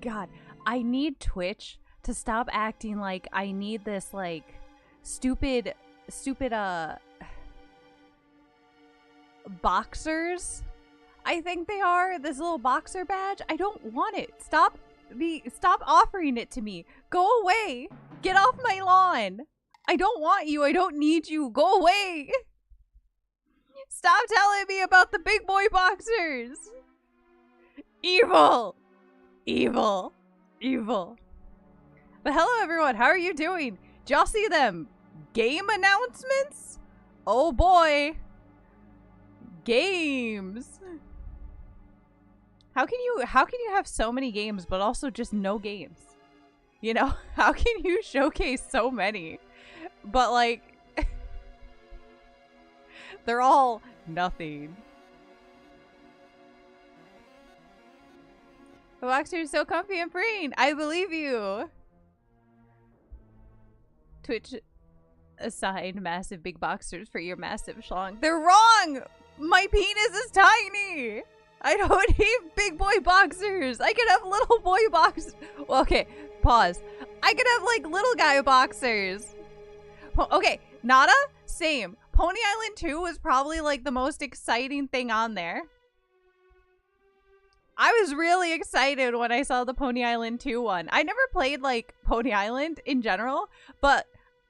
God, I need Twitch to stop acting like I need this, like, stupid, boxers. I think they are, this little boxer badge. I don't want it. Stop offering it to me. Go away. Get off my lawn. I don't want you. I don't need you. Go away. Stop telling me about the big boy boxers. Evil. Evil. Evil. But hello everyone, how are you doing? Did y'all see them game announcements? Oh boy. Games. How can you have so many games but also just no games? You know, how can you showcase so many but like they're all nothing? The boxers are so comfy and freeing. I believe you. Twitch assigned massive big boxers for your massive schlong. They're wrong! My penis is tiny! I don't need big boy boxers! I can have little boy boxers! Well, okay, pause. I can have, like, little guy boxers! Okay, Nada? Same. Pony Island 2 was probably, like, the most exciting thing on there. I was really excited when I saw the Pony Island 2 one. I never played, like, Pony Island in general, but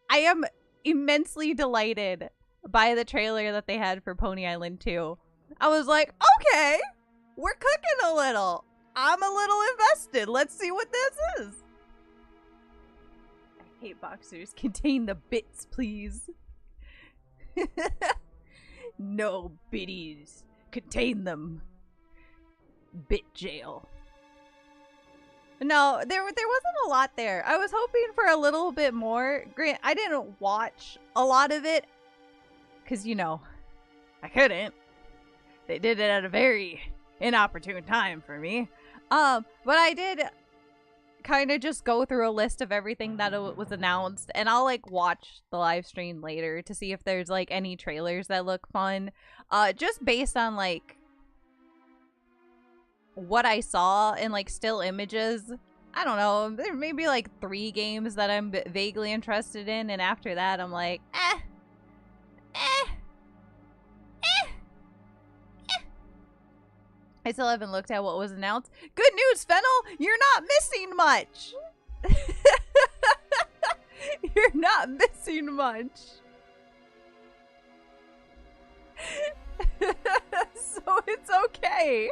I am immensely delighted by the trailer that they had for Pony Island 2. I was like, okay, we're cooking a little. I'm a little invested. Let's see what this is. I hate boxers. Contain the bits, please. No biddies. Contain them. Bit jail. No, there wasn't a lot there. I was hoping for a little bit more. Grant, I didn't watch a lot of it because, you know, I couldn't. They did it at a very inopportune time for me. But I did kind of just go through a list of everything that was announced, and I'll like watch the live stream later to see if there's like any trailers that look fun. Just based on like what I saw in like still images. I don't know, there may be like 3 games that I'm vaguely interested in, and after that I'm like, I still haven't looked at what was announced. Good news, Fennel! You're not missing much! You're not missing much. So it's okay.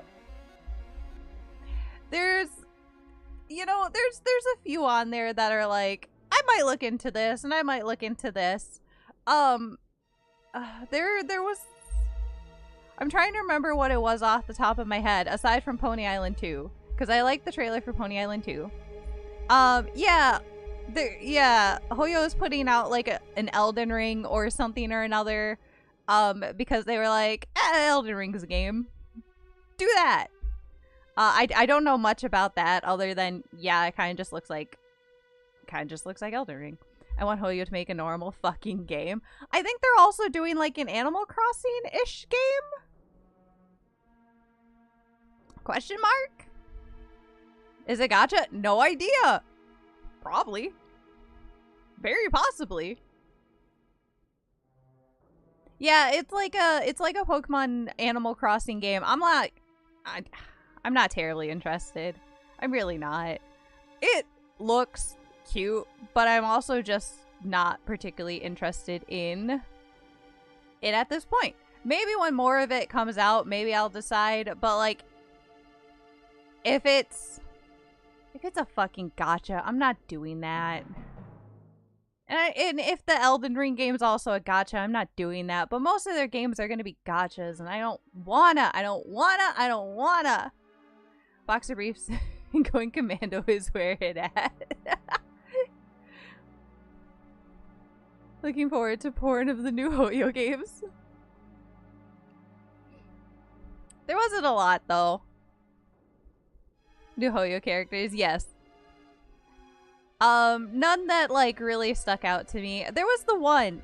There's, you know, there's a few on there that are like, I might look into this and I might look into this. There was, I'm trying to remember what it was off the top of my head, aside from Pony Island 2, because I like the trailer for Pony Island 2. Yeah, Hoyo is putting out like an Elden Ring or something or another, because they were like, Elden Ring's a game. Do that. I don't know much about that other than, yeah, it kind of just looks like Elden Ring. I want Hoyo to make a normal fucking game. I think they're also doing like an Animal Crossing-ish game? Question mark? Is it gacha? No idea. Probably. Very possibly. Yeah, it's like a Pokemon Animal Crossing game. I'm not terribly interested. I'm really not. It looks cute, but I'm also just not particularly interested in it at this point. Maybe when more of it comes out, maybe I'll decide, but like if it's a fucking gacha, I'm not doing that. And if the Elden Ring game's also a gacha, I'm not doing that. But most of their games are going to be gachas, and I don't wanna. Boxer briefs and going commando is where it at. Looking forward to porn of the new Hoyo games. There wasn't a lot, though. New Hoyo characters, yes. None that, like, really stuck out to me. There was the one,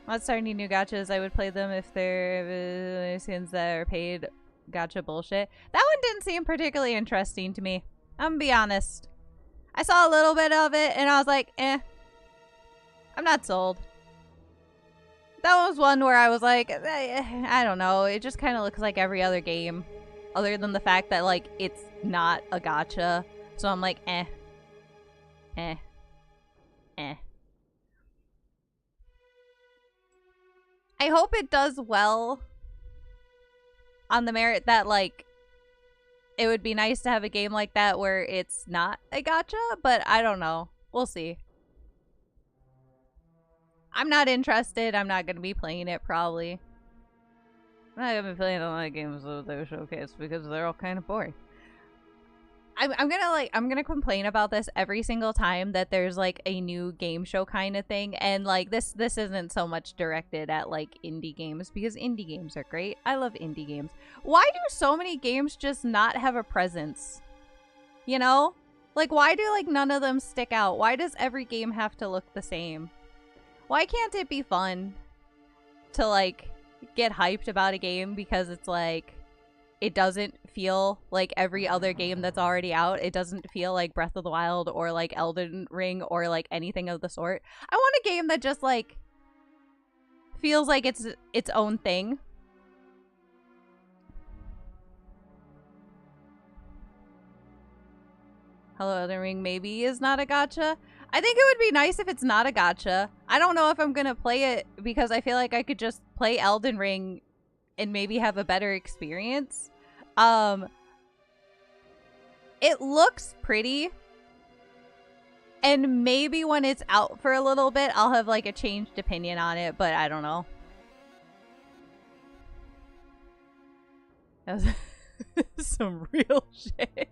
Not starting any new gachas. I would play them if they're skins that are paid gacha bullshit. That one didn't seem particularly interesting to me. I'm gonna be honest. I saw a little bit of it and I was like, eh. I'm not sold. That was one where I was like, I don't know. It just kind of looks like every other game. Other than the fact that, like, it's not a gacha. So I'm like, eh. Eh. Eh. I hope it does well on the merit that, like, it would be nice to have a game like that where it's not a gacha, but I don't know. We'll see. I'm not interested. I'm not going to be playing it, probably. I'm not going to be playing a lot of games that they showcase because they're all kind of boring. I'm gonna complain about this every single time that there's like a new game show kind of thing, and like this isn't so much directed at like indie games because indie games are great. I love indie games. Why do so many games just not have a presence? You know? Like, why do like none of them stick out? Why does every game have to look the same? Why can't it be fun to like get hyped about a game because it's like it doesn't feel like every other game that's already out. It doesn't feel like Breath of the Wild or like Elden Ring or like anything of the sort. I want a game that just like feels like it's its own thing. Hello, Elden Ring maybe is not a gacha. I think it would be nice if it's not a gacha. I don't know if I'm gonna play it because I feel like I could just play Elden Ring and maybe have a better experience. It looks pretty, and maybe when it's out for a little bit I'll have like a changed opinion on it, but I don't know. That was some real shit.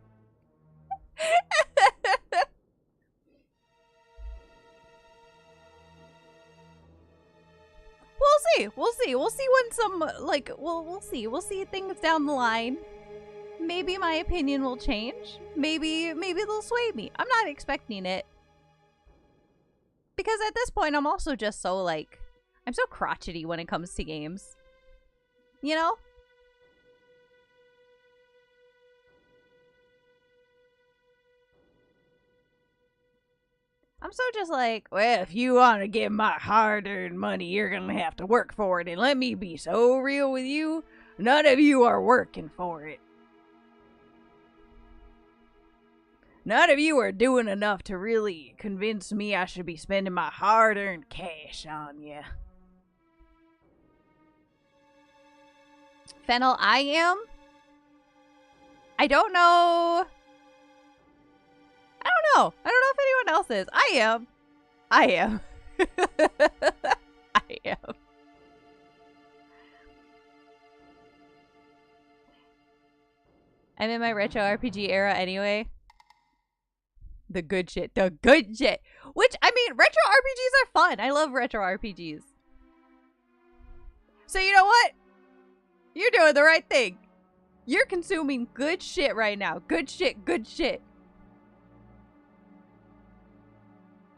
We'll see when some, like, we'll see things down the line. Maybe my opinion will change. Maybe they'll sway me. I'm not expecting it. Because at this point, I'm also just so, like, I'm so crotchety when it comes to games. You know? I'm so just like, well, if you want to get my hard-earned money, you're going to have to work for it. And let me be so real with you, none of you are working for it. None of you are doing enough to really convince me I should be spending my hard-earned cash on you. Fennel, I am? I don't know. I don't know if anyone else is. I am. I am. I'm in my retro RPG era anyway. The good shit. The good shit. Which, I mean, retro RPGs are fun. I love retro RPGs. So you know what? You're doing the right thing. You're consuming good shit right now. Good shit. Good shit.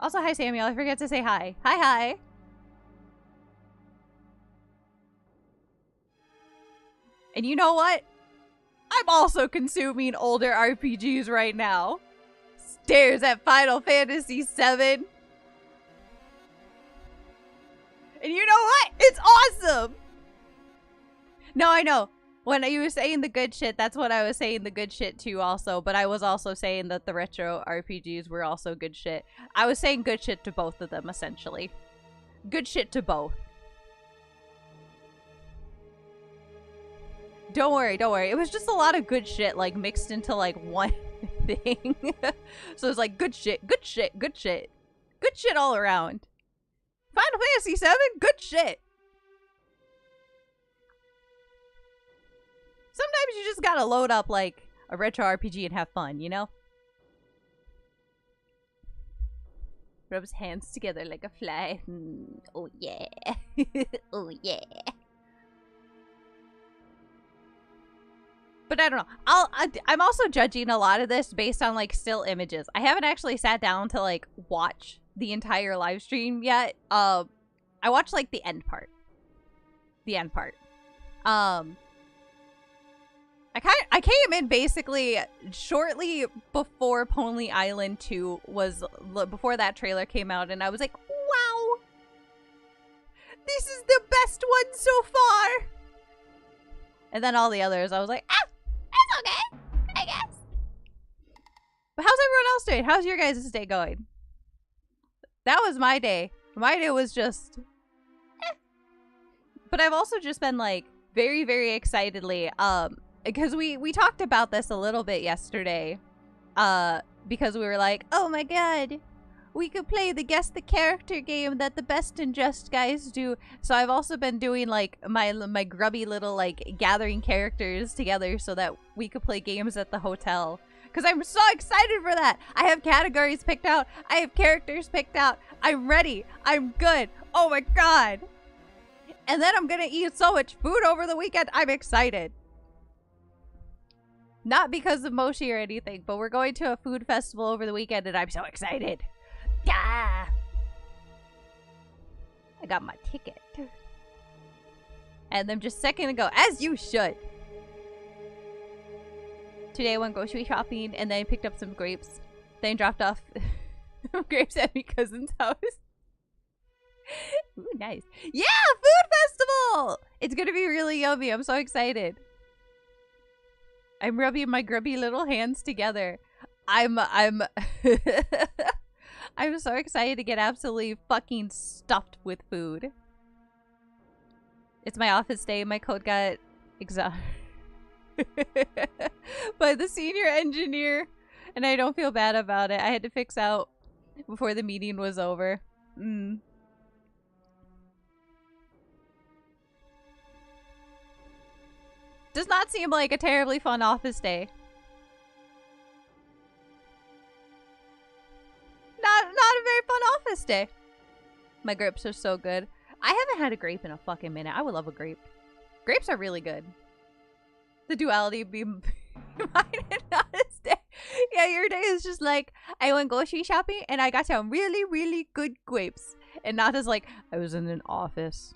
Also, hi, Samuel. I forget to say hi. Hi. And you know what? I'm also consuming older RPGs right now. Stares at Final Fantasy VII. And you know what? It's awesome! No, I know. When you were saying the good shit, that's what I was saying the good shit too also. But I was also saying that the retro RPGs were also good shit. I was saying good shit to both of them, essentially. Good shit to both. Don't worry. It was just a lot of good shit, like, mixed into, like, one thing. So it's like, good shit. Good shit all around. Final Fantasy VII, good shit. Sometimes you just gotta load up, like, a retro RPG and have fun, you know? Rubs hands together like a fly. Oh, yeah. Oh, yeah. But I don't know. I'm also judging a lot of this based on, like, still images. I haven't actually sat down to, like, watch the entire live stream yet. I watched like the end part. The end part. I came in basically shortly before Pony Island 2 was, before that trailer came out, and I was like, wow, this is the best one so far. And then all the others, I was like, ah, it's okay, I guess. But how's everyone else doing? How's your guys' day going? That was my day. My day was just, But I've also just been like very, very excitedly, because we talked about this a little bit yesterday, because we were like, oh my god, we could play the guess the character game that the Best and Just guys do. So I've also been doing like my grubby little like gathering characters together so that we could play games at the hotel. Because I'm so excited for that. I have categories picked out. I have characters picked out. I'm ready. I'm good. Oh my god. And then I'm gonna eat so much food over the weekend. I'm excited. Not because of Moshi or anything, but we're going to a food festival over the weekend and I'm so excited. Yeah. I got my ticket. And then just a second ago, as you should. Today I went grocery shopping and then I picked up some grapes. Then dropped off grapes at my cousin's house. Ooh, nice. Yeah, food festival! It's gonna be really yummy. I'm so excited. I'm rubbing my grubby little hands together. I'm I'm so excited to get absolutely fucking stuffed with food. It's my office day. My code got exhausted by the senior engineer, and I don't feel bad about it. I had to fix out before the meeting was over. Does not seem like a terribly fun office day. Not a very fun office day. My grapes are so good. I haven't had a grape in a fucking minute. I would love a grape. Grapes are really good. The duality be mine and honest day. Yeah, your day is just like, I went grocery shopping and I got some really, really good grapes. And not as like, I was in an office.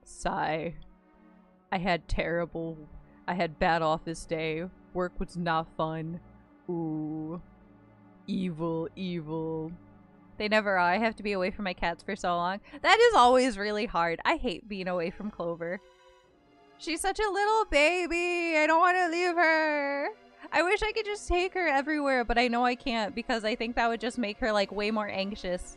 Sigh. I had bad office day. Work was not fun. Ooh. Evil, evil. They never are. I have to be away from my cats for so long. That is always really hard. I hate being away from Clover. She's such a little baby. I don't want to leave her. I wish I could just take her everywhere, but I know I can't because I think that would just make her like way more anxious.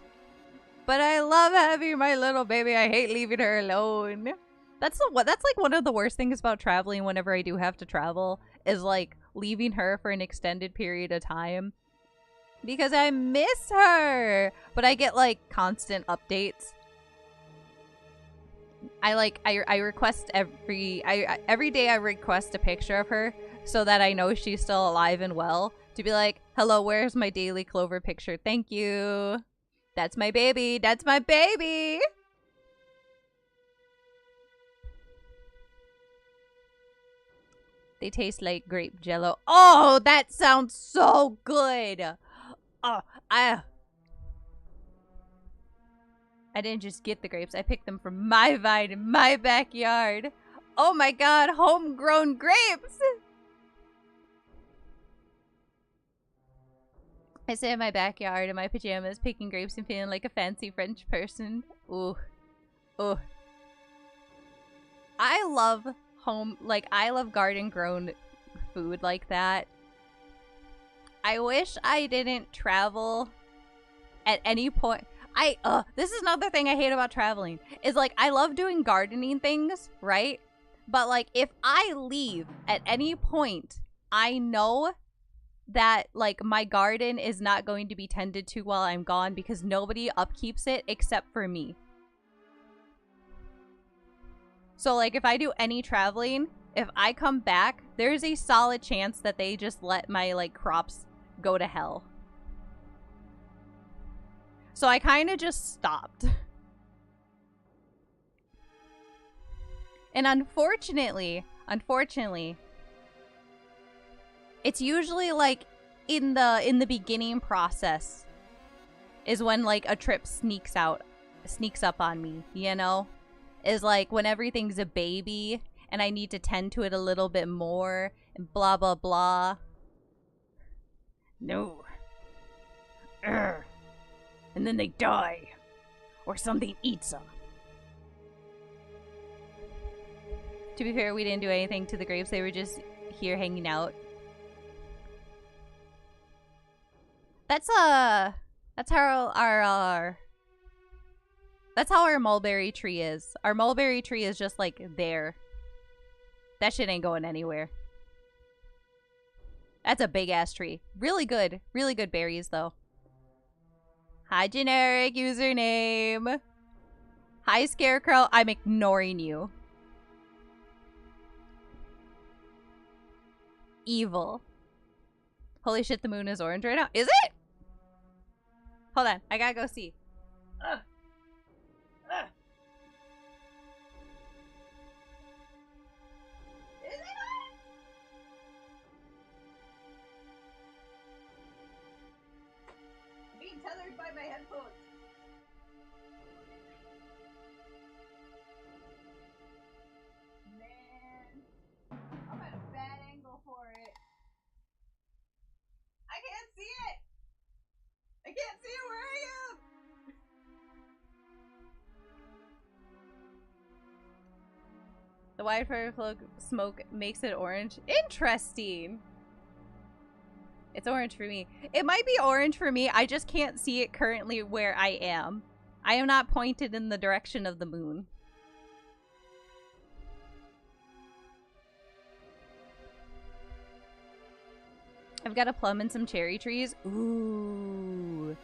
But I love having my little baby. I hate leaving her alone. That's like one of the worst things about traveling whenever I do have to travel is like leaving her for an extended period of time. Because I miss her. But I get like constant updates. I request every day I request a picture of her so that I know she's still alive and well. To be like, hello, where's my daily Clover picture? Thank you. That's my baby. That's my baby. They taste like grape jello. Oh, that sounds so good. Oh, I didn't just get the grapes. I picked them from my vine in my backyard. Oh my god, homegrown grapes. I sit in my backyard in my pajamas picking grapes and feeling like a fancy French person. Ooh. Ooh. I love I love garden grown food like that. I wish I didn't travel at any point. This is another thing I hate about traveling is like I love doing gardening things, right? But like if I leave at any point, I know that like my garden is not going to be tended to while I'm gone because nobody upkeeps it except for me. So like if I do any traveling, if I come back, there's a solid chance that they just let my like crops go to hell. So I kind of just stopped. And unfortunately, it's usually like in the beginning process is when like a trip sneaks out sneaks up on me, you know? Is like when everything's a baby and I need to tend to it a little bit more and blah blah blah. No. Urgh. And then they die. Or something eats them. To be fair, we didn't do anything to the grapes. They were just here hanging out. That's how our mulberry tree is. Our mulberry tree is just like there. That shit ain't going anywhere. That's a big ass tree. Really good berries though. Hi, generic username. Hi, Scarecrow. I'm ignoring you. Evil. Holy shit, the moon is orange right now. Is it? Hold on. I gotta go see. Ugh. Ugh. Is it orange? I'm being tethered by my headphones. Man. I'm at a bad angle for it. I can't see it! I can't see it where I am! The wildfire smoke makes it orange. Interesting! It's orange for me. It might be orange for me. I just can't see it currently where I am. I am not pointed in the direction of the moon. I've got a plum and some cherry trees. Ooh.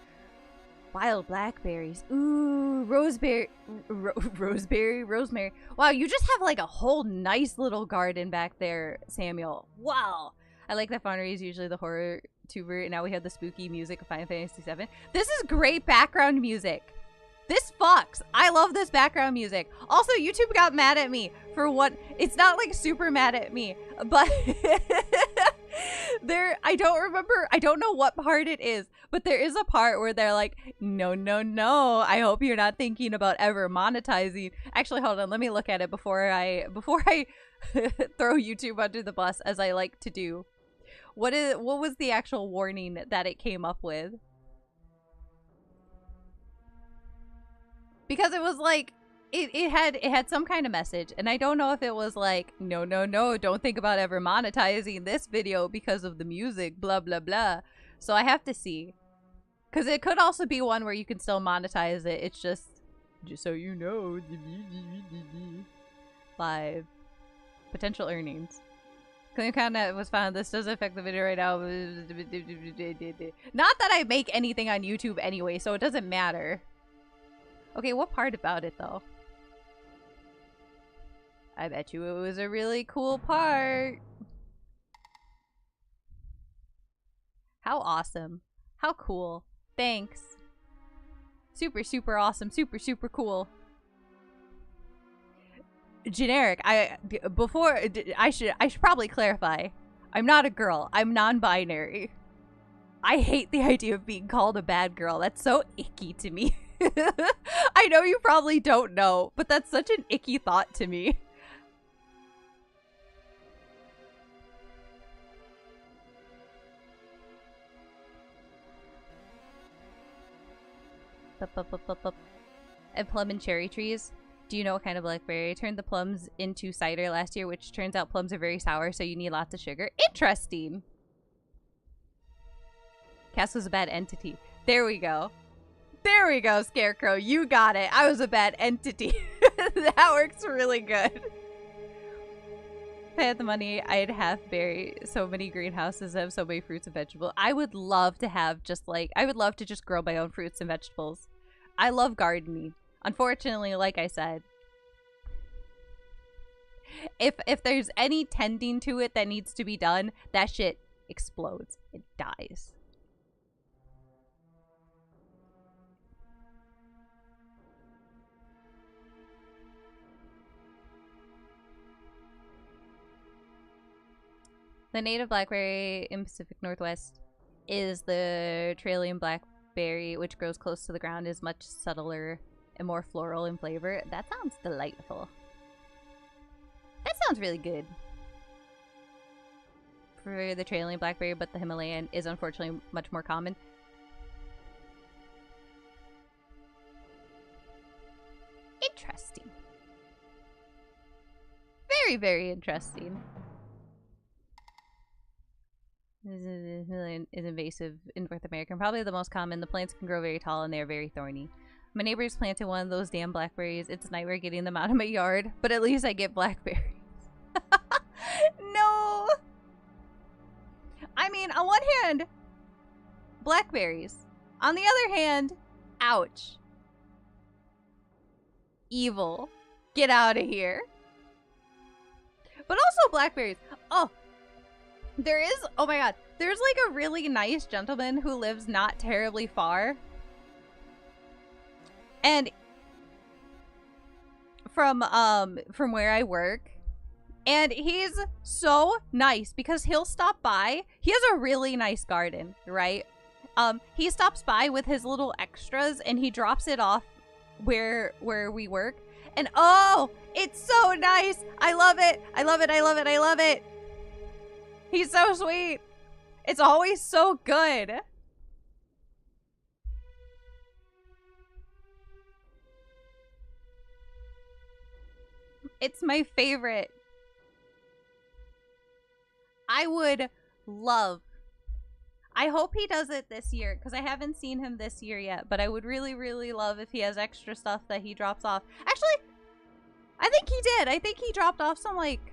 Wild blackberries. Ooh. Rosemary. Rosemary. Wow, you just have like a whole nice little garden back there, Samuel. Wow. I like that Fonnery is usually the horror tuber, and now we have the spooky music of Final Fantasy VII. This is great background music. This fucks. I love this background music. Also, YouTube got mad at me for what... It's not like super mad at me, but... I don't know what part it is, but there is a part where they're like, no, I hope you're not thinking about ever monetizing. Actually, hold on, let me look at it before I throw YouTube under the bus, as I like to do. What was the actual warning that it came up with? Because it was like, it had some kind of message, and I don't know if it was like, no, don't think about ever monetizing this video because of the music, blah blah blah. So I have to see, because it could also be one where you can still monetize it. It's just so you know. Live potential earnings. Clean content was found. This doesn't affect the video right now. Not that I make anything on YouTube anyway, so it doesn't matter. Okay, what part about it though? I bet you it was a really cool part. How awesome. How cool. Thanks. Super, super awesome. Super, super cool. Generic. I should probably clarify. I'm not a girl. I'm non-binary. I hate the idea of being called a bad girl. That's so icky to me. I know you probably don't know, but that's such an icky thought to me. And plum and cherry trees. Do you know what kind of blackberry? I turned the plums into cider last year, which turns out plums are very sour, so you need lots of sugar. Interesting. Cass was a bad entity. There we go. There we go, Scarecrow. You got it. I was a bad entity. That works really good. If I had the money, I'd have so many greenhouses that have so many fruits and vegetables. I would love to have I would love to just grow my own fruits and vegetables. I love gardening. Unfortunately, like I said, if there's any tending to it that needs to be done, that shit explodes. It dies. The native blackberry in Pacific Northwest is the Australian blackberry, which grows close to the ground, is much subtler and more floral in flavor. That sounds delightful. That sounds really good. For the trailing blackberry, but the Himalayan is unfortunately much more common. Interesting. Very, very interesting. Himalayan is invasive in North America, probably the most common. The plants can grow very tall and they are very thorny. My neighbors planted one of those damn blackberries. It's a nightmare getting them out of my yard, but at least I get blackberries. No! I mean, on one hand, blackberries. On the other hand, ouch. Evil. Get out of here. But also blackberries. Oh, there is, oh my god, there's like a really nice gentleman who lives not terribly far. And from where I work. And he's so nice because he'll stop by. He has a really nice garden, right? He stops by with his little extras and he drops it off where we work. And oh, it's so nice. I love it. I love it. I love it. I love it. He's so sweet. It's always so good. It's my favorite. I would love. I hope he does it this year because I haven't seen him this year yet, but I would really, really love if he has extra stuff that he drops off. Actually, I think he did. I think he dropped off some, like,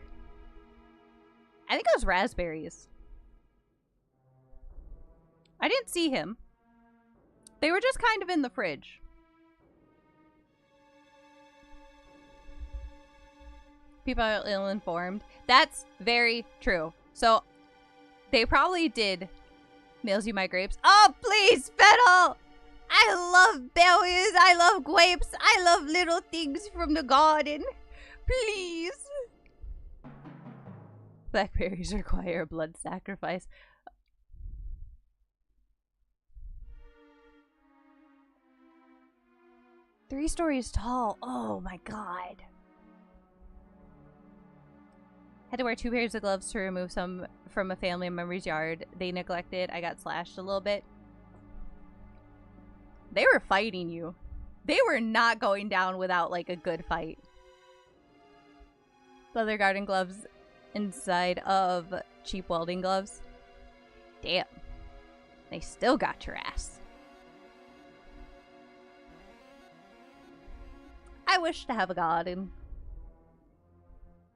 I think it was raspberries. I didn't see him. They were just kind of in the fridge. People are ill-informed. That's very true. So, they probably did mails you my grapes. Oh, please, Fennel! I love berries. I love grapes. I love little things from the garden. Please. Blackberries require a blood sacrifice. 3 stories tall. Oh my god. Had to wear 2 pairs of gloves to remove some from a family member's yard. They neglected. I got slashed a little bit. They were fighting you. They were not going down without, like, a good fight. Leather garden gloves inside of cheap welding gloves. Damn. They still got your ass. I wish to have a garden.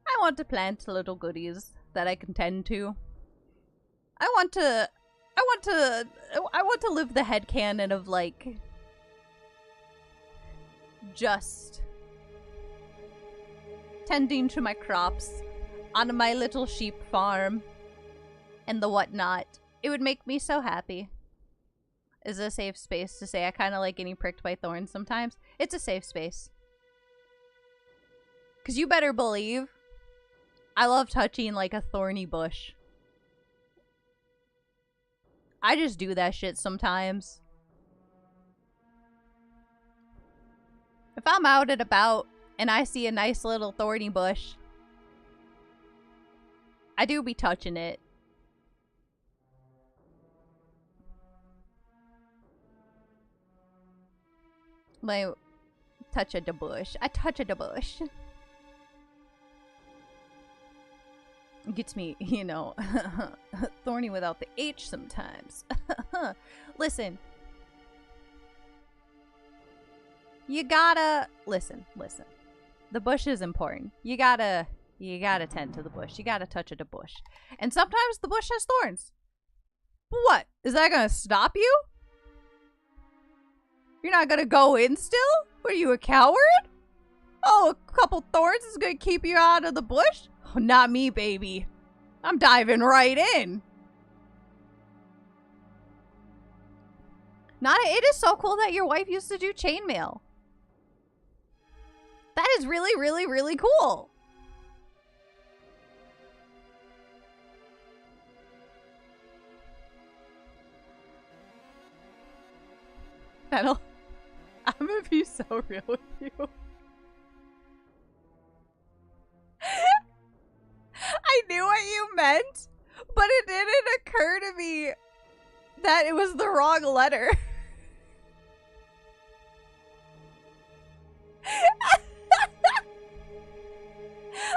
I want to plant little goodies that I can tend to. I want to live the headcanon of, like, just tending to my crops on my little sheep farm and the whatnot. It would make me so happy. Is a safe space to say I kind of like getting pricked by thorns sometimes. It's a safe space. Because you better believe I love touching, like, a thorny bush. I just do that shit sometimes. If I'm out and about and I see a nice little thorny bush, I do be touching it. My touch of the bush. I touch of the bush. Gets me, you know, thorny without the H sometimes. Listen. You gotta listen. The bush is important. You gotta tend to the bush. You gotta touch the bush. And sometimes the bush has thorns. What? Is that gonna stop you? You're not gonna go in still? What are you, a coward? Oh, a couple thorns is gonna keep you out of the bush? Oh, not me, baby. I'm diving right in. It is so cool that your wife used to do chainmail. That is really, really, really cool. Fennel. I'm gonna be so real with you. I knew what you meant, but it didn't occur to me that it was the wrong letter.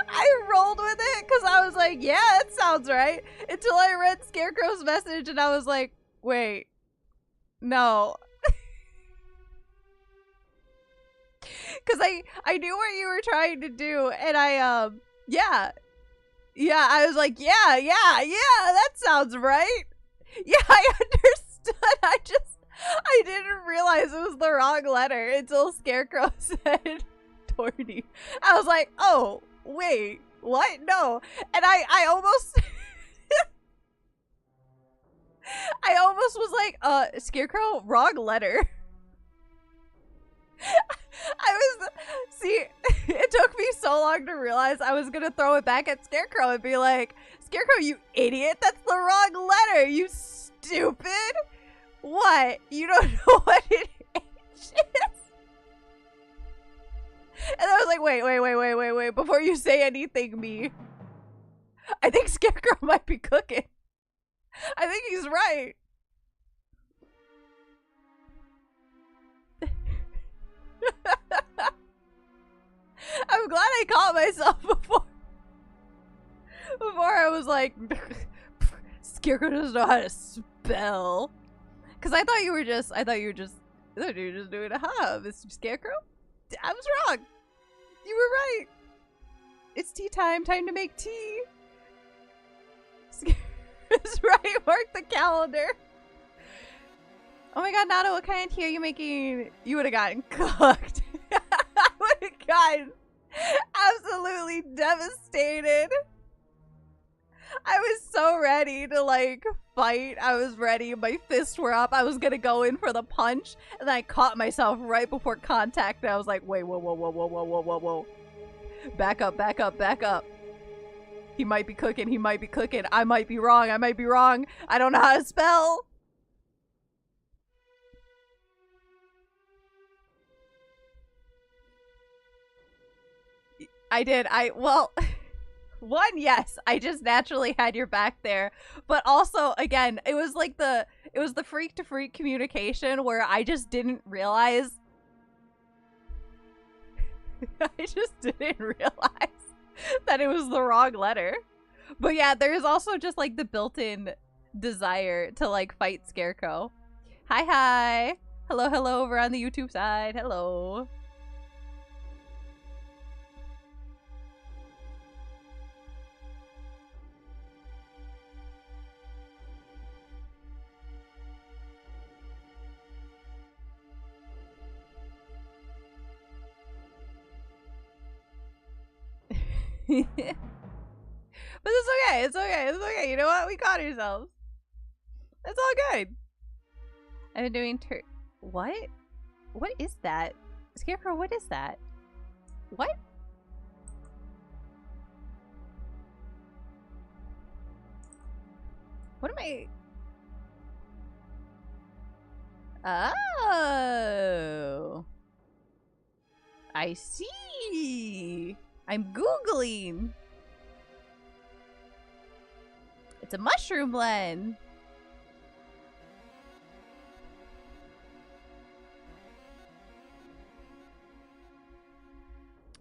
I rolled with it because I was like, yeah, that sounds right. Until I read Scarecrow's message and I was like, wait, no. Because I knew what you were trying to do, and yeah, I was like, yeah, that sounds right. Yeah, I understood. I didn't realize it was the wrong letter until Scarecrow said Torny. I was like, oh, wait, what? No. And I almost I almost was like, Scarecrow, wrong letter. See, it took me so long to realize I was gonna throw it back at Scarecrow and be like, Scarecrow, you idiot, that's the wrong letter, you stupid. What? You don't know what it is? And I was like, wait, before you say anything, me. I think Scarecrow might be cooking. I think he's right. I'm glad I caught myself before I was like, Scarecrow doesn't know how to spell. Cause I thought you were just doing a Mr. Scarecrow. I was wrong. You were right. It's tea time. Time to make tea. It's right. Mark the calendar. Oh my god, Nado, what kind of tea are you making? You would have gotten cooked. I would have gotten absolutely devastated. I was so ready to like fight. I was ready. My fists were up. I was gonna go in for the punch, and then I caught myself right before contact. And I was like, wait, whoa. Back up. He might be cooking. I might be wrong. I don't know how to spell. I did. Well, one, yes, I just naturally had your back there. But also, again, it was the freak to freak communication where I just didn't realize. I just didn't realize that it was the wrong letter. But yeah, there's also just like the built-in desire to like fight Scarecrow. Hi. Hello over on the YouTube side. Hello. But it's okay. You know what? We caught ourselves. It's all good. I've been doing what? What is that? Scarecrow, what is that? What? What am I? Oh. I see. I'm Googling. It's a mushroom blend.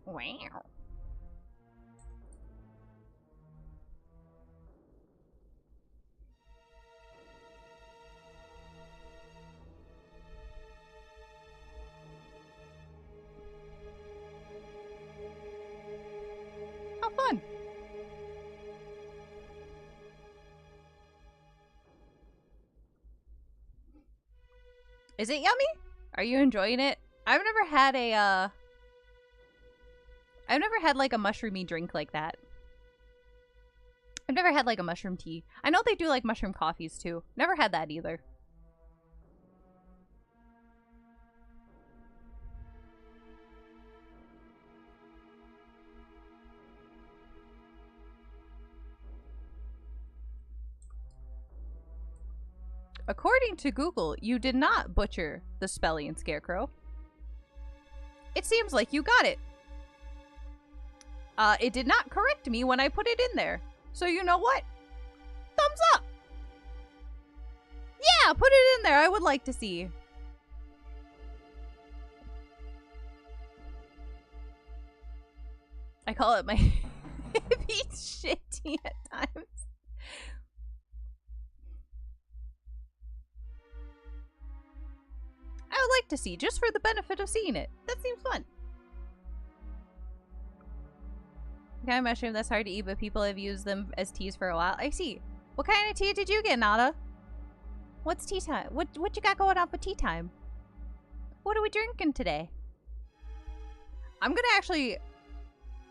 Wow. How fun. Is it yummy? Are you enjoying it? I've never had like a mushroomy drink like that. I've never had like a mushroom tea. I know they do like mushroom coffees too. Never had that either. According to Google, you did not butcher the spelling, Scarecrow. It seems like you got it. It did not correct me when I put it in there. So you know what? Thumbs up! Yeah, put it in there. I would like to see. I call it my beat shitty at times. I would like to see, just for the benefit of seeing it. That seems fun. Kind of mushroom that's hard to eat, but people have used them as teas for a while. I see. What kind of tea did you get, Nada? What's tea time? What you got going on for tea time? What are we drinking today? I'm gonna actually,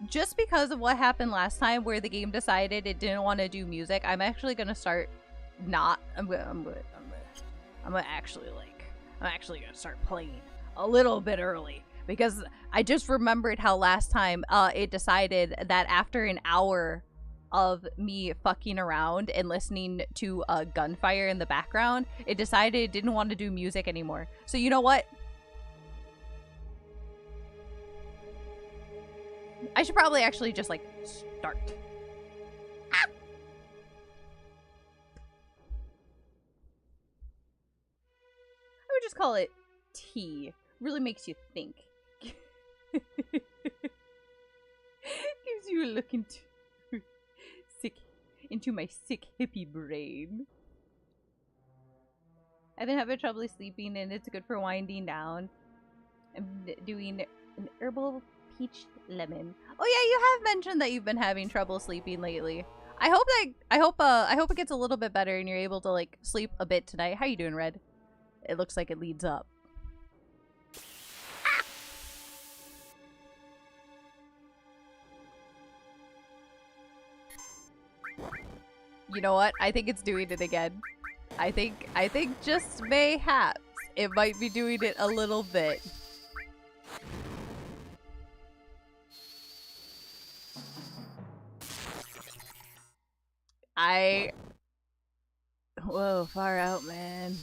just because of what happened last time where the game decided it didn't want to do music, I'm actually gonna start not. I'm actually gonna start playing a little bit early, because I just remembered how last time it decided that after an hour of me fucking around and listening to gunfire in the background, it decided it didn't want to do music anymore. So you know what? I should probably actually just like start. Ah! I would just call it tea. Really makes you think. Gives you a look into my sick hippie brain. I've been having trouble sleeping, and it's good for winding down. I'm doing an herbal peach lemon. Oh yeah, you have mentioned that you've been having trouble sleeping lately. I hope it gets a little bit better and you're able to like sleep a bit tonight. How you doing, Red? It looks like it leads up. Ah! You know what? I think it's doing it again. I think just mayhaps it might be doing it a little bit. Whoa, far out, man.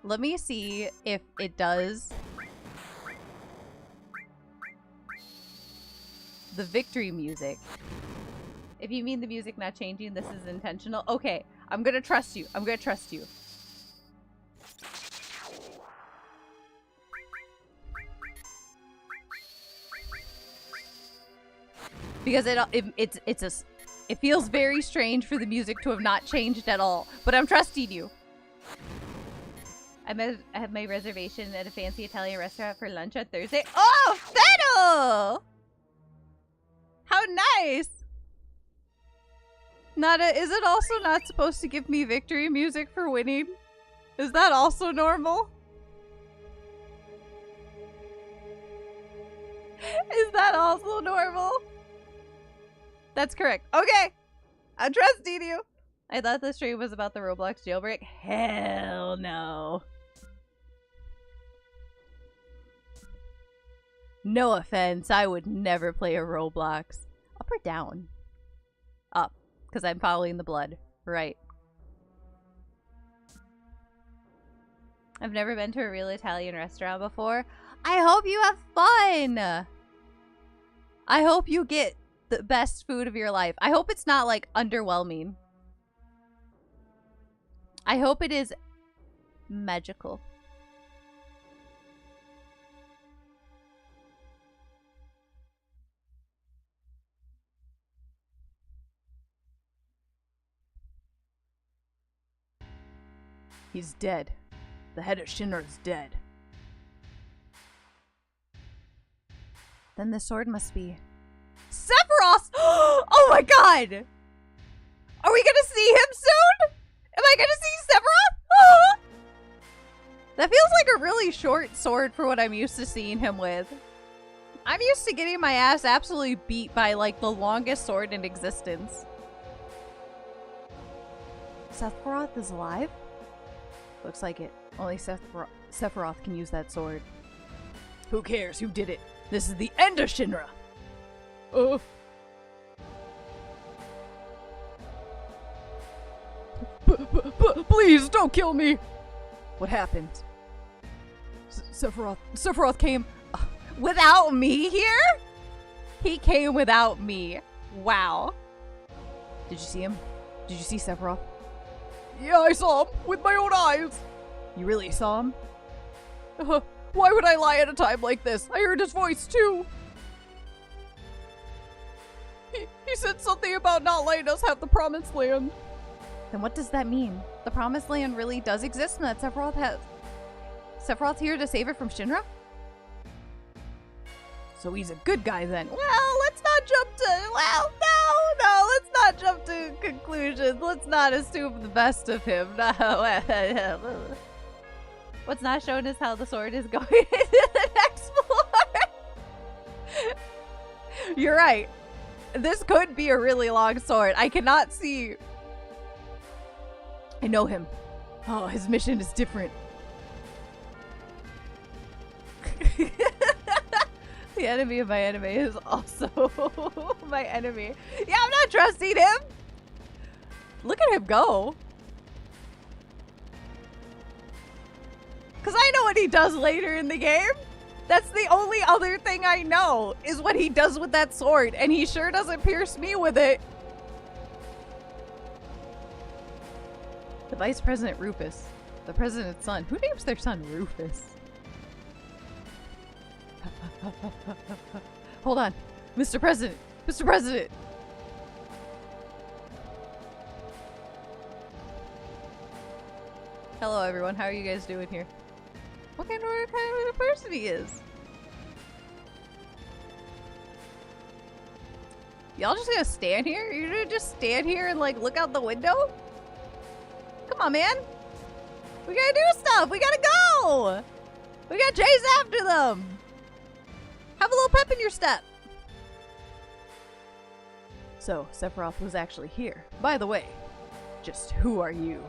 Let me see if it does the victory music. If you mean the music not changing, this is intentional. Okay, I'm gonna trust you. I'm gonna trust you. Because it feels very strange for the music to have not changed at all. But I'm trusting you. I have my reservation at a fancy Italian restaurant for lunch on Thursday. Oh, Fennel! How nice! Nada, is it also not supposed to give me victory music for winning? Is that also normal? Is that also normal? That's correct. Okay! I'm trusting you! I thought the stream was about the Roblox jailbreak. Hell no. No offense, I would never play a Roblox. Up or down? Up, because I'm following the blood. Right. I've never been to a real Italian restaurant before. I hope you have fun! I hope you get the best food of your life. I hope it's not, like, underwhelming. I hope it is magical. He's dead. The head of Shinra is dead. Then the sword must be Sephiroth! Oh my god! Are we gonna see him soon? Am I gonna see Sephiroth? That feels like a really short sword for what I'm used to seeing him with. I'm used to getting my ass absolutely beat by like the longest sword in existence. Sephiroth is alive? Looks like it. Only Sephiroth can use that sword. Who cares who did it? This is the end of Shinra! Please, don't kill me! What happened? Sephiroth came without me here? He came without me. Wow. Did you see him? Did you see Sephiroth? Yeah, I saw him with my own eyes. You really saw him? Why would I lie at a time like this? I heard his voice too. He said something about not letting us have the promised land. Then what does that mean? The promised land really does exist and that Sephiroth's here to save it from Shinra? So he's a good guy then. Well, let's not jump to, let's not jump to conclusions. Let's not assume the best of him. No. What's not shown is how the sword is going into the next floor. You're right. This could be a really long sword. I cannot see. I know him. Oh, his mission is different. The enemy of my enemy is also my enemy. Yeah, I'm not trusting him. Look at him go. Because I know what he does later in the game. That's the only other thing I know is what he does with that sword. And he sure doesn't pierce me with it. The Vice President Rufus. The President's son. Who names their son Rufus? Hold on. Mr. President. Mr. President. Hello, everyone. How are you guys doing here? What kind of a person he is? Y'all just gonna stand here? You're gonna just stand here and like look out the window? Come on, man. We gotta do stuff. We gotta go. We gotta chase after them. Have a little pep in your step. So, Sephiroth was actually here. By the way, just who are you?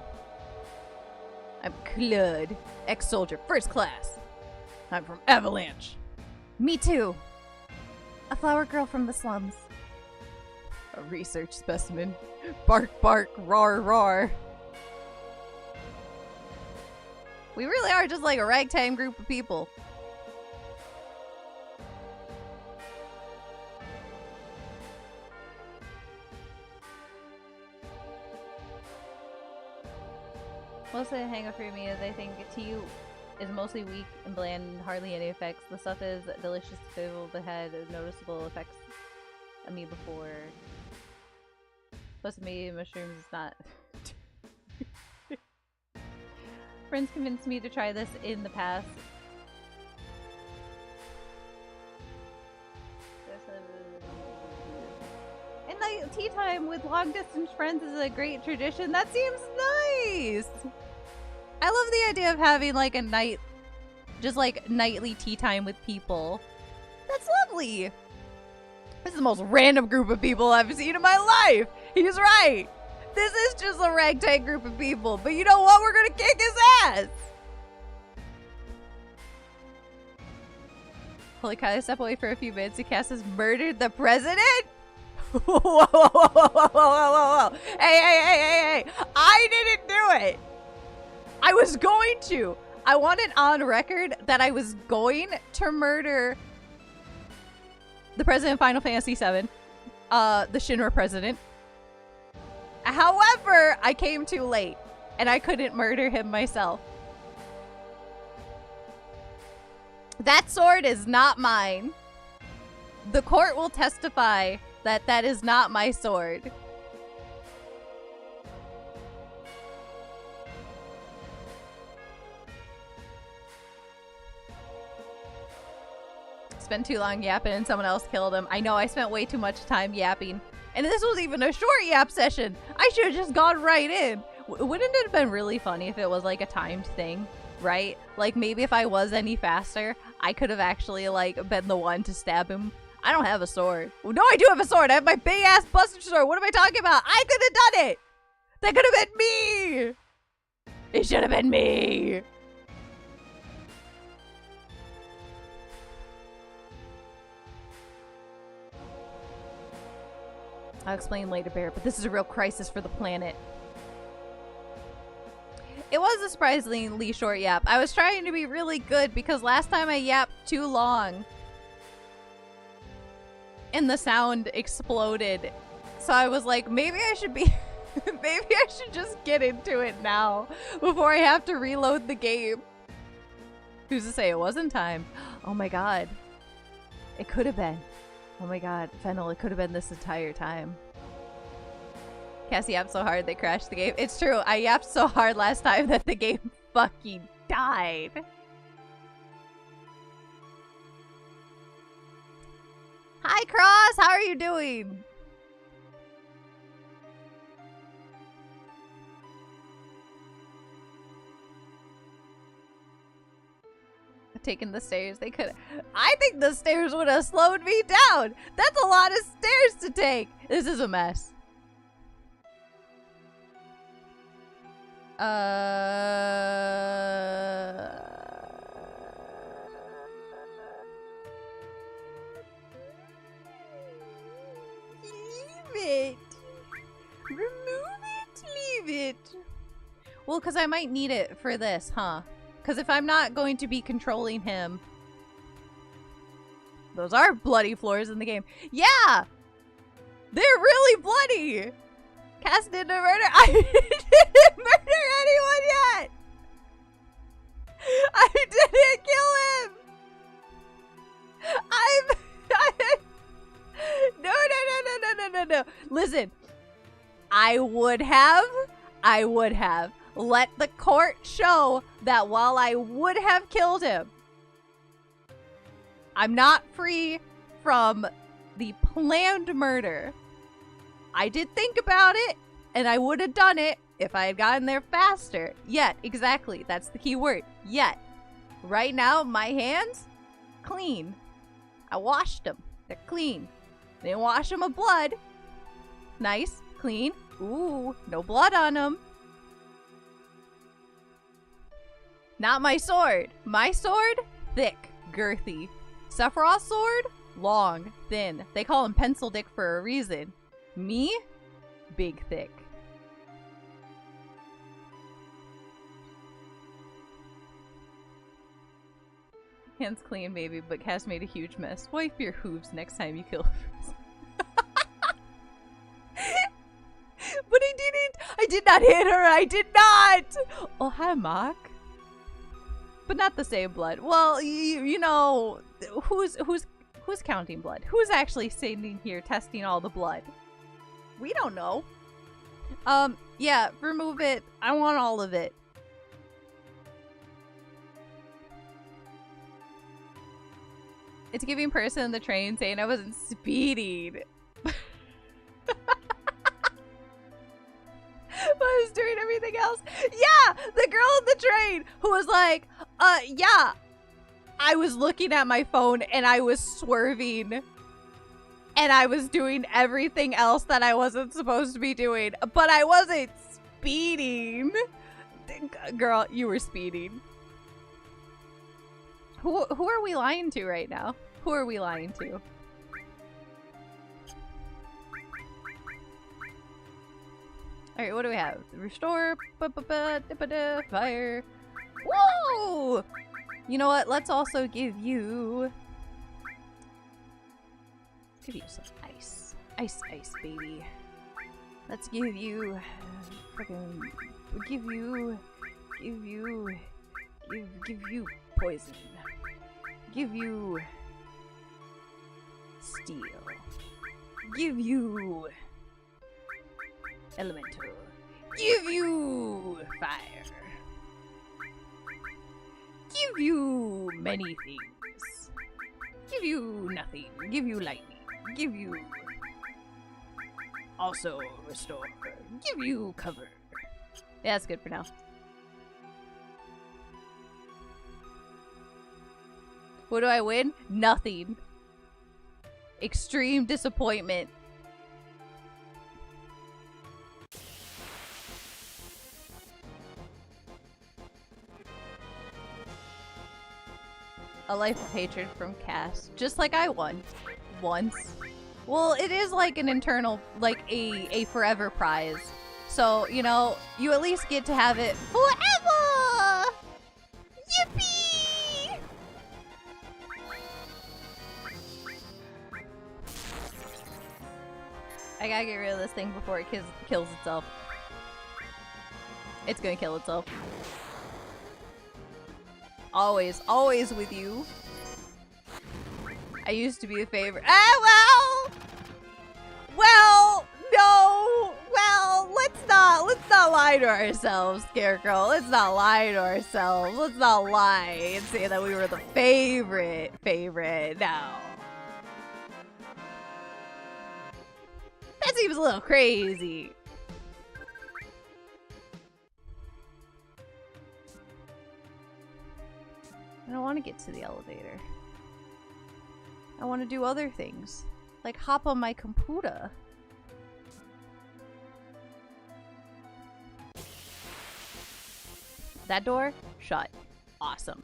I'm Claude, ex-soldier, first class. I'm from Avalanche. Me too. A flower girl from the slums. A research specimen. Bark, bark, roar, roar. We really are just like a ragtag group of people. Mostly the hang-up for me is I think tea is mostly weak and bland and hardly any effects. The stuff is delicious, filled, but had noticeable effects on me before. Plus maybe mushrooms is not... Friends convinced me to try this in the past. And like tea time with long distance friends is a great tradition. That seems nice. I love the idea of having like a night, just like nightly tea time with people. That's lovely. This is the most random group of people I've seen in my life. He's right. This is just a ragtag group of people. But you know what? We're gonna kick his ass. Holy cow, step away for a few minutes. Cass has murdered the president? Whoa, whoa, whoa, whoa, whoa, whoa, whoa, whoa. Hey. I didn't do it. I was going to. I want it on record that I was going to murder the president of Final Fantasy VII. The Shinra president. However, I came too late. And I couldn't murder him myself. That sword is not mine. The court will testify that that is not my sword. Spent too long yapping and someone else killed him. I know, I spent way too much time yapping. And this was even a short yap session. I should have just gone right in. Wouldn't it have been really funny if it was like a timed thing, right? Like maybe if I was any faster, I could have actually like been the one to stab him. I don't have a sword. No, I do have a sword. I have my big ass buster sword. What am I talking about? I could have done it. That could have been me. It should have been me. I'll explain later, Bear, but this is a real crisis for the planet. It was a surprisingly short yap. I was trying to be really good because last time I yapped too long and the sound exploded. So I was like, maybe I should be, maybe I should just get into it now before I have to reload the game. Who's to say it wasn't time? Oh my god. It could have been. Oh my god, Fennel, it could have been this entire time. Cassie yapped so hard they crashed the game. It's true, I yapped so hard last time that the game fucking died. Hi Cross, how are you doing? Taking the stairs, they could. I think the stairs would have slowed me down. That's a lot of stairs to take. This is a mess. Leave it. Remove it. Leave it. Well, because I might need it for this, huh? Because if I'm not going to be controlling him... Those are bloody floors in the game. Yeah! They're really bloody! Cass didn't murder... I didn't murder anyone yet! I didn't kill him! No. Listen. I would have let the court show that while I would have killed him, I'm not free from the planned murder. I did think about it, and I would have done it if I had gotten there faster. Yet, exactly, that's the key word. Yet. Right now, my hands, clean. I washed them. They're clean. Didn't wash them with blood. Nice, clean. Ooh, no blood on them. Not my sword. My sword, thick, girthy. Sephiroth's sword, long, thin. They call him Pencil Dick for a reason. Me, big, thick. Hands clean, baby, but Cass made a huge mess. Wipe your hooves next time you kill her. But I didn't! I did not hit her! I did not! Oh, hi, Mark. But not the same blood. Well, you know, who's counting blood? Who's actually sitting here testing all the blood? We don't know. Yeah, remove it. I want all of it. It's giving person in the train saying I wasn't speeding. I was doing everything else. Yeah, the girl in the train who was like, yeah. I was looking at my phone and I was swerving. And I was doing everything else that I wasn't supposed to be doing. But I wasn't speeding. Girl, you were speeding. Who are we lying to right now? Who are we lying to? Alright, what do we have? Restore, fire. Whoa! You know what? Let's also give you some ice. Ice, baby. Let's give you give you poison. Give you steel. Give you elemental. Give you fire. Give you many things. Give you nothing. Give you lightning. Give you also restore. Give you cover. Yeah, that's good for now. What do I win? Nothing. Extreme disappointment. A life of hatred from Cass. Just like I won. Once. Well, it is like an internal, like a forever prize. So, you know, you at least get to have it forever! I gotta get rid of this thing before it kills itself. It's gonna kill itself. Always, always with you. I used to be the favorite. Ah, well, no. Well, let's not lie to ourselves, Scarecrow. Let's not lie to ourselves. Let's not lie and say that we were the favorite. No. That seems a little crazy. I don't want to get to the elevator. I want to do other things. Like hop on my computer. That door? Shut. Awesome.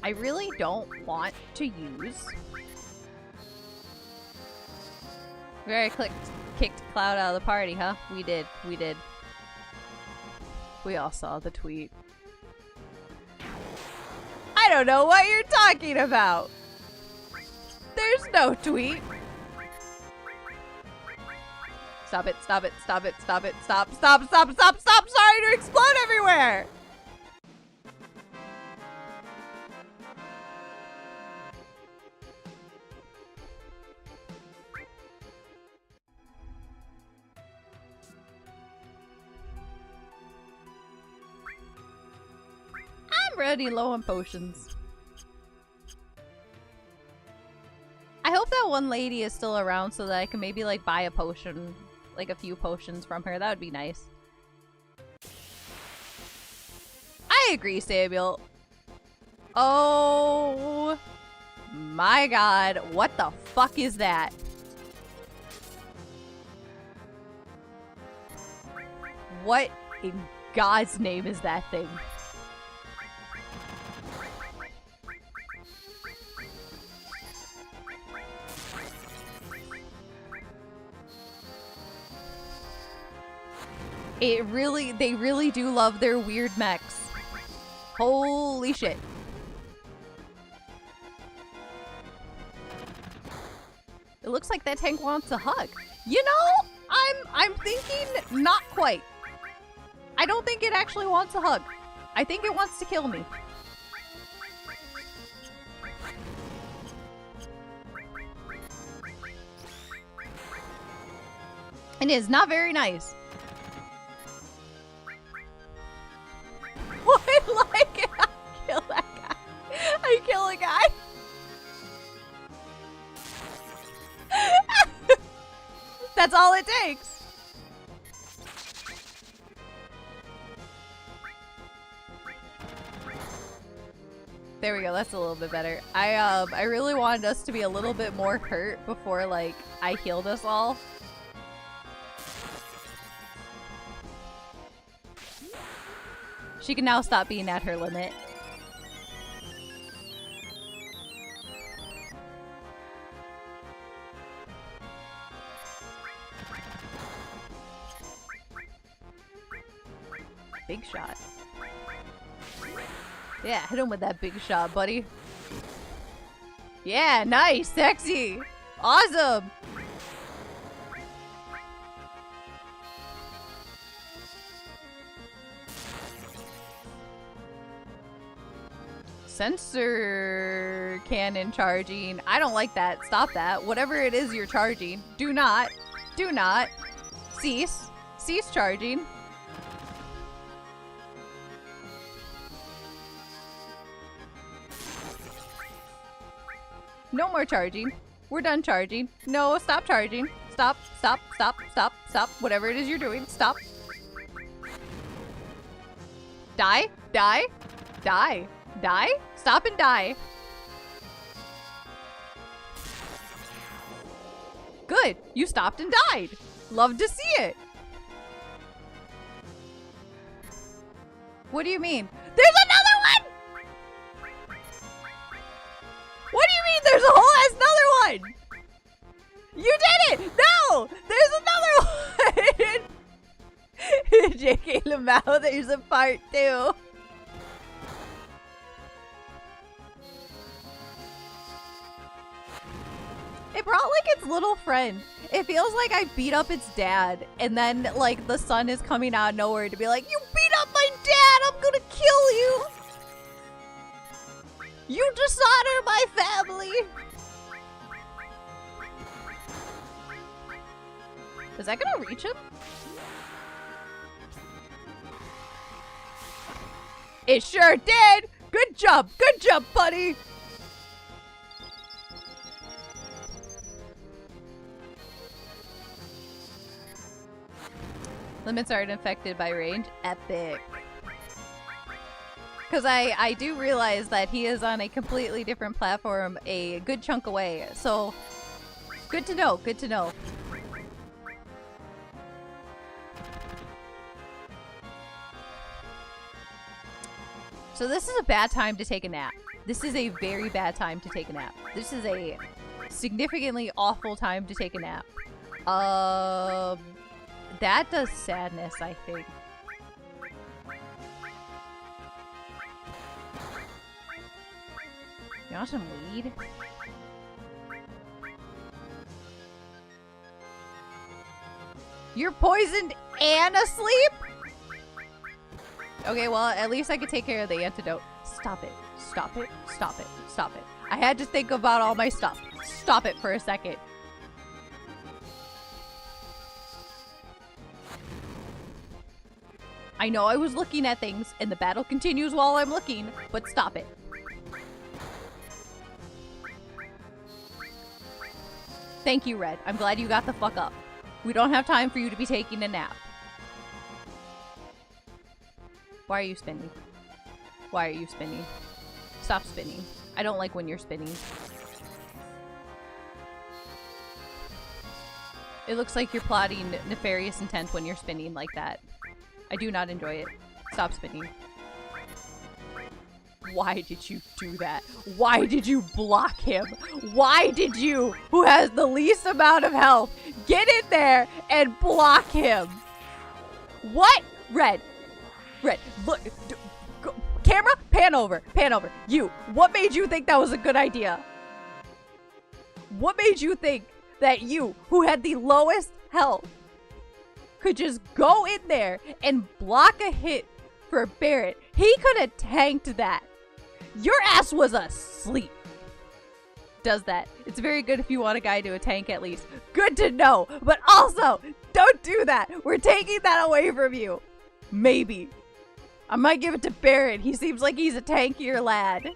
I really don't want to use... We already kicked Cloud out of the party, huh? We did. We all saw the tweet. I don't know what you're talking about. There's no tweet. Stop it, stop it, stop it, stop it, stop, sorry to explode everywhere! I'm already low on potions. I hope that one lady is still around so that I can maybe like buy a potion, like a few potions from her. That would be nice. I agree, Samuel. Oh my god, what the fuck is that? What in God's name is that thing? They really do love their weird mechs. Holy shit. It looks like that tank wants a hug. You know, I'm thinking not quite. I don't think it actually wants a hug. I think it wants to kill me. And it is not very nice. Like, I kill that guy. I kill a guy. That's all it takes. There we go. That's a little bit better. I really wanted us to be a little bit more hurt before like I healed us all. She can now stop being at her limit. Big shot. Yeah, hit him with that big shot, buddy. Yeah, nice, sexy, awesome. Sensor cannon charging. I don't like that. Stop that. Whatever it is you're charging, do not cease charging. No more charging. We're done charging. No, stop charging. Stop. Whatever it is you're doing, stop. Die. Stop and die. Good. You stopped and died. Love to see it. What do you mean? There's another one! What do you mean there's a whole ass another one? You did it! No! There's another one! JK Lamau, there's a part 2. It brought like its little friend. It feels like I beat up its dad, and then like the son is coming out of nowhere to be like, you beat up my dad, I'm gonna kill you. You dishonor my family. Is that gonna reach him? It sure did! Good job, buddy! Limits aren't affected by range. Epic. Because I do realize that he is on a completely different platform a good chunk away. So, good to know, good to know. So this is a bad time to take a nap. This is a very bad time to take a nap. This is a significantly awful time to take a nap. That does sadness, I think. You want some weed? You're poisoned and asleep? Okay, well, at least I could take care of the antidote. Stop it. Stop it. Stop it. Stop it. I had to think about all my stuff. Stop it for a second. I know I was looking at things, and the battle continues while I'm looking, but stop it. Thank you, Red. I'm glad you got the fuck up. We don't have time for you to be taking a nap. Why are you spinning? Why are you spinning? Stop spinning. I don't like when you're spinning. It looks like you're plotting nefarious intent when you're spinning like that. I do not enjoy it. Stop spinning. Why did you do that? Why did you block him? Why did you, who has the least amount of health, get in there and block him? What? Red. Red. Look. Go, camera, pan over. Pan over. You. What made you think that was a good idea? What made you think that you, who had the lowest health, could just go in there and block a hit for Barrett? He could have tanked that. Your ass was asleep. Does that. It's very good if you want a guy to a tank at least. Good to know. But also, don't do that. We're taking that away from you. Maybe. I might give it to Barrett. He seems like he's a tankier lad.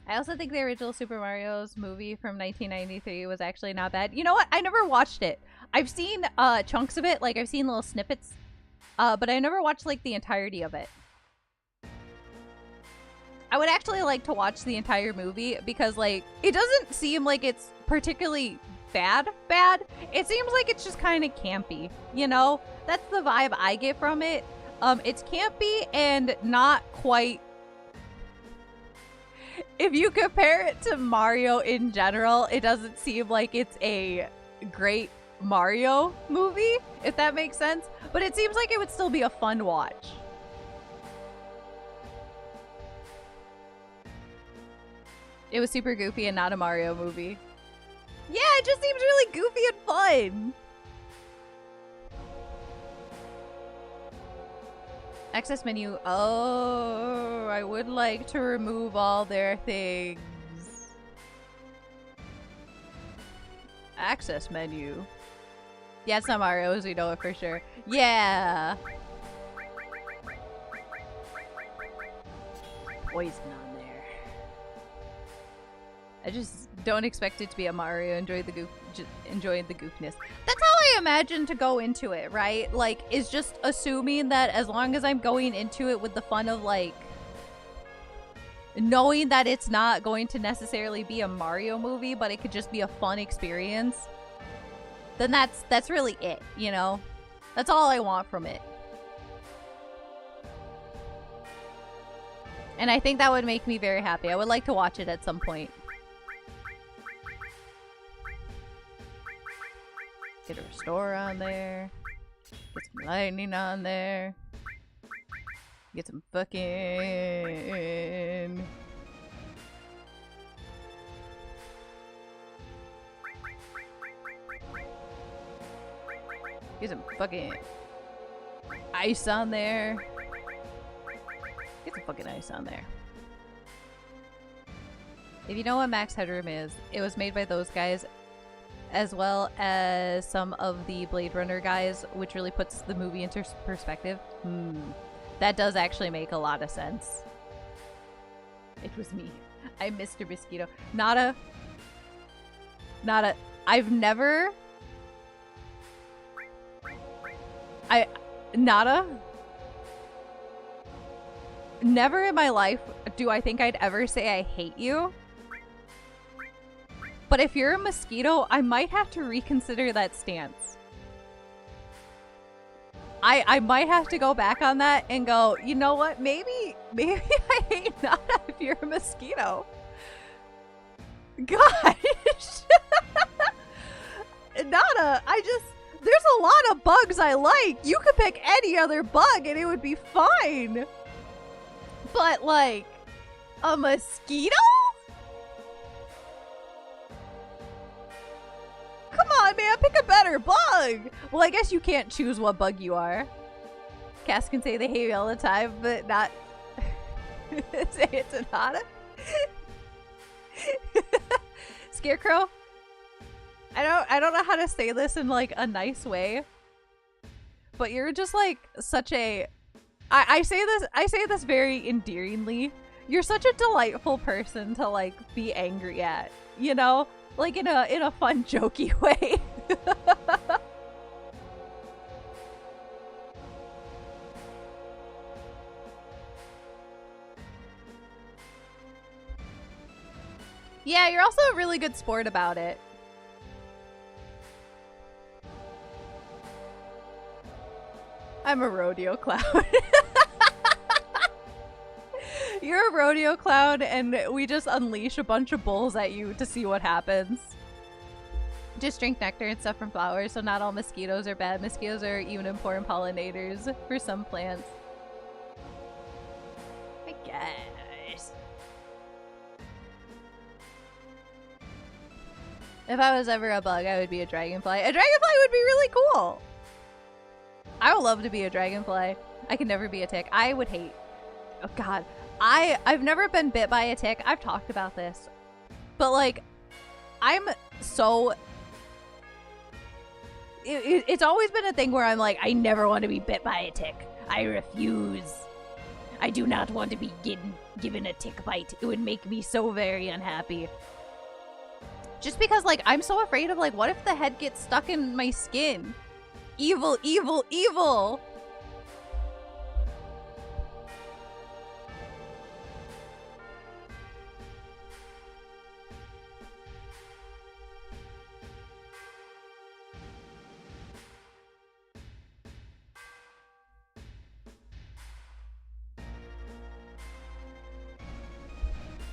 I also think the original Super Mario's movie from 1993 was actually not bad. You know what? I never watched it. I've seen chunks of it. Like, I've seen little snippets. But I never watched, like, the entirety of it. I would actually like to watch the entire movie because, like, it doesn't seem like it's particularly bad. It seems like it's just kind of campy, you know? That's the vibe I get from it. It's campy and not quite... If you compare it to Mario in general, it doesn't seem like it's a great Mario movie, if that makes sense. But it seems like it would still be a fun watch. It was super goofy and not a Mario movie. Yeah, it just seems really goofy and fun. Access menu. Oh, I would like to remove all their things. Access menu. Yeah, it's not Mario's, we know it for sure. Yeah. Poison on there. I just don't expect it to be a Mario. Enjoy the goofiness. That's how I imagine to go into it, right? Like, is just assuming that as long as I'm going into it with the fun of, like, knowing that it's not going to necessarily be a Mario movie, but it could just be a fun experience, then that's really it, you know? That's all I want from it. And I think that would make me very happy. I would like to watch it at some point. Get a restore on there. Get some lightning on there. Get some fucking... Get some fucking ice on there. Get some fucking ice on there. If you know what max headroom is, it was made by those guys as well as some of the Blade Runner guys, which really puts the movie into perspective. That does actually make a lot of sense. It was me. I'm Mr. Mosquito. Nada. I've never... Nada. Never in my life do I think I'd ever say I hate you. But if you're a mosquito, I might have to reconsider that stance. I might have to go back on that and go, you know what? Maybe I hate Nada if you're a mosquito. Gosh. Nada, there's a lot of bugs I like. You could pick any other bug and it would be fine. But like, a mosquito? Come on, man, pick a better bug. Well, I guess you can't choose what bug you are. Cass can say they hate me all the time, but not say it to Nada. Scarecrow? I don't know how to say this in like a nice way, but you're just like such a... I say this very endearingly. You're such a delightful person to like be angry at, you know? Like in a fun, jokey way. Yeah, you're also a really good sport about it. I'm a rodeo clown. You're a rodeo clown, and we just unleash a bunch of bulls at you to see what happens. Just drink nectar and stuff from flowers, so not all mosquitoes are bad. Mosquitoes are even important pollinators for some plants. I guess. If I was ever a bug, I would be a dragonfly. A dragonfly would be really cool! I would love to be a dragonfly. I could never be a tick. I would hate... Oh god. I've never been bit by a tick. I've talked about this. But like, I'm so... It's always been a thing where I'm like, I never want to be bit by a tick. I refuse. I do not want to be given a tick bite. It would make me so very unhappy. Just because like, I'm so afraid of like, what if the head gets stuck in my skin? Evil, evil, evil!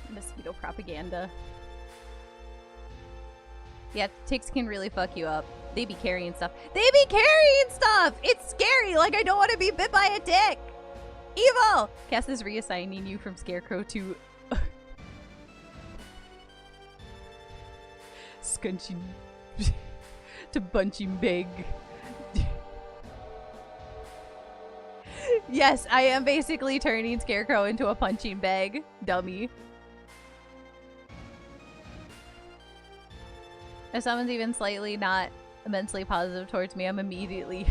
Mosquito propaganda. Yeah, ticks can really fuck you up. They be carrying stuff. They be carrying stuff! It's scary! Like, I don't want to be bit by a tick! Evil! Cass is reassigning you from Scarecrow to... Scunching... to Bunching Big. Yes, I am basically turning Scarecrow into a punching bag. Dummy. If someone's even slightly not immensely positive towards me, I'm immediately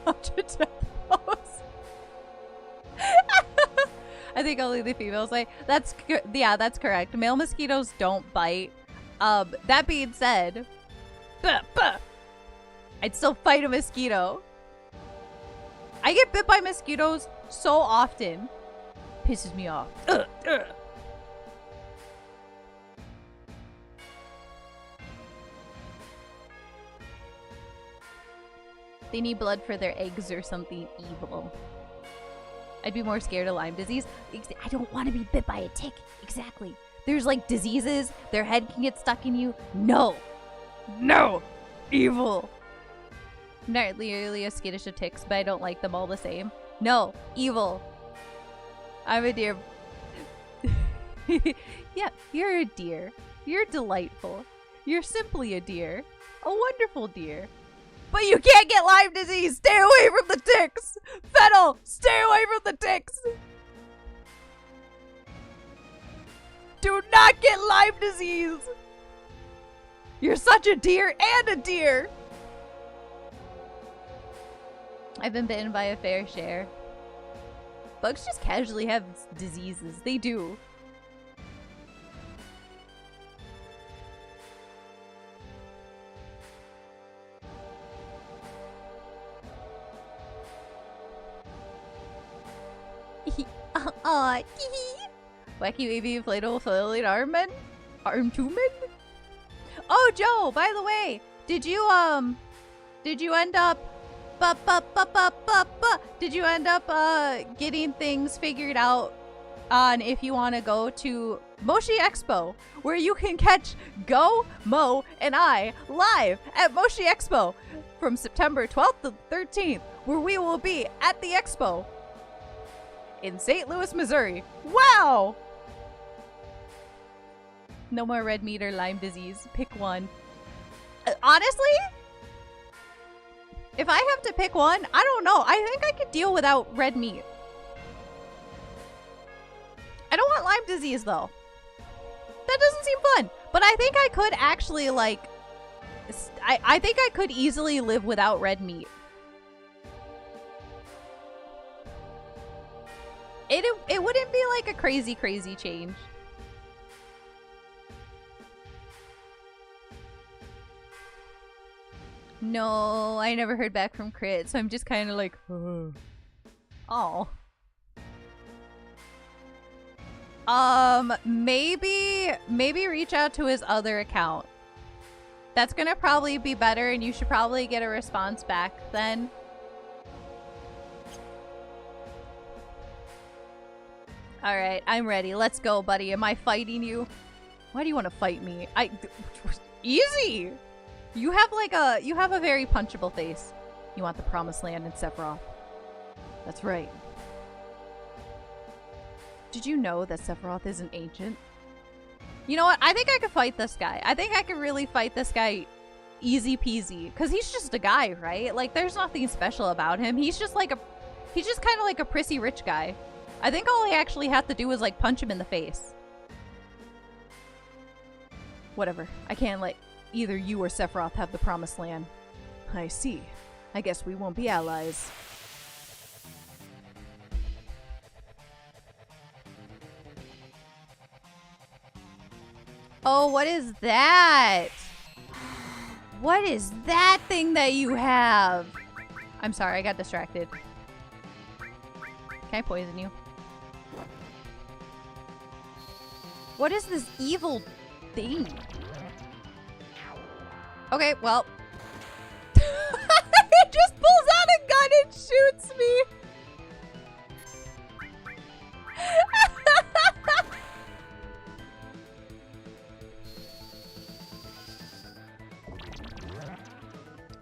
up to pose. I think only the females say. Yeah, that's correct. Male mosquitoes don't bite. That being said, I'd still fight a mosquito. I get bit by mosquitoes so often. Pisses me off. They need blood for their eggs or something evil. I'd be more scared of Lyme disease. I don't want to be bit by a tick. Exactly. There's like diseases. Their head can get stuck in you. No. No. Evil. I'm not really as skittish of ticks, but I don't like them all the same. No. Evil. I'm a deer. Yeah, you're a deer. You're delightful. You're simply a deer. A wonderful deer. But you can't get Lyme disease! Stay away from the ticks! Fennel, stay away from the ticks! Do not get Lyme disease! You're such a deer and a deer! I've been bitten by a fair share. Bugs just casually have diseases. They do. Aw, Wacky baby inflatable flailing arm men? Arm two men? Oh, Joe, by the way, did you end up did you end up getting things figured out on if you want to go to Moshi Expo, where you can catch Go, Mo, and I live at Moshi Expo from September 12th to 13th, where we will be at the expo in St. Louis, Missouri. Wow! No more red meat or Lyme disease. Pick one. Honestly, if I have to pick one, I don't know. I think I could deal without red meat. I don't want Lyme disease, though. That doesn't seem fun. But I think I could actually, like... I think I could easily live without red meat. It wouldn't be like a crazy change. No, I never heard back from Crit, so I'm just kind of like, oh. Maybe reach out to his other account. That's gonna probably be better, and you should probably get a response back then. Alright, I'm ready. Let's go, buddy. Am I fighting you? Why do you want to fight me? Easy! You have a very punchable face. You want the promised land in Sephiroth. That's right. Did you know that Sephiroth isn't ancient? You know what? I think I could fight this guy. I think I could really fight this guy easy peasy. Because he's just a guy, right? Like, there's nothing special about him. He's just kind of like a prissy rich guy. I think all I actually have to do is, like, punch him in the face. Whatever. I can't let either you or Sephiroth have the promised land. I see. I guess we won't be allies. Oh, what is that? What is that thing that you have? I'm sorry, I got distracted. Can I poison you? What is this evil thing? Okay, well. It just pulls out a gun and shoots me.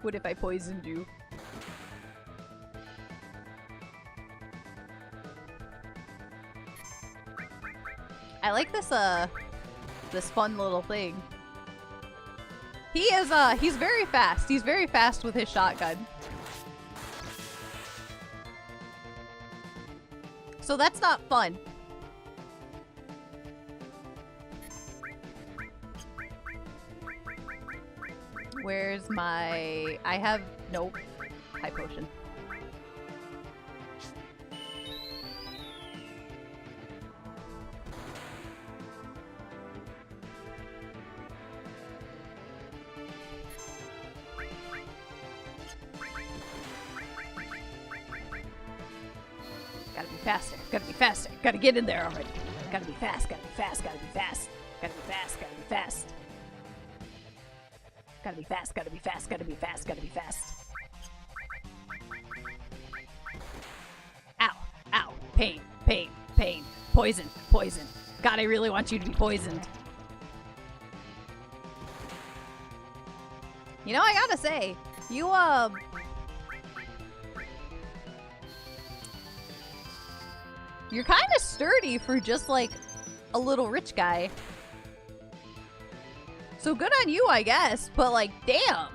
What if I poisoned you? I like this, this fun little thing. He's very fast. He's very fast with his shotgun. So that's not fun. Where's my... I have... Nope. High potion. Gotta be faster. Gotta be faster. Gotta get in there already. Gotta be fast. Gotta be fast. Gotta be fast. Gotta be fast. Gotta be fast. Gotta be fast, gotta be fast, gotta be fast, gotta be fast. Ow, ow, pain, pain, pain. Poison, poison. God, I really want you to be poisoned. You know, I gotta say, you, You're kind of sturdy for just like a little rich guy. So good on you, I guess, but like, damn.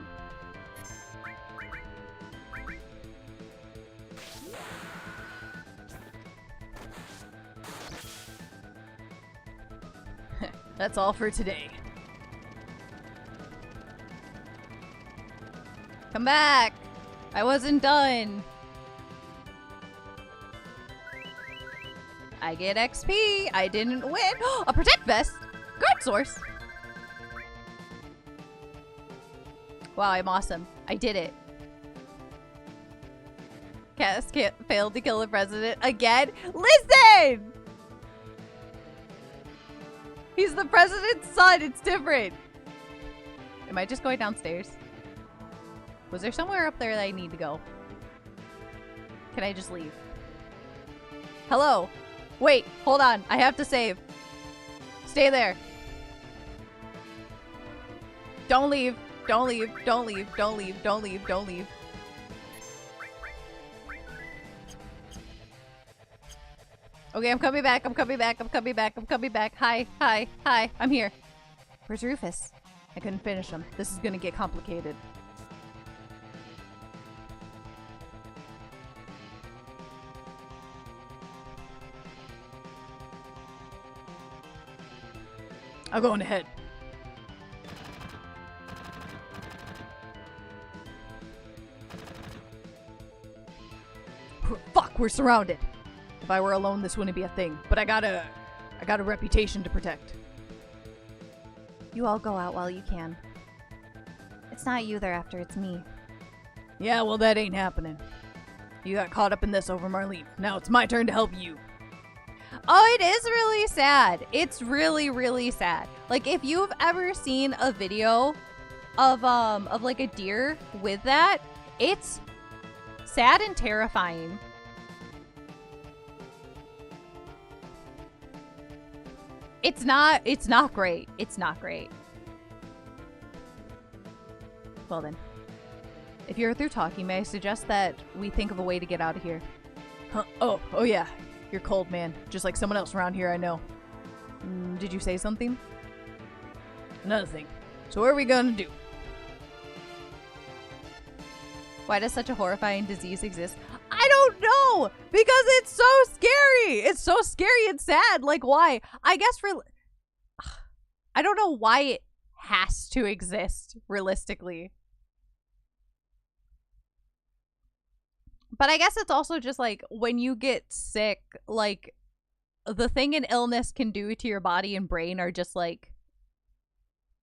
That's all for today. Come back. I wasn't done. I get XP. I didn't win. A protect vest. Guard source. Wow, I'm awesome. I did it. Cass can't fail to kill the president again. Listen! He's the president's son. It's different. Am I just going downstairs? Was there somewhere up there that I need to go? Can I just leave? Hello? Wait, hold on. I have to save. Stay there. Don't leave. Don't leave. Don't leave. Don't leave. Don't leave. Don't leave. Okay, I'm coming back. I'm coming back. I'm coming back. I'm coming back. Hi. Hi. Hi. I'm here. Where's Rufus? I couldn't finish him. This is gonna get complicated. I'm going ahead. Fuck, we're surrounded. If I were alone, this wouldn't be a thing. But I got a reputation to protect. You all go out while you can. It's not you they're after, it's me. Yeah, well that ain't happening. You got caught up in this over Marlene. Now it's my turn to help you. Oh, it is really sad. It's really, really sad. Like, if you've ever seen a video of like a deer with that, it's sad and terrifying. It's not great. It's not great. Well then. If you're through talking, may I suggest that we think of a way to get out of here? Huh? Oh yeah. You're cold, man. Just like someone else around here I know. Did you say something? Nothing. So what are we gonna do? Why does such a horrifying disease exist? I don't know! Because it's so scary! It's so scary and sad. Like, why? I guess I don't know why it has to exist, realistically. But I guess it's also just like when you get sick, like the thing an illness can do to your body and brain are just like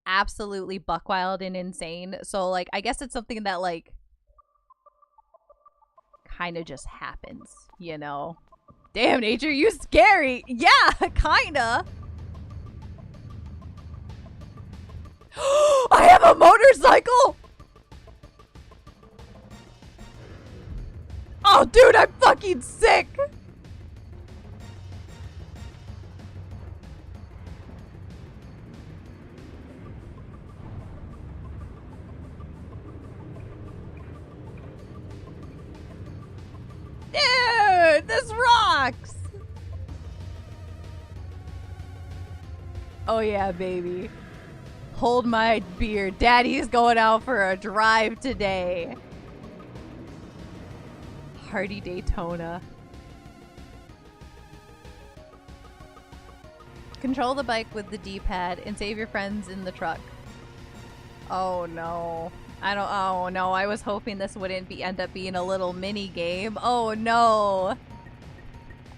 absolutely buck wild and insane. So like I guess it's something that like kind of just happens, you know? Damn, nature, you scary. Yeah, kinda. I have a motorcycle. Oh, dude, I'm fucking sick! Dude, this rocks! Oh yeah, baby. Hold my beer. Daddy's going out for a drive today. Hardy Daytona. Control the bike with the D-pad and save your friends in the truck. Oh no. Oh no, I was hoping this wouldn't end up being a little mini game. Oh no.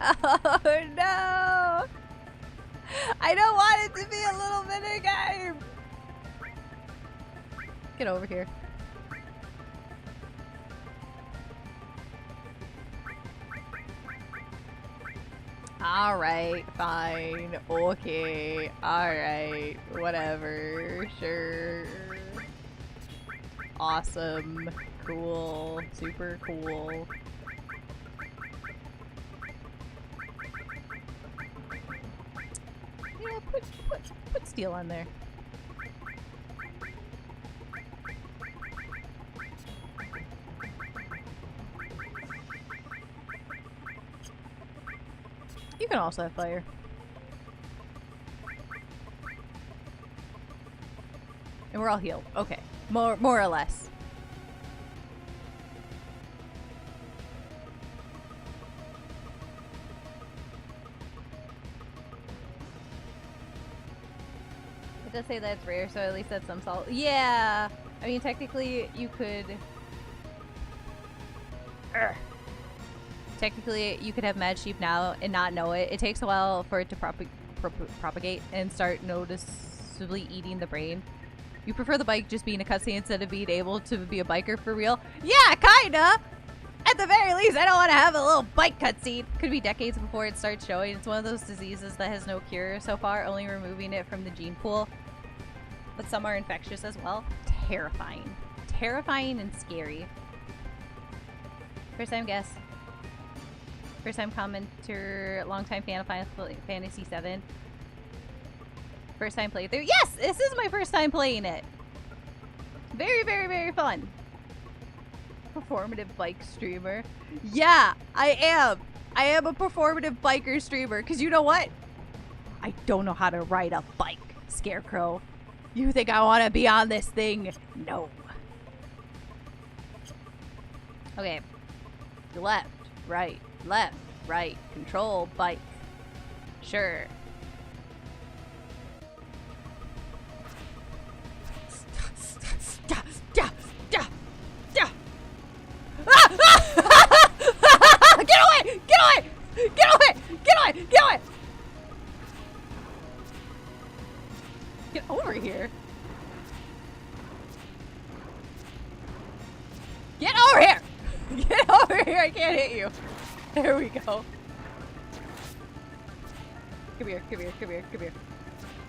Oh no. I don't want it to be a little mini game. Get over here. Alright, fine, okay, alright, whatever, sure. Awesome, cool, super cool. Yeah, put steel on there. You can also have fire. And we're all healed. Okay. More or less. It does say that it's rare, so at least that's some salt. Yeah! I mean, technically, you could... Technically, you could have Mad Sheep now and not know it. It takes a while for it to propagate and start noticeably eating the brain. You prefer the bike just being a cutscene instead of being able to be a biker for real? Yeah, kinda! At the very least, I don't want to have a little bike cutscene. Could be decades before it starts showing. It's one of those diseases that has no cure so far, only removing it from the gene pool. But some are infectious as well. Terrifying. Terrifying and scary. First time guest. First time commenter, long time fan of Fantasy VII. First time playthrough. Yes! This is my first time playing it. Very, very, very fun. Performative bike streamer. Yeah, I am. I am a performative biker streamer. Because you know what? I don't know how to ride a bike, Scarecrow. You think I want to be on this thing? No. Okay. Left, right, control, bike. Sure. Get away! Get away! Get away! Get away! Get away! Get over here. Get over here! Get over here! I can't hit you. There we go. Come here, come here, come here, come here.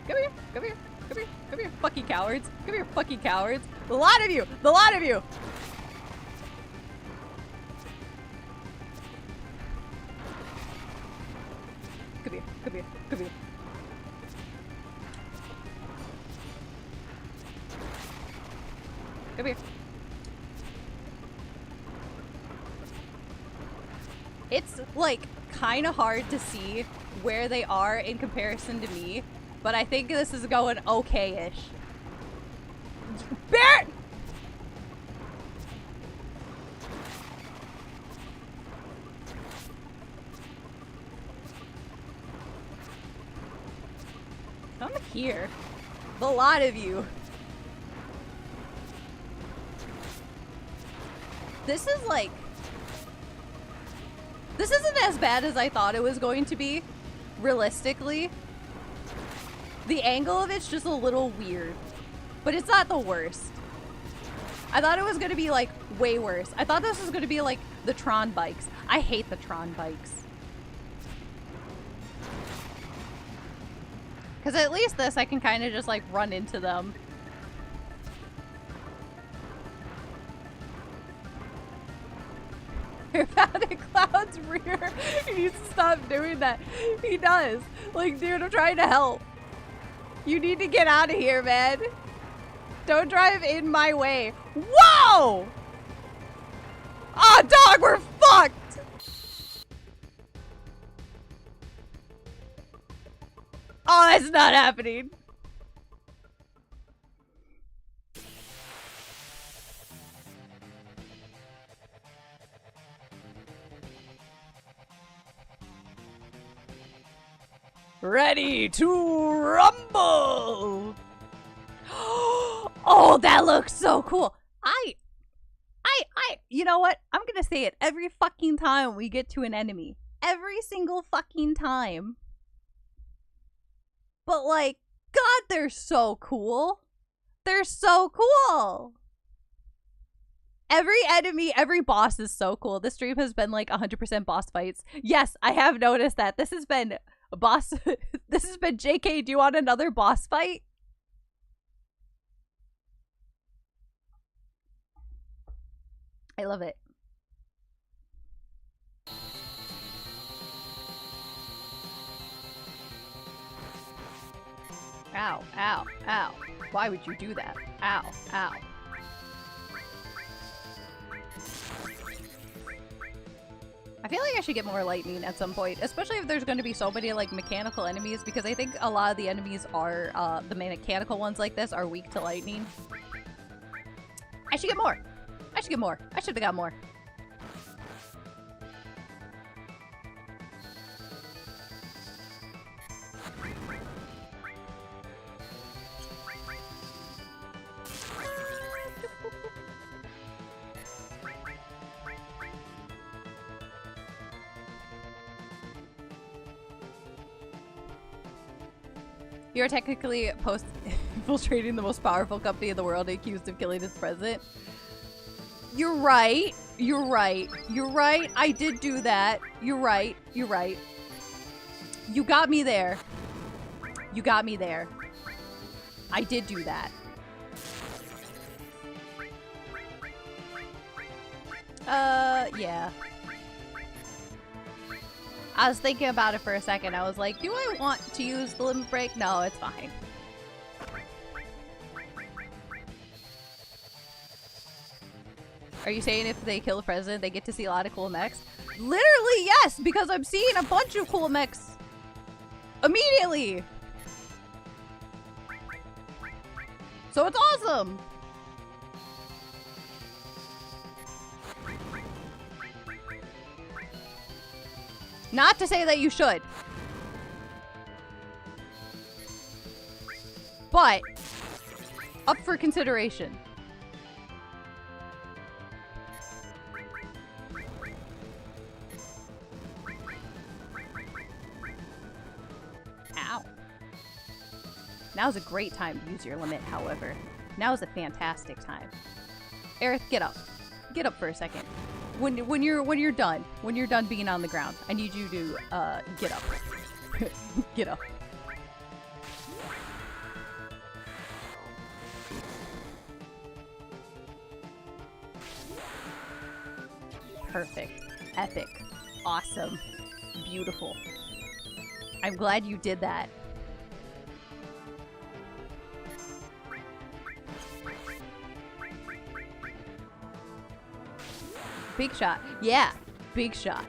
Come here, come here, come here, come here, fucking cowards. Come here, fucking cowards. The lot of you! The lot of you! Come here, come here, come here. Come here. It's, like, kind of hard to see where they are in comparison to me, but I think this is going okay-ish. Bear! Come here. The lot of you. This is like... This isn't as bad as I thought it was going to be, realistically. The angle of it's just a little weird, but it's not the worst. I thought it was going to be, like, way worse. I thought this was going to be, like, the Tron bikes. I hate the Tron bikes. Because at least this, I can kind of just, like, run into them. Dramatic Cloud's rear. He needs to stop doing that. He does. Like, dude, I'm trying to help. You need to get out of here, man. Don't drive in my way. Whoa! Oh, dog, we're fucked! Oh, that's not happening. Ready to rumble! Oh, that looks so cool. You know what? I'm gonna say it every fucking time we get to an enemy. Every single fucking time. But like, God, they're so cool. They're so cool. Every enemy, every boss is so cool. This stream has been like 100% boss fights. Yes, I have noticed that. This has been a boss. This has been JK. Do you want another boss fight? I love it. Ow, ow, ow. Why would you do that? Ow, ow. I feel like I should get more lightning at some point, especially if there's going to be so many like mechanical enemies, because I think a lot of the enemies are, the mechanical ones like this are weak to lightning. I should get more. I should get more. I should have got more. You're technically infiltrating the most powerful company in the world, accused of killing its president. You're right. You're right. You're right. I did do that. You're right. You're right. You got me there. You got me there. I did do that. Yeah. I was thinking about it for a second. I was like, do I want to use the limit break? No, it's fine. Are you saying if they kill the president, they get to see a lot of cool mechs? Literally, yes, because I'm seeing a bunch of cool mechs immediately. So it's awesome. Not to say that you should. But up for consideration. Ow. Now's a great time to use your limit, however. Now is a fantastic time. Aerith, get up. Get up for a second. When you're done being on the ground, I need you to get up. Get up. Perfect. Epic. Awesome. Beautiful. I'm glad you did that. Big shot. Yeah. Big shot.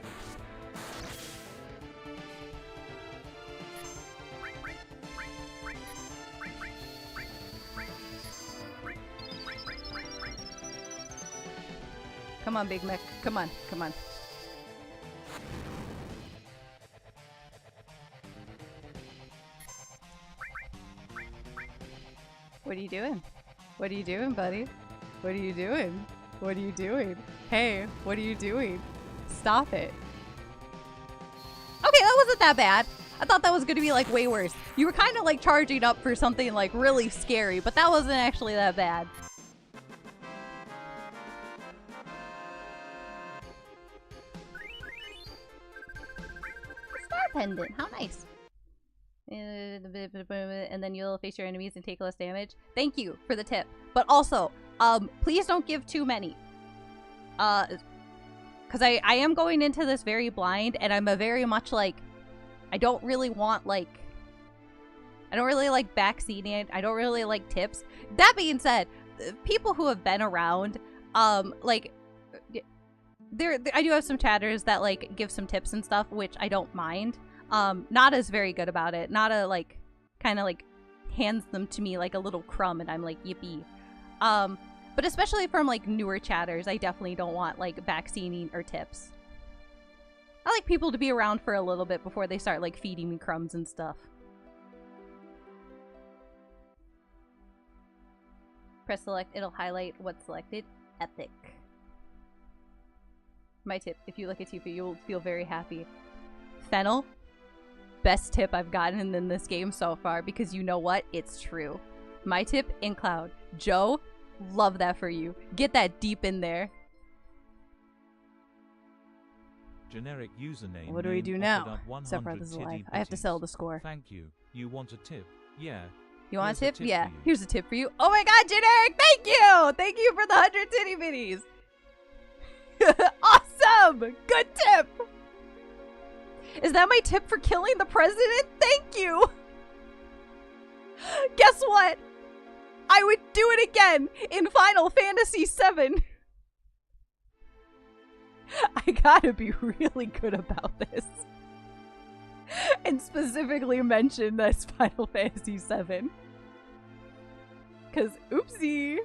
Come on, Big Mech. Come on. Come on. What are you doing? What are you doing, buddy? What are you doing? What are you doing? Hey, what are you doing? Stop it. Okay, that wasn't that bad. I thought that was gonna be like way worse. You were kind of like charging up for something like really scary, but that wasn't actually that bad. Star pendant, how nice. And then you'll face your enemies and take less damage. Thank you for the tip. But also, please don't give too many. Because I am going into this very blind, and I'm a very much like, I don't really want like, I don't really like backseating. I don't really like tips. That being said, people who have been around, like, I do have some chatters that like give some tips and stuff, which I don't mind. Not as very good about it. Not a like, kind of like hands them to me like a little crumb, and I'm like, yippee. But especially from like newer chatters, I definitely don't want like backseating or tips. I like people to be around for a little bit before they start like feeding me crumbs and stuff. Press select, it'll highlight what's selected. Epic. My tip, if you look at Tifa, you'll feel very happy. Fennel, best tip I've gotten in this game so far, because you know what? It's true. My tip, in Cloud. Joe, love that for you. Get that deep in there. Generic username. What do we do now? Except for this is live. I have to sell the score. Thank you. You want a tip? Yeah. You want a tip? Yeah. Here's a tip for you. Oh my god, Generic! Thank you! Thank you for the 100 titty bitties! Awesome! Good tip! Is that my tip for killing the president? Thank you! Guess what? I would do it again in Final Fantasy VII. I gotta be really good about this. And specifically mention this Final Fantasy VII. Because, oopsie.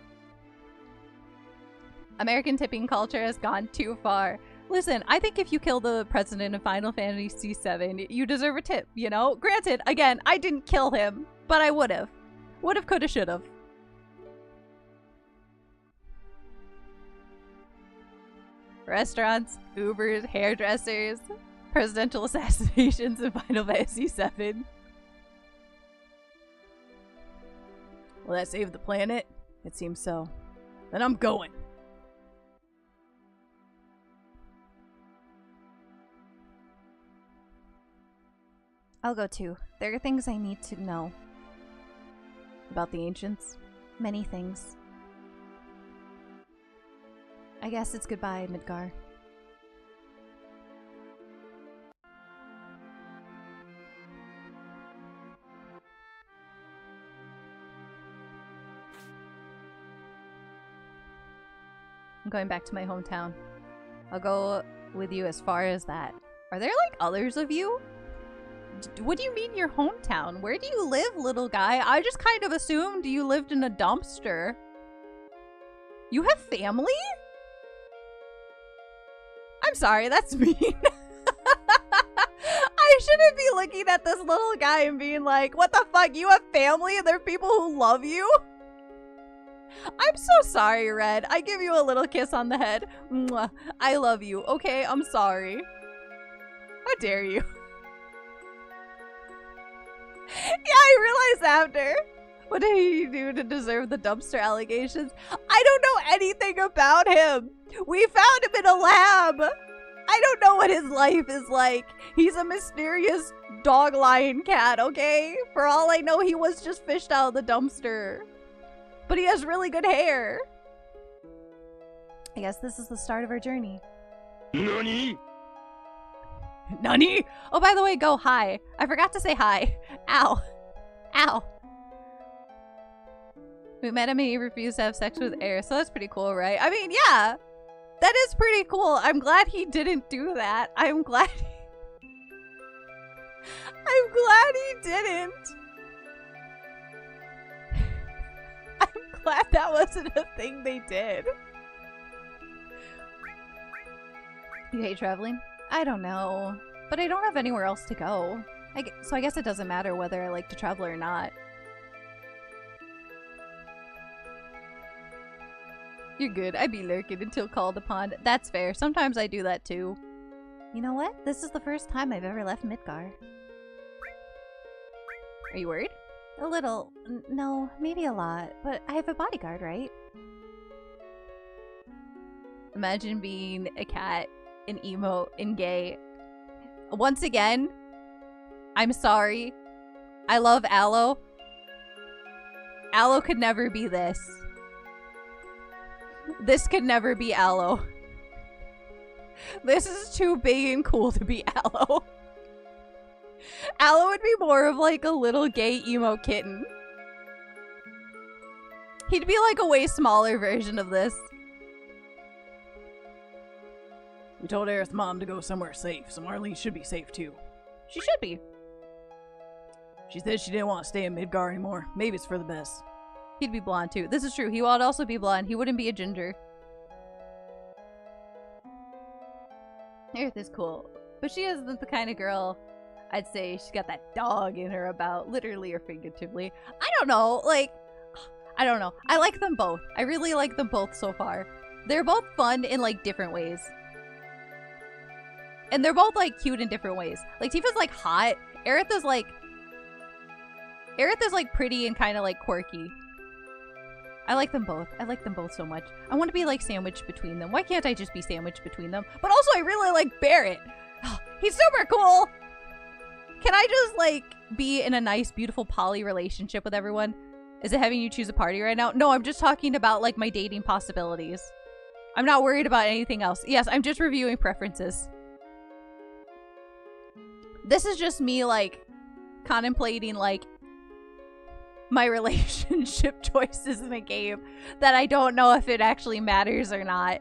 American tipping culture has gone too far. Listen, I think if you kill the president of Final Fantasy VII, you deserve a tip, you know? Granted, again, I didn't kill him, but I would've. Would've, could've, should've. Restaurants, Ubers, hairdressers, presidential assassinations in Final Fantasy VII. Will that save the planet? It seems so. Then I'm going. I'll go too. There are things I need to know. About the ancients. Many things. I guess it's goodbye, Midgar. I'm going back to my hometown. I'll go with you as far as that. Are there like others of you? What do you mean your hometown? Where do you live, little guy? I just kind of assumed you lived in a dumpster. You have family? I'm sorry, that's mean. I shouldn't be looking at this little guy and being like, what the fuck, you have family and there are people who love you? I'm so sorry, Red. I give you a little kiss on the head. Mwah. I love you, okay? I'm sorry. How dare you? Yeah, I realized after. What did he do to deserve the dumpster allegations? I don't know anything about him. We found him in a lab. I don't know what his life is like. He's a mysterious dog lion cat, okay? For all I know, he was just fished out of the dumpster. But he has really good hair. I guess this is the start of our journey. NANI? Nani? Oh, by the way, go hi. I forgot to say hi. Ow. Ow. We met him and he refused to have sex with Air, so that's pretty cool, right? I mean, yeah. That is pretty cool. I'm glad he didn't do that. I'm glad he didn't. I'm glad that wasn't a thing they did. You hate traveling? I don't know. But I don't have anywhere else to go. So I guess it doesn't matter whether I like to travel or not. You're good. I'd be lurking until called upon. That's fair. Sometimes I do that too. You know what? This is the first time I've ever left Midgar. Are you worried? A little. No, maybe a lot. But I have a bodyguard, right? Imagine being a cat, an emo, and gay. Once again, I'm sorry. I love Aloe. Aloe could never be this. This could never be Aloe. This is too big and cool to be Aloe. Aloe would be more of like a little gay emo kitten. He'd be like a way smaller version of this. We told Aerith's mom to go somewhere safe, so Marlene should be safe too. She should be. She said she didn't want to stay in Midgar anymore. Maybe it's for the best. He'd be blonde too. This is true. He would also be blonde. He wouldn't be a ginger. Aerith is cool. But she isn't the kind of girl I'd say she's got that dog in her about, literally or figuratively. I don't know. Like, I don't know. I like them both. I really like them both so far. They're both fun in like different ways. And they're both like cute in different ways. Like Tifa's like hot. Aerith is like pretty and kind of like quirky. I like them both. I like them both so much. I want to be like sandwiched between them. Why can't I just be sandwiched between them? But also I really like Barrett. He's super cool. Can I just like be in a nice, beautiful poly relationship with everyone? Is it having you choose a party right now? No, I'm just talking about like my dating possibilities. I'm not worried about anything else. Yes, I'm just reviewing preferences. This is just me like contemplating like my relationship choices in a game that I don't know if it actually matters or not.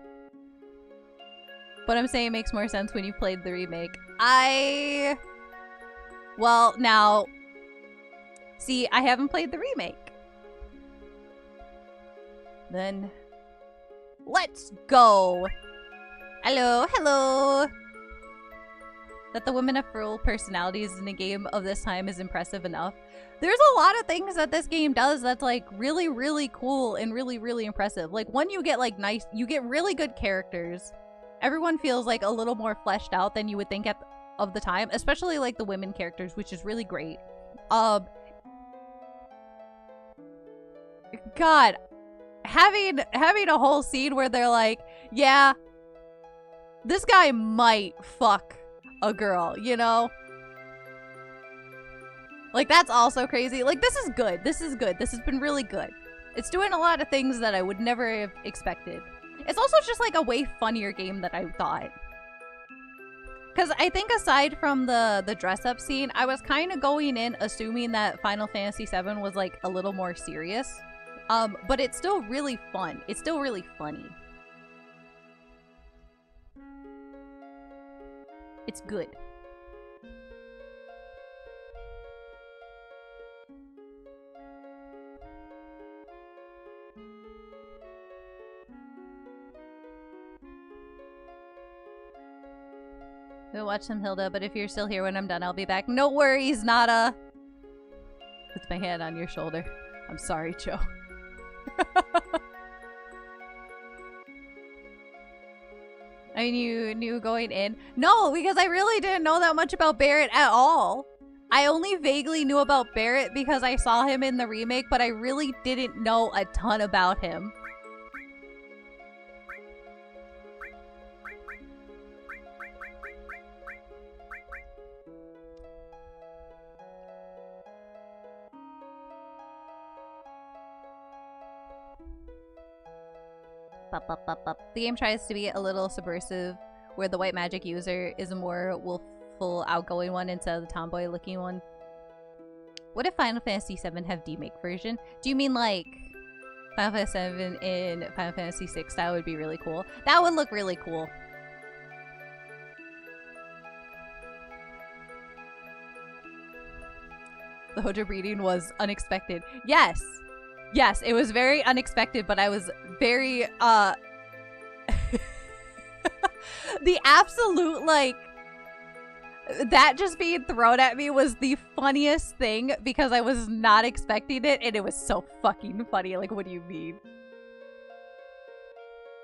But I'm saying it makes more sense when you played the remake. Well, now... See, I haven't played the remake. Then... Let's go! Hello, hello! That the women have full personalities in a game of this time is impressive enough. There's a lot of things that this game does that's like really, really cool and really, really impressive. Like when you get like you get really good characters. Everyone feels like a little more fleshed out than you would think of the time, especially like the women characters, which is really great. God, having a whole scene where they're like, yeah, this guy might fuck a girl, you know? Like, that's also crazy. Like, this is good. This is good. This has been really good. It's doing a lot of things that I would never have expected. It's also just, like, a way funnier game than I thought. Because I think aside from the dress-up scene, I was kind of going in assuming that Final Fantasy VII was, like, a little more serious. But it's still really fun. It's still really funny. It's good. Go watch some Hilda, but if you're still here when I'm done, I'll be back. No worries, Nada. Puts my hand on your shoulder. I'm sorry, Joe. I knew going in. No, because I really didn't know that much about Barrett at all. I only vaguely knew about Barrett because I saw him in the remake, but I really didn't know a ton about him. The game tries to be a little subversive, where the white magic user is a more willful, outgoing one instead of the tomboy looking one. What if Final Fantasy VII have demake version? Do you mean like Final Fantasy VII in Final Fantasy VI? That would be really cool. That would look really cool. The Hojo breeding was unexpected. Yes! Yes, it was very unexpected, but I was very, the absolute, like, that just being thrown at me was the funniest thing because I was not expecting it, and it was so fucking funny. Like, what do you mean?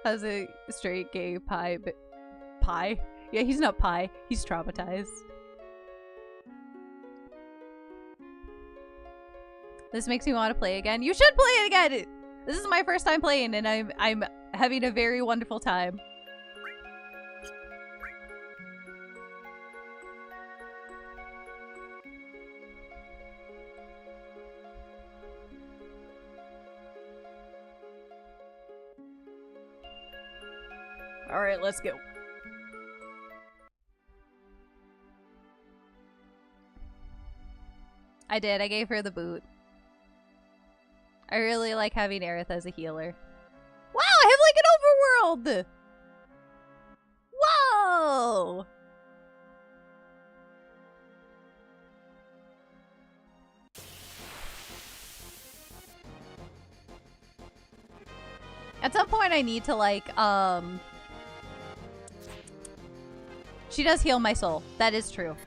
How's a straight gay pie, but pie? Yeah, he's not pie. He's traumatized. This makes me want to play again. You should play it again! This is my first time playing, and I'm having a very wonderful time. Alright, let's go. I did. I gave her the boot. I really like having Aerith as a healer. Wow, I have like an overworld! Whoa! At some point I need to like, she does heal my soul. That is true.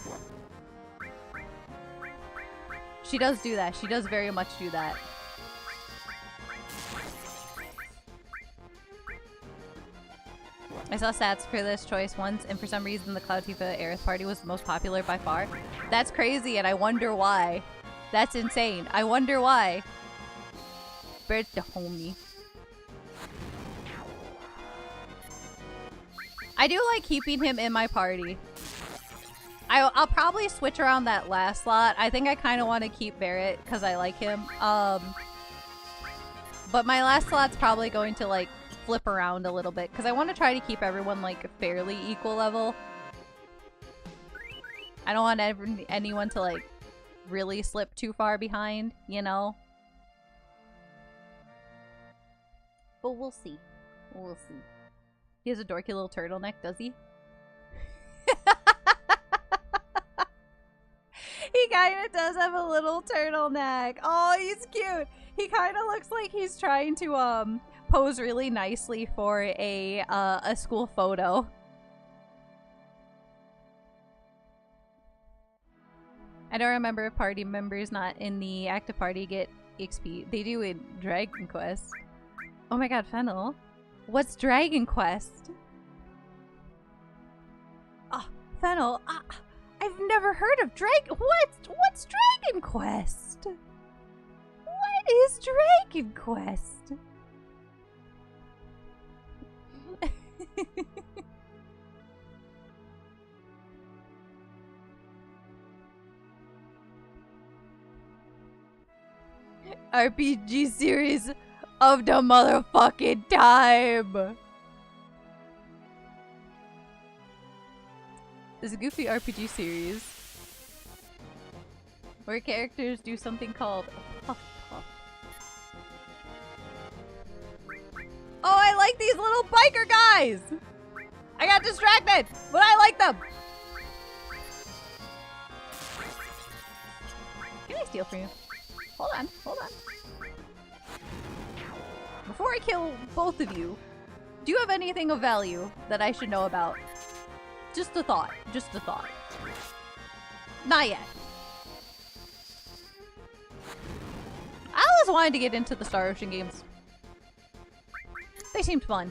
She does do that. She does very much do that. I saw stats for this choice once, and for some reason the Cloud Tifa Aerith party was the most popular by far. That's crazy, and I wonder why. That's insane. I wonder why. Bird the homie. I do like keeping him in my party. I'll probably switch around that last slot. I think I kind of want to keep Barrett because I like him. But my last slot's probably going to like flip around a little bit because I want to try to keep everyone like fairly equal level. I don't want anyone to like really slip too far behind, you know? But we'll see. We'll see. He has a dorky little turtleneck, does he? He kind of does have a little turtleneck. Oh, he's cute. He kind of looks like he's trying to pose really nicely for a school photo. I don't remember if party members not in the active party get XP. They do in Dragon Quest. Oh my god, Fennel. What's Dragon Quest? Oh, Fennel. I've never heard of What's Dragon Quest? What is Dragon Quest? RPG series of the motherfucking time. This is a goofy RPG series where characters do something called Puff Puff. Oh, I like these little biker guys! I got distracted, but I like them! Can I steal from you? Hold on, hold on. Before I kill both of you, do you have anything of value that I should know about? Just a thought. Just a thought. Not yet. I always wanted to get into the Star Ocean games. They seemed fun.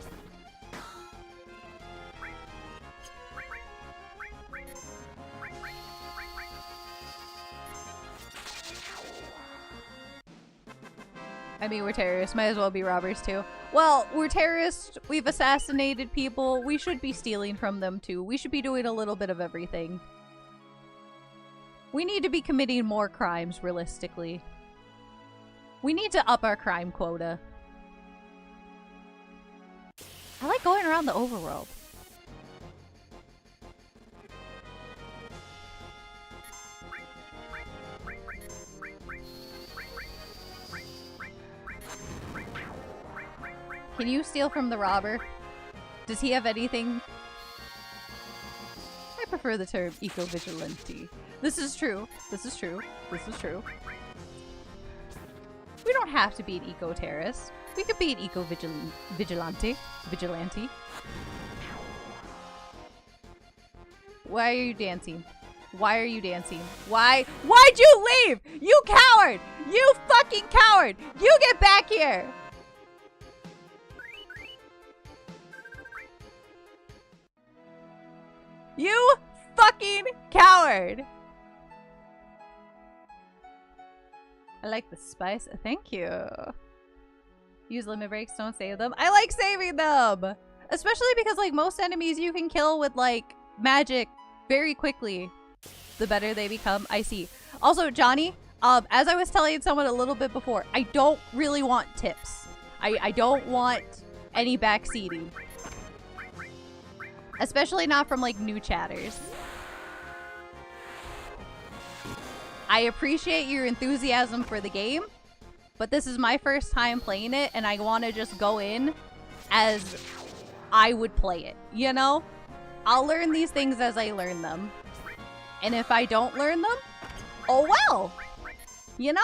I mean, we're terrorists. Might as well be robbers, too. Well, we're terrorists. We've assassinated people. We should be stealing from them, too. We should be doing a little bit of everything. We need to be committing more crimes, realistically. We need to up our crime quota. I like going around the overworld. Can you steal from the robber? Does he have anything? I prefer the term eco-vigilante. This is true. This is true. This is true. We don't have to be an eco-terrorist. We could be an eco-vigilante. Vigilante. Why are you dancing? Why are you dancing? Why? Why'd you leave? You coward! You fucking coward! You get back here! You fucking coward! I like the spice. Thank you. Use limit breaks, don't save them. I like saving them! Especially because, like, most enemies you can kill with, like, magic very quickly. The better they become. I see. Also, Johnny, as I was telling someone a little bit before, I don't really want tips. I don't want any backseating. Especially not from, like, new chatters. I appreciate your enthusiasm for the game, but this is my first time playing it, and I want to just go in as I would play it, you know? I'll learn these things as I learn them. And if I don't learn them, oh well! You know?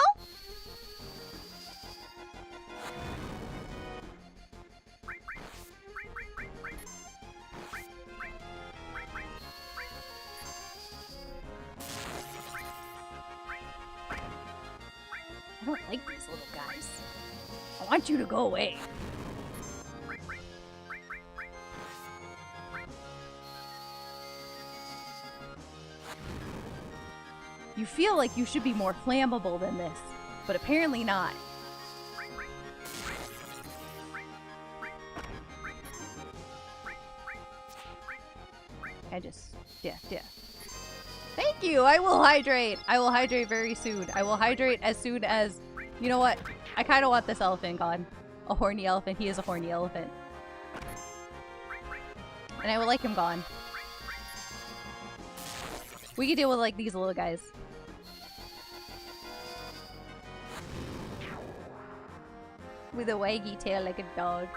I don't like these little guys. I want you to go away. You feel like you should be more flammable than this, but apparently not. Yeah. Thank you! I will hydrate! I will hydrate very soon. I will hydrate as soon as... You know what? I kind of want this elephant gone. A horny elephant. He is a horny elephant. And I would like him gone. We could deal with, like, these little guys. With a waggy tail like a dog.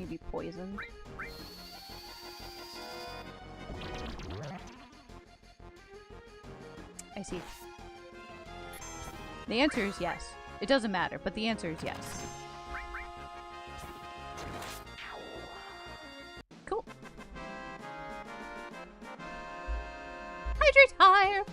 Maybe poisoned. I see. The answer is yes. It doesn't matter, but the answer is yes. Cool. Hydrate higher!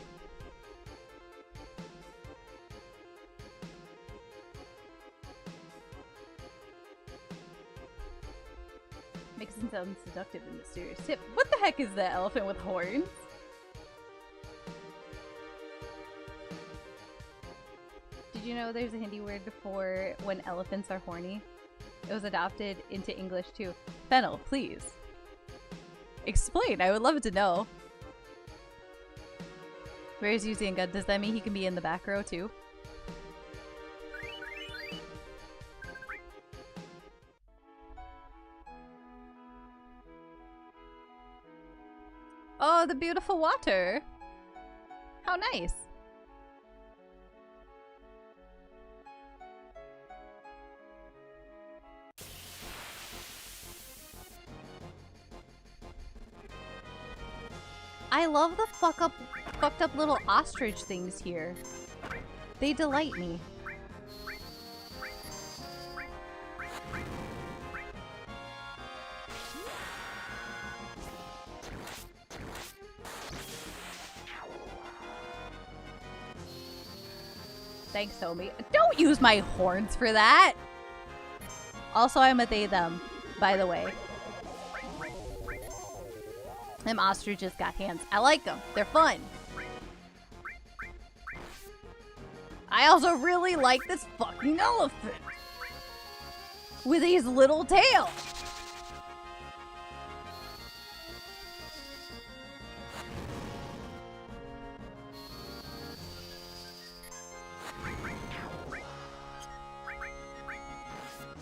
Makes it sound seductive and mysterious. Tip, what the heck is that elephant with horns? Did you know there's a Hindi word for when elephants are horny? It was adopted into English too. Fennel, please. Explain, I would love to know. Where's Yuzinga? Does that mean he can be in the back row too? Oh, the beautiful water. How nice. I love the fucked up little ostrich things here. They delight me. Thanks, Tommy. Don't use my horns for that! Also, I'm a they them, by the way. Them ostriches got hands. I like them. They're fun. I also really like this fucking elephant. With his little tail.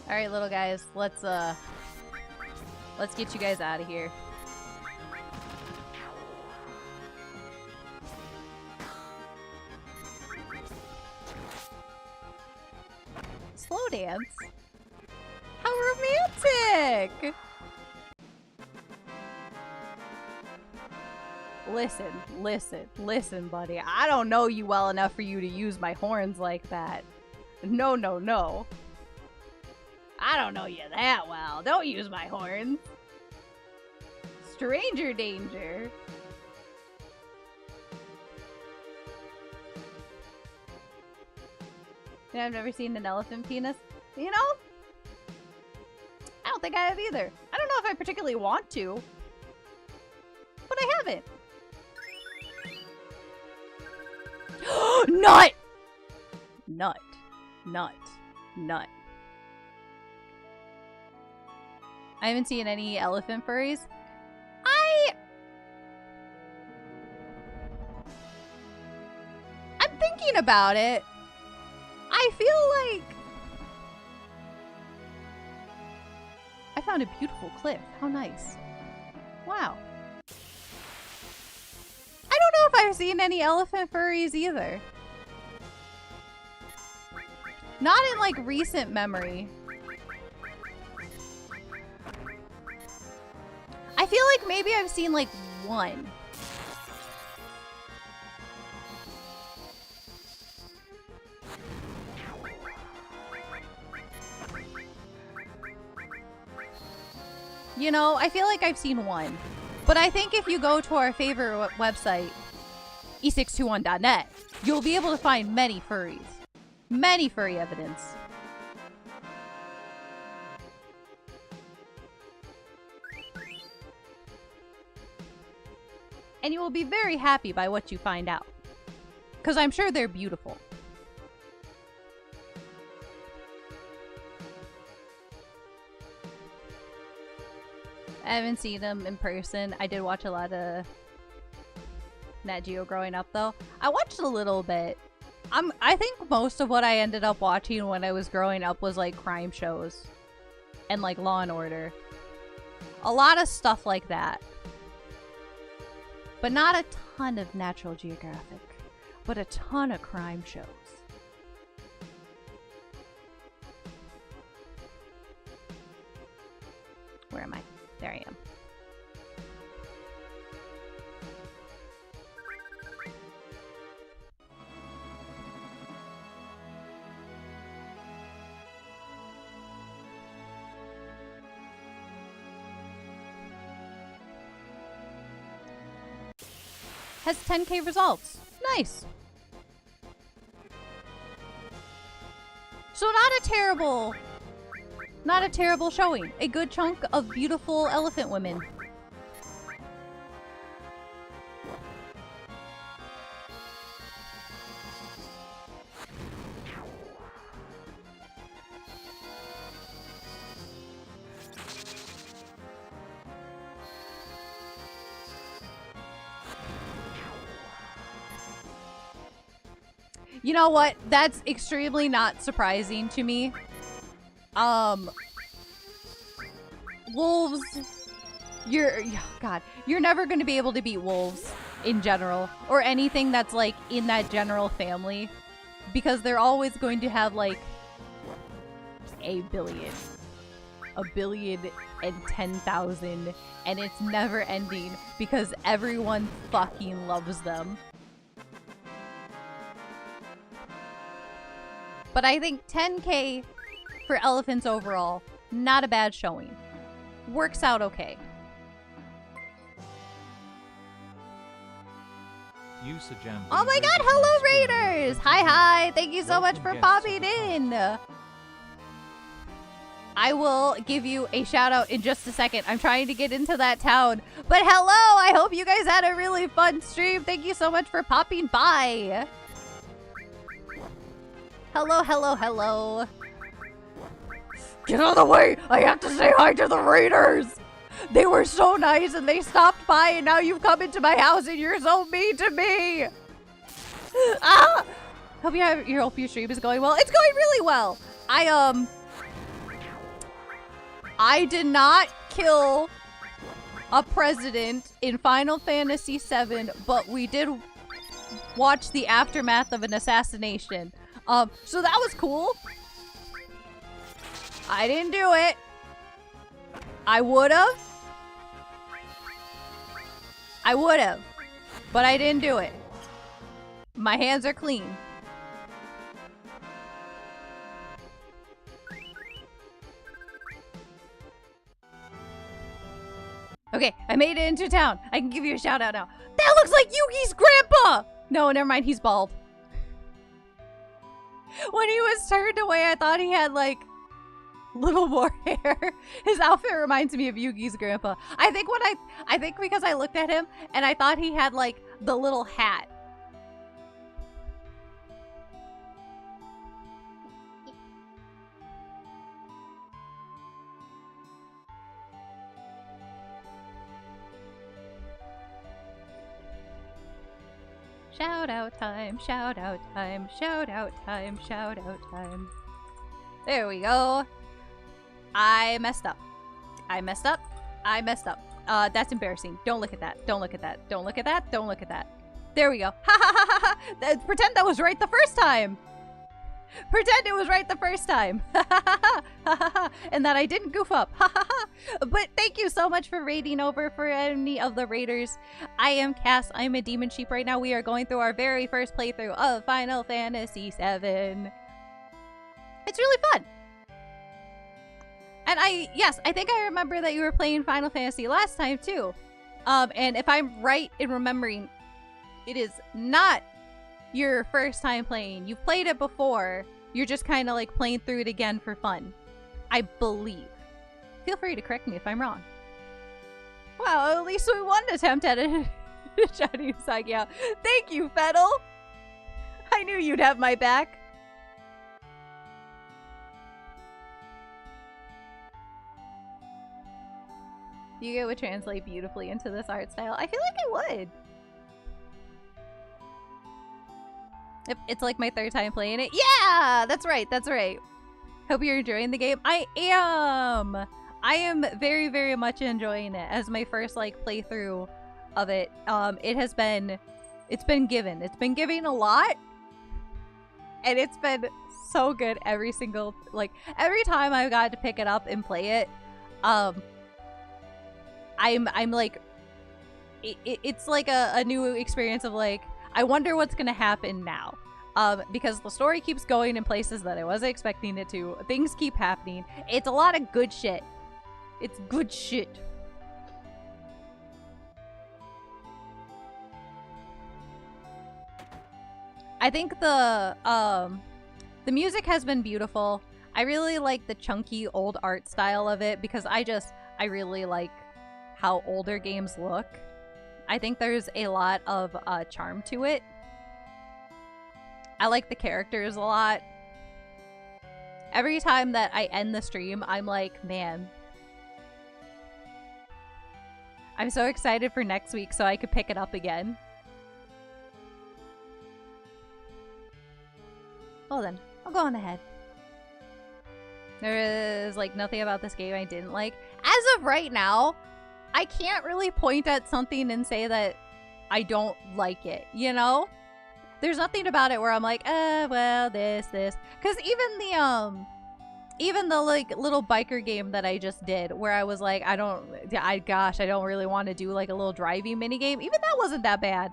Alright, little guys. Let's get you guys out of here. Slow dance? How romantic! Listen, buddy. I don't know you well enough for you to use my horns like that. No. I don't know you that well. Don't use my horns. Stranger danger. Yeah, I've never seen an elephant penis. You know? I don't think I have either. I don't know if I particularly want to. But I haven't. Nut! Nut. I haven't seen any elephant furries. I'm thinking about it. I feel like I found a beautiful cliff. How nice. Wow. I don't know if I've seen any elephant furries either. Not in like recent memory. I feel like maybe I've seen like one. You know, I feel like I've seen one. But I think if you go to our favorite website, e621.net, you'll be able to find many furries. Many furry evidence. And you will be very happy by what you find out. Because I'm sure they're beautiful. I haven't seen them in person. I did watch a lot of Nat Geo growing up, though. I watched a little bit. I think most of what I ended up watching when I was growing up was like crime shows. And like Law and Order. A lot of stuff like that. But not a ton of Natural Geographic, but a ton of crime shows. Where am I? There I am. Has 10k results. Nice. So not a terrible showing. A good chunk of beautiful elephant women. You know what? That's extremely not surprising to me. Wolves, you're never going to be able to beat wolves in general, or anything that's like in that general family, because they're always going to have like a billion and 10,000, and it's never ending because everyone fucking loves them. But I think 10k for elephants overall, not a bad showing. Works out okay. Oh my god, hello Raiders! Hi, thank you so much for popping in! I will give you a shout out in just a second. I'm trying to get into that town. But hello, I hope you guys had a really fun stream. Thank you so much for popping by. Hello. Get out of the way! I have to say hi to the Raiders! They were so nice and they stopped by, and now you've come into my house and you're so mean to me! Ah! Hope your stream is going well. It's going really well! I did not kill a president in Final Fantasy VII, but we did watch the aftermath of an assassination. So that was cool. I didn't do it. I would've. But I didn't do it. My hands are clean. Okay, I made it into town. I can give you a shout out now. That looks like Yugi's grandpa! No, never mind, he's bald. When he was turned away, I thought he had, like, little more hair. His outfit reminds me of Yugi's grandpa. I think because I looked at him and I thought he had, like, the little hat. Shout out time, shout out time, shout out time, shout out time. There we go. I messed up. That's embarrassing. Don't look at that. Don't look at that. Don't look at that. Don't look at that. There we go. Ha ha ha ha ha. Pretend that was right the first time. Pretend it was right the first time. And that I didn't goof up. But thank you so much for raiding over for any of the raiders. I am Cass. I'm a demon sheep right now. We are going through our very first playthrough of Final Fantasy VII. It's really fun. And I think I remember that you were playing Final Fantasy last time too. And if I'm right in remembering, it is not your first time playing. You've played it before. You're just kind of like playing through it again for fun, I believe. Feel free to correct me if I'm wrong. Well, at least we one attempt at it. Shouting Sagi out. Thank you, Fettle. I knew you'd have my back. You would translate beautifully into this art style. I feel like I would. It's like my third time playing it. Yeah, that's right. That's right. Hope you're enjoying the game. I am very, very much enjoying it as my first like playthrough of it. It's been giving a lot, and it's been so good every time I've got to pick it up and play it. I'm like, it's like a new experience of like, I wonder what's gonna happen now. Because the story keeps going in places that I wasn't expecting it to. Things keep happening. It's a lot of good shit. It's good shit. I think the music has been beautiful. I really like the chunky old art style of it because I really like how older games look. I think there's a lot of charm to it. I like the characters a lot. Every time that I end the stream, I'm like, man, I'm so excited for next week so I could pick it up again. Well then, I'll go on ahead. There is like nothing about this game I didn't like. As of right now, I can't really point at something and say that I don't like it, you know? There's nothing about it where I'm like, well, this. Because even the like little biker game that I just did where I was like, I don't really want to do like a little driving mini game. Even that wasn't that bad.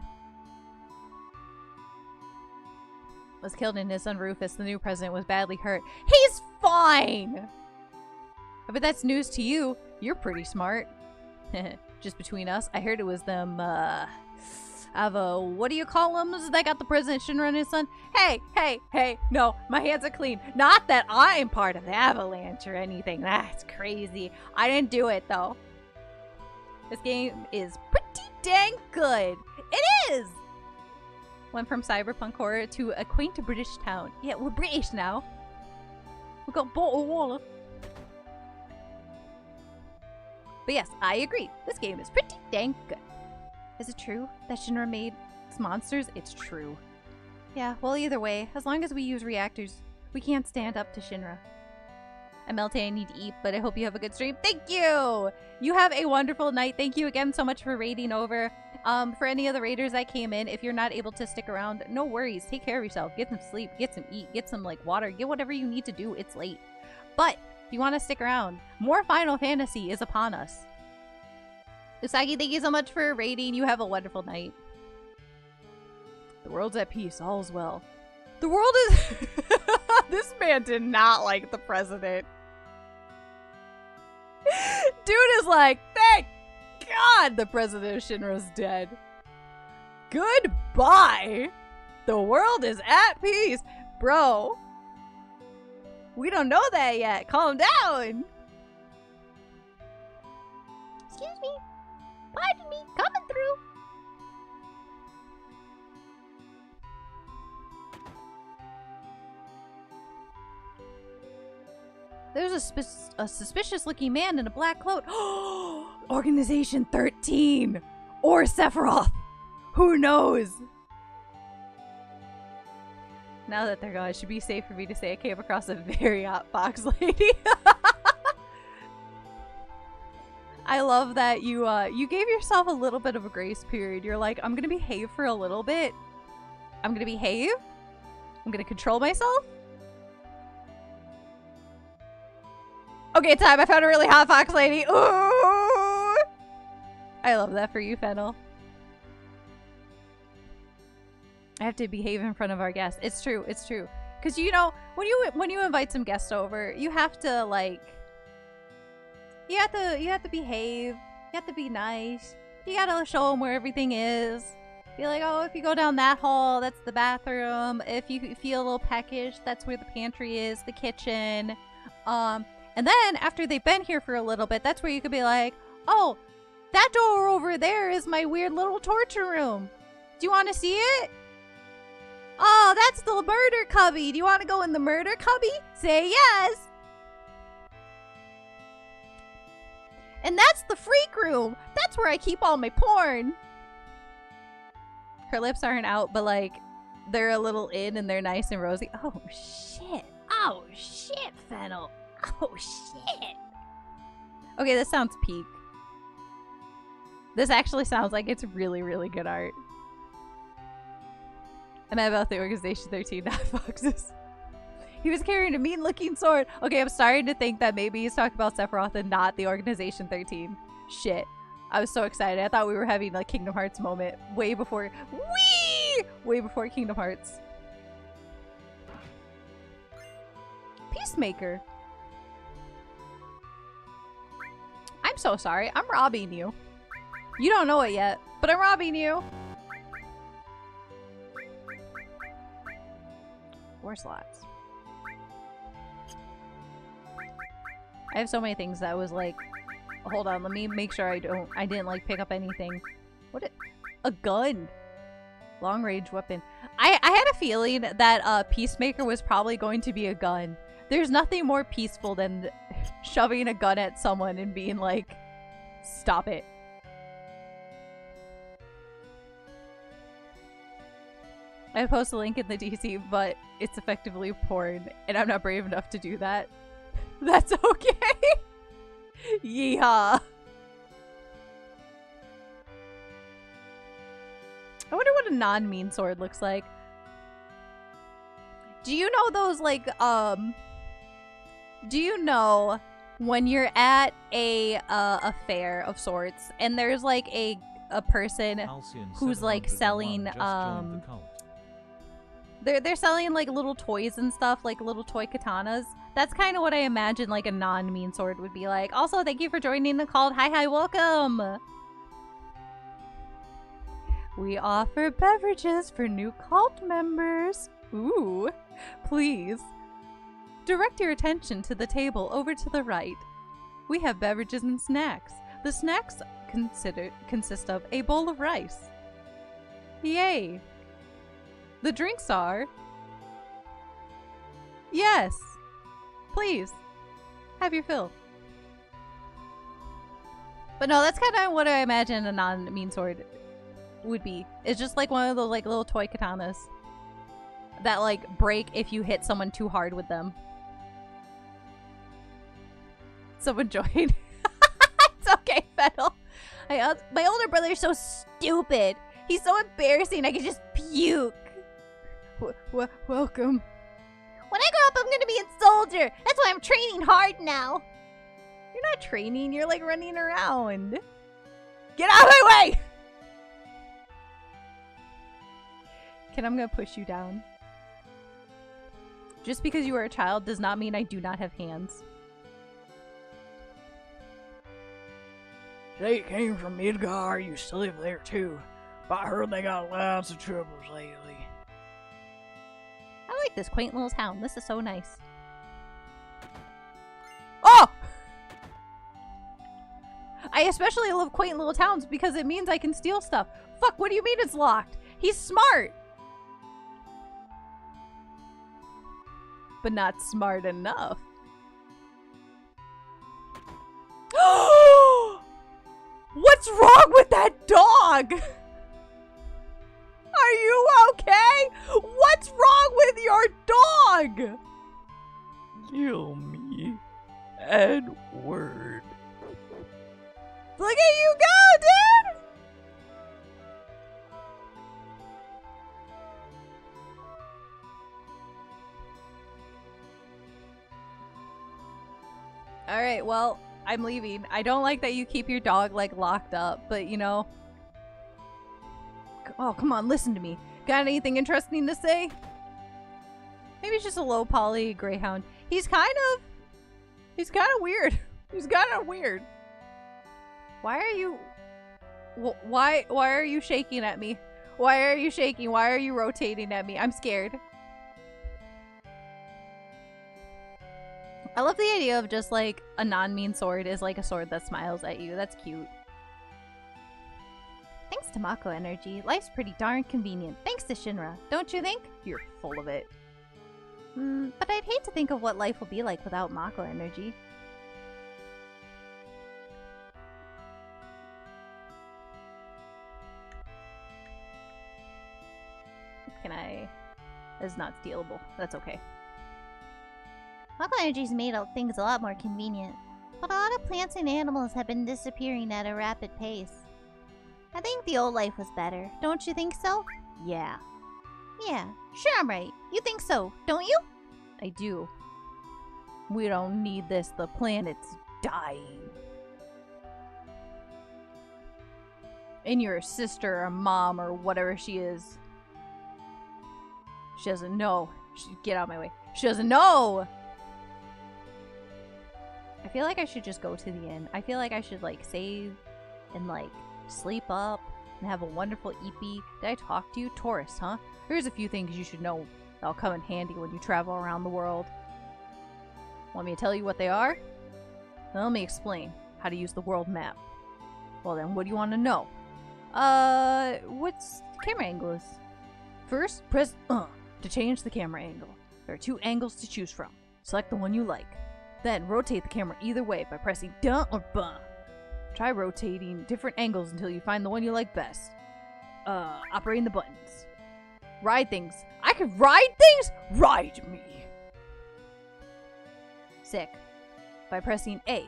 Was killed in his son Rufus. The new president was badly hurt. He's fine! But that's news to you. You're pretty smart. Just between us, I heard it was them, what do you call them that got the president Shinra and his son? Hey, no, my hands are clean. Not that I'm part of the Avalanche or anything. That's crazy. I didn't do it, though. This game is pretty dang good. It is! Went from cyberpunk horror to a quaint British town. Yeah, we're British now. We got bottled water. But yes, I agree. This game is pretty dang good. Is it true that Shinra made monsters? It's true. Yeah, well, either way, as long as we use reactors, we can't stand up to Shinra. I'm melting, I need to eat, but I hope you have a good stream. Thank you! You have a wonderful night. Thank you again so much for raiding over. For any of the raiders that came in, if you're not able to stick around, no worries. Take care of yourself. Get some sleep. Get some eat. Get some, like, water. Get whatever you need to do. It's late. But if you want to stick around, more Final Fantasy is upon us. Usagi, thank you so much for raiding. You have a wonderful night. The world's at peace. All is well. The world is... This man did not like the president. Dude is like, thank God the president of Shinra's dead. Goodbye. The world is at peace. Bro. We don't know that yet. Calm down. Excuse me. Pardon me. Coming through. There's a suspicious-looking man in a black cloak. Organization 13! Or Sephiroth! Who knows? Now that they're gone, it should be safe for me to say I came across a very hot fox lady. I love that you gave yourself a little bit of a grace period. You're like, I'm gonna behave for a little bit. I'm gonna behave. I'm gonna control myself. Okay, time. I found a really hot fox lady. Ooh! I love that for you, Fennel. I have to behave in front of our guests. It's true. It's true. Because, you know, when you invite some guests over, you have to, like... You have to behave. You have to be nice. You gotta show them where everything is. Be like, oh, if you go down that hall, that's the bathroom. If you feel a little peckish, that's where the pantry is, the kitchen. And then, after they've been here for a little bit, that's where you could be like, oh, that door over there is my weird little torture room. Do you want to see it? Oh, that's the murder cubby. Do you want to go in the murder cubby? Say yes. And that's the freak room. That's where I keep all my porn. Her lips aren't out, but, like, they're a little in and they're nice and rosy. Oh, shit. Oh, shit, Fennel. Oh, shit. Okay, this sounds peak. This actually sounds like it's really, really good art. I'm mad about the Organization 13, not foxes. He was carrying a mean-looking sword. Okay, I'm starting to think that maybe he's talking about Sephiroth and not the Organization 13. Shit. I was so excited. I thought we were having a Kingdom Hearts moment way before. Whee! Way before Kingdom Hearts. Peacemaker. I'm so sorry. I'm robbing you. You don't know it yet, but I'm robbing you. 4 slots. I have so many things that was like, hold on, let me make sure I didn't like pick up anything. A gun. Long range weapon. I had a feeling that Peacemaker was probably going to be a gun. There's nothing more peaceful than shoving a gun at someone and being like, stop it. I post a link in the DC, but it's effectively porn, and I'm not brave enough to do that. That's okay. Yeehaw. I wonder what a non-mean sword looks like. Do you know those, like, do you know when you're at a fair of sorts, and there's, like, a person who's, like, selling, They're selling, like, little toys and stuff, like little toy katanas. That's kind of what I imagine, like, a non-mean sword would be like. Also, thank you for joining the cult. Hi, welcome! We offer beverages for new cult members. Ooh, please. Direct your attention to the table over to the right. We have beverages and snacks. The snacks consist of a bowl of rice. Yay! The drinks are... Yes! Please, have your fill. But no, that's kind of what I imagine a non-mean sword would be. It's just like one of those like little toy katanas that like break if you hit someone too hard with them. Someone joined. It's okay, Fennel. My older brother is so stupid. He's so embarrassing. I could just puke. Welcome. When I grow up, I'm gonna be a soldier. That's why I'm training hard now. You're not training. You're like running around. Get out of my way! I'm gonna push you down. Just because you are a child does not mean I do not have hands. They came from Midgar. You used to live there too. But I heard they got lots of troubles lately. I like this quaint little town. This is so nice. Oh! I especially love quaint little towns because it means I can steal stuff. Fuck, what do you mean it's locked? He's smart! But not smart enough. What's wrong with that dog? Are you okay? What's wrong with your dog? Kill me, Edward. Look at you go, dude! Alright, well, I'm leaving. I don't like that you keep your dog, like, locked up, but, you know. Oh, come on, listen to me. Got anything interesting to say? Maybe it's just a low poly greyhound. He's kind of weird. He's kind of weird. Why are you... Why are you shaking at me? Why are you shaking? Why are you rotating at me? I'm scared. I love the idea of just like a non-mean sword is like a sword that smiles at you. That's cute. Thanks to Mako Energy, life's pretty darn convenient. Thanks to Shinra, don't you think? You're full of it. But I'd hate to think of what life will be like without Mako Energy. Can I... It's not stealable. That's okay. Mako Energy's made things a lot more convenient. But a lot of plants and animals have been disappearing at a rapid pace. I think the old life was better. Don't you think so? Yeah. Yeah, sure I'm right. You think so, don't you? I do. We don't need this. The planet's dying. And your sister or mom or whatever she is. She doesn't know. Get out of my way. She doesn't know! I feel like I should just go to the inn. I feel like I should, like, save and, like, sleep up and have a wonderful eepee. Did I talk to you? Tourist, huh? Here's a few things you should know that'll come in handy when you travel around the world. Want me to tell you what they are? Then let me explain how to use the world map. Well then, what do you want to know? What's the camera angle is? First, press to change the camera angle. There are 2 angles to choose from. Select the one you like. Then rotate the camera either way by pressing dun or bun. Try rotating different angles until you find the one you like best. Operating the buttons. Ride things. I can ride things? Ride me! Sick. By pressing A.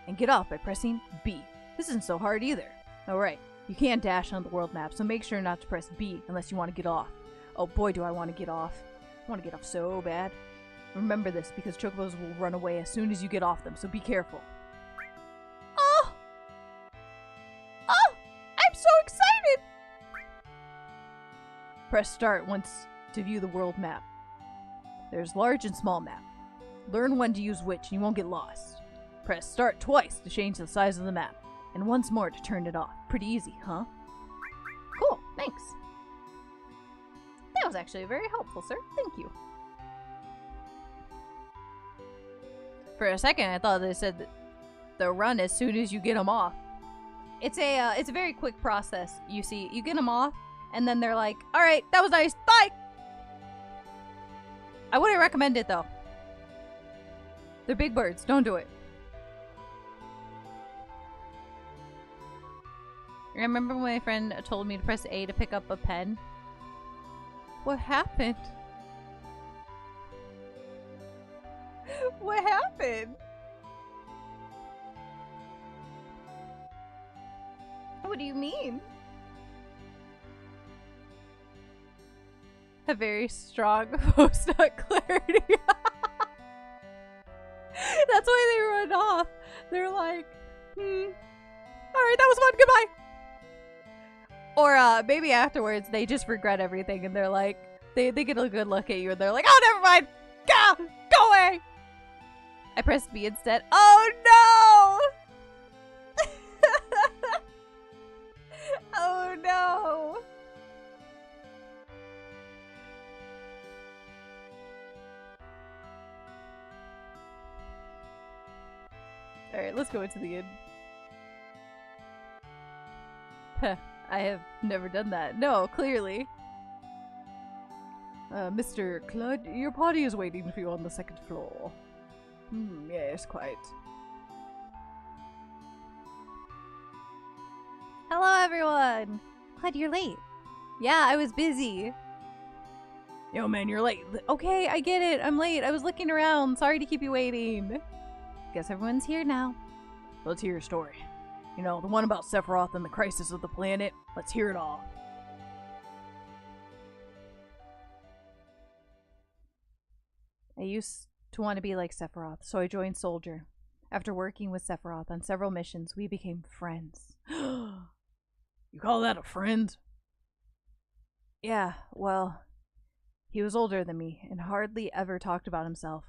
And get off by pressing B. This isn't so hard either. Alright, you can't dash on the world map, so make sure not to press B unless you want to get off. Oh boy, do I want to get off. I want to get off so bad. Remember this, because chocobos will run away as soon as you get off them, so be careful. Oh! Oh! I'm so excited! Press start once to view the world map. There's large and small map. Learn when to use which and you won't get lost. Press start twice to change the size of the map, and once more to turn it off. Pretty easy, huh? Cool, thanks. That was actually very helpful, sir. Thank you. For a second, I thought they said that they'll run as soon as you get them off. It's a very quick process. You see, you get them off, and then they're like, "All right, that was nice. Bye." I wouldn't recommend it though. They're big birds. Don't do it. Remember when my friend told me to press A to pick up a pen? What happened? What happened? What do you mean? A very strong post-nut clarity. That's why they run off. They're like, alright, that was fun, goodbye. Or maybe afterwards they just regret everything and they're like, they get a good look at you and they're like, oh, never mind. Go away. I pressed B instead. Oh no! Oh no! Alright, let's go into the inn. Huh, I have never done that. No, clearly. Mr. Cludd, your party is waiting for you on the 2nd floor. Yes, quite. Hello, everyone! Cludd, you're late. Yeah, I was busy. Yo, man, you're late. Okay, I get it. I'm late. I was looking around. Sorry to keep you waiting. Guess everyone's here now. Let's hear your story. You know, the one about Sephiroth and the crisis of the planet. Let's hear it all. I used to want to be like Sephiroth, so I joined Soldier. After working with Sephiroth on several missions, we became friends. You call that a friend? Yeah, well, he was older than me and hardly ever talked about himself.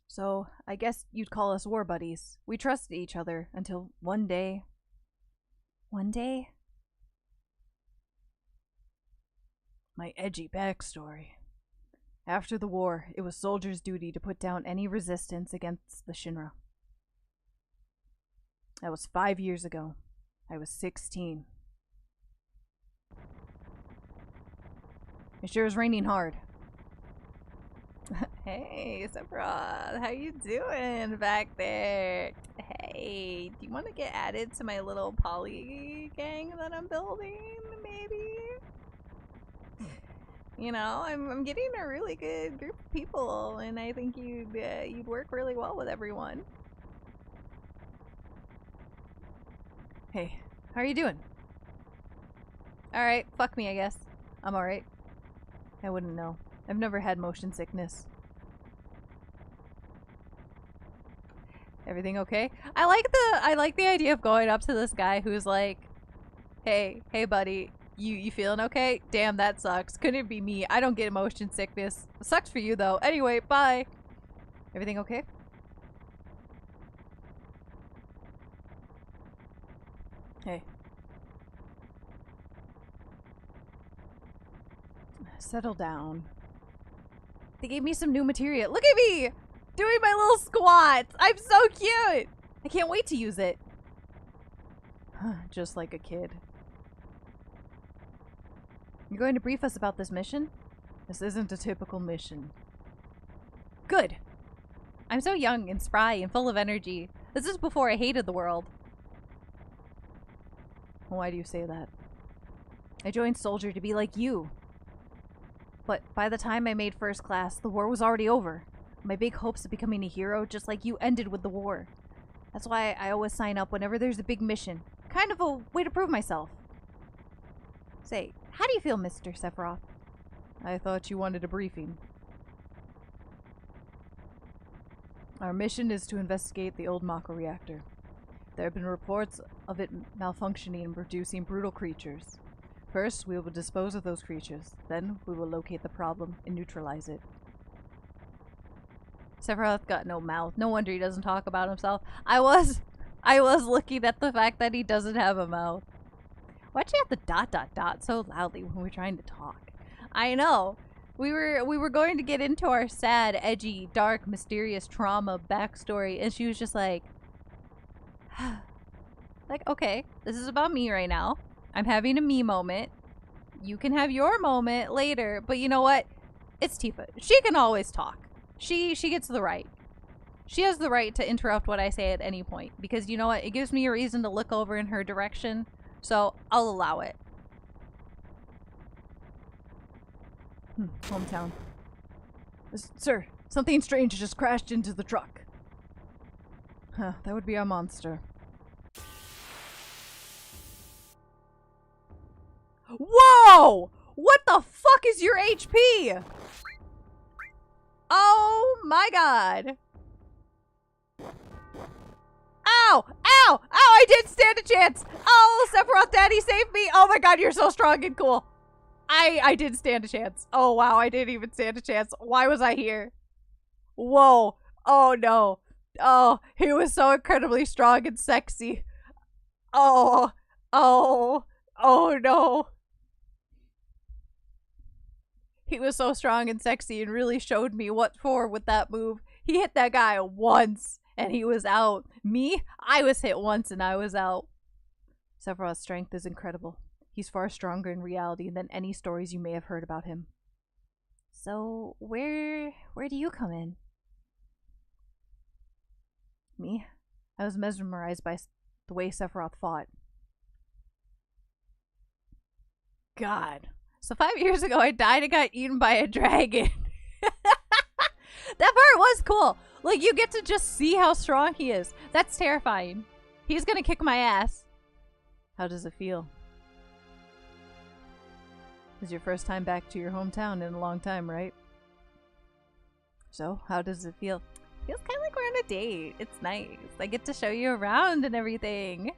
So, I guess you'd call us war buddies. We trusted each other until one day... My edgy backstory. After the war, it was Soldier's duty to put down any resistance against the Shinra. That was 5 years ago. I was 16. It sure is raining hard. Hey, Sephiroth, how you doing back there? Hey, do you want to get added to my little poly gang that I'm building, maybe? You know, I'm getting a really good group of people, and I think you'd work really well with everyone. Hey, how are you doing? Alright, fuck me, I guess. I'm alright. I wouldn't know. I've never had motion sickness. Everything okay? I like the idea of going up to this guy who's like, hey buddy, you feeling okay? Damn, that sucks. Couldn't be me. I don't get motion sickness. Sucks for you though. Anyway, bye. Everything okay? Hey. Settle down. They gave me some new material. Look at me! Doing my little squats! I'm so cute! I can't wait to use it. Just like a kid. You're going to brief us about this mission? This isn't a typical mission. Good! I'm so young and spry and full of energy. This is before I hated the world. Why do you say that? I joined Soldier to be like you. But by the time I made first class, the war was already over. My big hopes of becoming a hero, just like you, ended with the war. That's why I always sign up whenever there's a big mission. Kind of a way to prove myself. Say, how do you feel, Mr. Sephiroth? I thought you wanted a briefing. Our mission is to investigate the old Mako reactor. There have been reports of it malfunctioning and producing brutal creatures. First, we will dispose of those creatures. Then, we will locate the problem and neutralize it. Sephiroth got no mouth. No wonder he doesn't talk about himself. I was looking at the fact that he doesn't have a mouth. Why'd you have to ... so loudly when we're trying to talk? I know. We were going to get into our sad, edgy, dark, mysterious trauma backstory, and she was just like, like, okay, this is about me right now. I'm having a me moment. You can have your moment later, but you know what? It's Tifa. She can always talk. She gets the right. She has the right to interrupt what I say at any point, because you know what? It gives me a reason to look over in her direction, so I'll allow it. Hometown. Sir, something strange just crashed into the truck. Huh, that would be our monster. Whoa! What the fuck is your HP? Oh my god. Ow! Ow! Ow! I did stand a chance! Oh, Sephiroth Daddy saved me! Oh my god, you're so strong and cool. I did stand a chance. Oh wow, I didn't even stand a chance. Why was I here? Whoa. Oh no. Oh, he was so incredibly strong and sexy. Oh. Oh. Oh no. He was so strong and sexy and really showed me what for with that move. He hit that guy once and he was out. Me? I was hit once and I was out. Sephiroth's strength is incredible. He's far stronger in reality than any stories you may have heard about him. So, where do you come in? Me? I was mesmerized by the way Sephiroth fought. God. So 5 years ago, I died and got eaten by a dragon. That part was cool. Like, you get to just see how strong he is. That's terrifying. He's gonna kick my ass. How does it feel? It's your first time back to your hometown in a long time, right? So, how does it feel? Feels kind of like we're on a date. It's nice. I get to show you around and everything.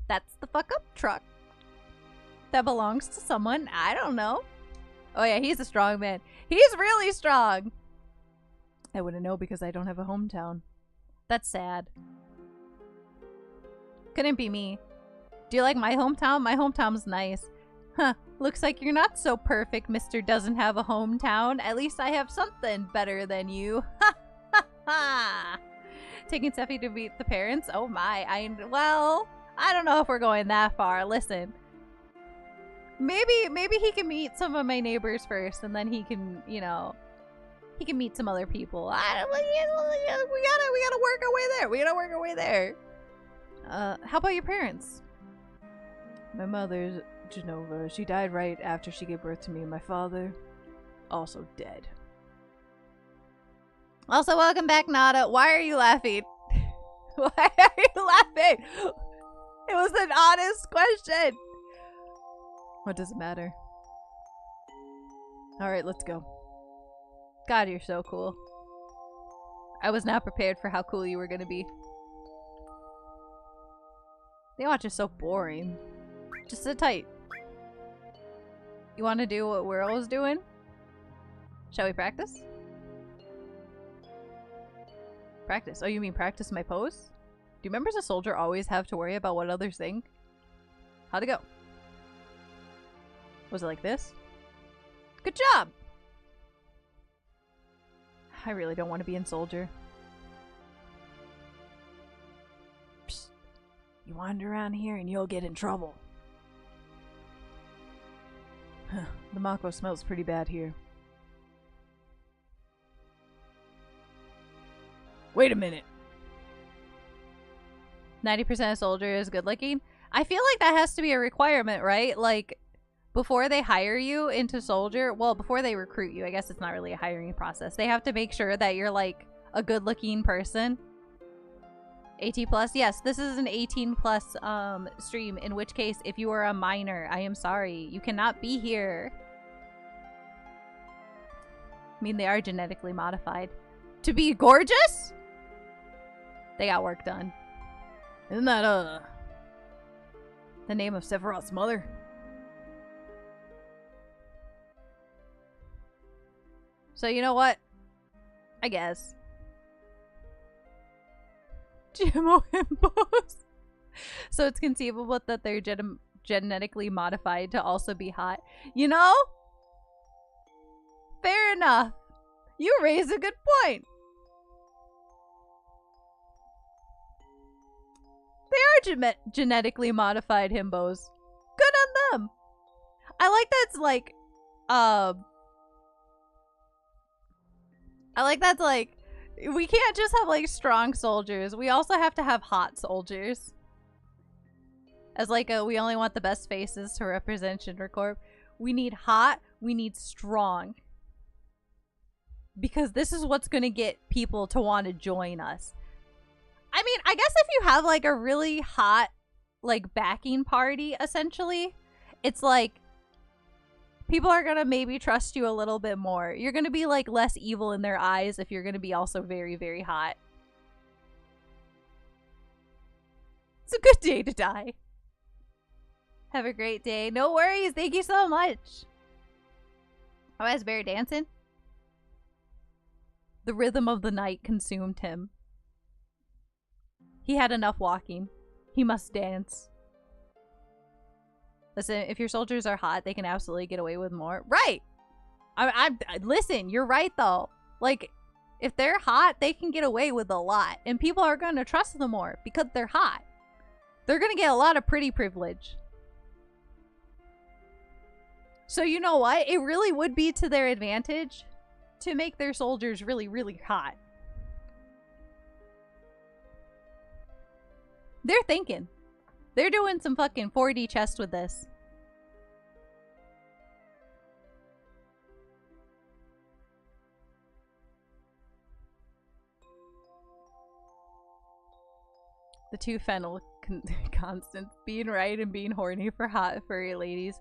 That's the fuck up truck. That belongs to someone. I don't know. Oh yeah, he's a strong man. He's really strong. I wouldn't know because I don't have a hometown. That's sad. Couldn't be me. Do you like my hometown? My hometown's nice. Huh. Looks like you're not so perfect, Mr. Doesn't have a hometown. At least I have something better than you. Ha ha ha. Taking Sephi to meet the parents? Oh my. Well, I don't know if we're going that far. Listen. Maybe he can meet some of my neighbors first, and then he can, you know, he can meet some other people. We gotta work our way there. We gotta work our way there. How about your parents? My mother's Genova. She died right after she gave birth to me. My father, also dead. Also, welcome back, Nada. Why are you laughing? Why are you laughing? It was an honest question. What does it matter? Alright, let's go. God, you're so cool. I was not prepared for how cool you were gonna be. The watch is so boring. Just sit tight. You want to do what we're always doing? Shall we practice? Practice? Oh, you mean practice my pose? Do members of Soldier always have to worry about what others think? How'd it go? Was it like this? Good job! I really don't want to be in Soldier. Psst. You wander around here and you'll get in trouble. The Mako smells pretty bad here. Wait a minute. 90% of Soldier is good looking? I feel like that has to be a requirement, right? Like, before they hire you into Soldier, well, before they recruit you, I guess it's not really a hiring process. They have to make sure that you're like a good looking person. 18 plus? Yes, this is an 18 plus stream, in which case, if you are a minor, I am sorry. You cannot be here. I mean, they are genetically modified. To be gorgeous? They got work done. Isn't that, the name of Sephiroth's mother? So, you know what? I guess. GMO himbos. So it's conceivable that they're genetically modified to also be hot. You know? Fair enough. You raise a good point. They are genetically modified himbos. Good on them. I like that's like, I like that's like, we can't just have like strong soldiers. We also have to have hot soldiers. As like we only want the best faces to represent Shinra Corp. We need hot, we need strong. Because this is what's gonna get people to want to join us. I mean, I guess if you have like a really hot like backing party, essentially, it's like people are gonna maybe trust you a little bit more. You're gonna be like less evil in their eyes if you're gonna be also very, very hot. It's a good day to die. Have a great day. No worries. Thank you so much. Oh, is Bear dancing? The rhythm of the night consumed him. He had enough walking. He must dance. Listen, if your soldiers are hot, they can absolutely get away with more. Right! Listen, you're right though. Like, if they're hot, they can get away with a lot. And people are going to trust them more because they're hot. They're going to get a lot of pretty privilege. So you know what? It really would be to their advantage to make their soldiers really, really hot. They're thinking. They're doing some fucking 4D chess with this. The two fennel constants, being right and being horny for hot furry ladies.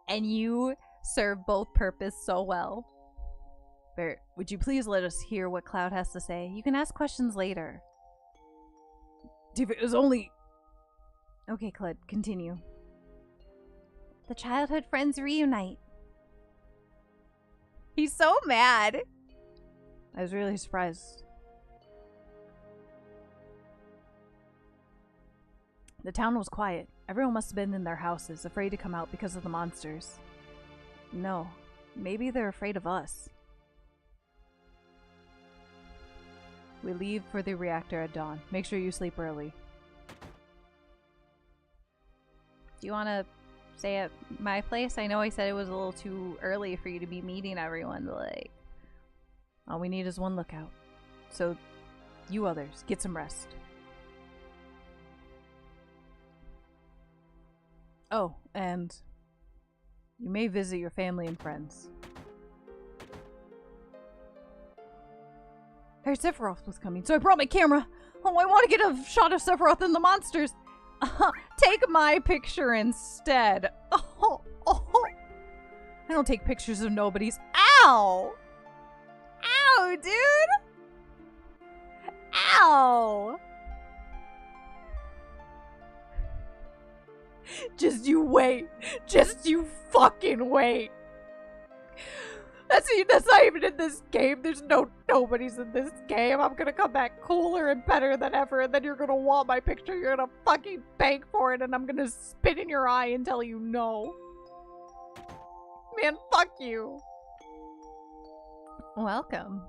And you serve both purpose so well. Bert, would you please let us hear what Cloud has to say? You can ask questions later. If it was only... Okay, Cloud, continue. The childhood friends reunite. He's so mad. I was really surprised. The town was quiet. Everyone must have been in their houses, afraid to come out because of the monsters. No, maybe they're afraid of us. We leave for the reactor at dawn. Make sure you sleep early. Do you want to stay at my place? I know I said it was a little too early for you to be meeting everyone, but like... All we need is one lookout. So, you others, get some rest. Oh, and you may visit your family and friends. I heard Sephiroth was coming, so I brought my camera. Oh, I want to get a shot of Sephiroth and the monsters. Take my picture instead. Oh. I don't take pictures of nobodies. Ow! Ow, dude! Wow! Just you wait. Just you fucking wait. That's not even in this game. There's nobody's in this game. I'm gonna come back cooler and better than ever, and then you're gonna want my picture. You're gonna fucking beg for it, and I'm gonna spit in your eye and tell you no. Man, fuck you. Welcome.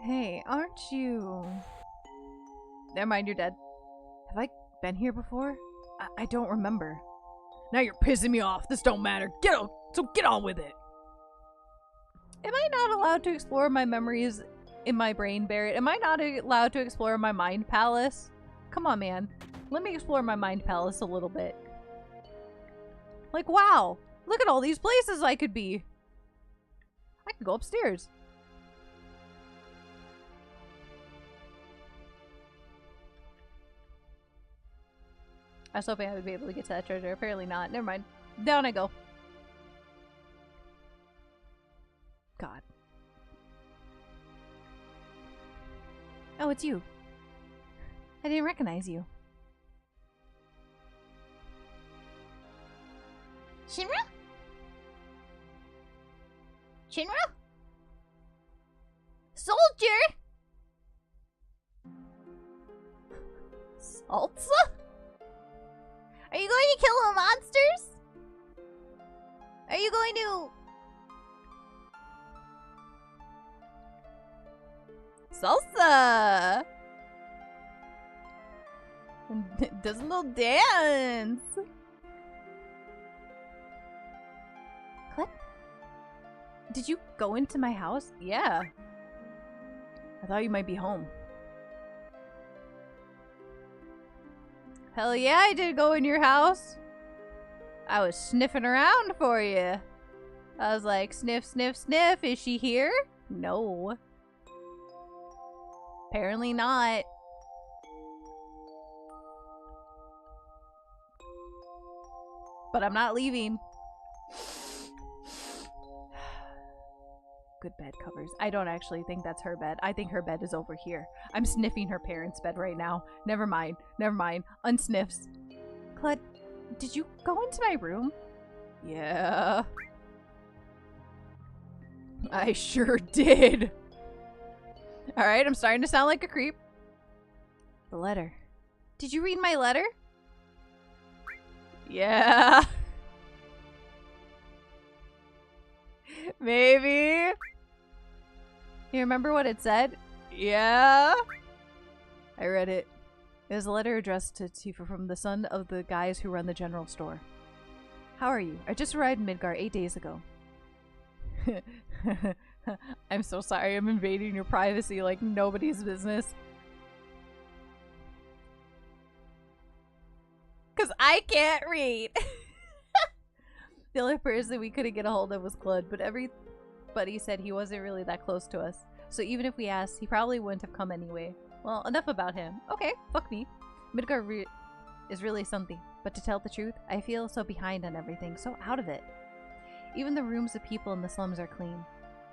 Hey, aren't you... Never mind, you're dead. Have I been here before? I don't remember. Now you're pissing me off. This don't matter. Get on with it. Am I not allowed to explore my memories in my brain, Barrett? Am I not allowed to explore my mind palace? Come on, man. Let me explore my mind palace a little bit. Like, wow. Look at all these places I could be. I could go upstairs. I was hoping I would be able to get to that treasure. Apparently not. Never mind. Down I go. God. Oh, it's you. I didn't recognize you. Shinra? Shinra? Soldier? Salsa? Are you going to kill the monsters? Are you going to... Salsa! And does a little dance. What? Did you go into my house? Yeah. I thought you might be home. Hell yeah, I did go in your house. I was sniffing around for you. I was like, sniff, sniff, sniff. Is she here? No. Apparently not. But I'm not leaving. Good bed covers. I don't actually think that's her bed. I think her bed is over here. I'm sniffing her parents' bed right now. Never mind. Never mind. Unsniffs. Claude, did you go into my room? Yeah. I sure did. Alright, I'm starting to sound like a creep. The letter. Did you read my letter? Yeah. Maybe. You remember what it said? Yeah. I read it. It was a letter addressed to Tifa from the son of the guys who run the general store. How are you? I just arrived in Midgar 8 days ago. I'm so sorry I'm invading your privacy like nobody's business. Cause I can't read. The only person we couldn't get a hold of was Claude, but everybody said he wasn't really that close to us. So even if we asked, he probably wouldn't have come anyway. Well, enough about him. Okay, fuck me. Midgar is really something. But to tell the truth, I feel so behind on everything, so out of it. Even the rooms of people in the slums are clean.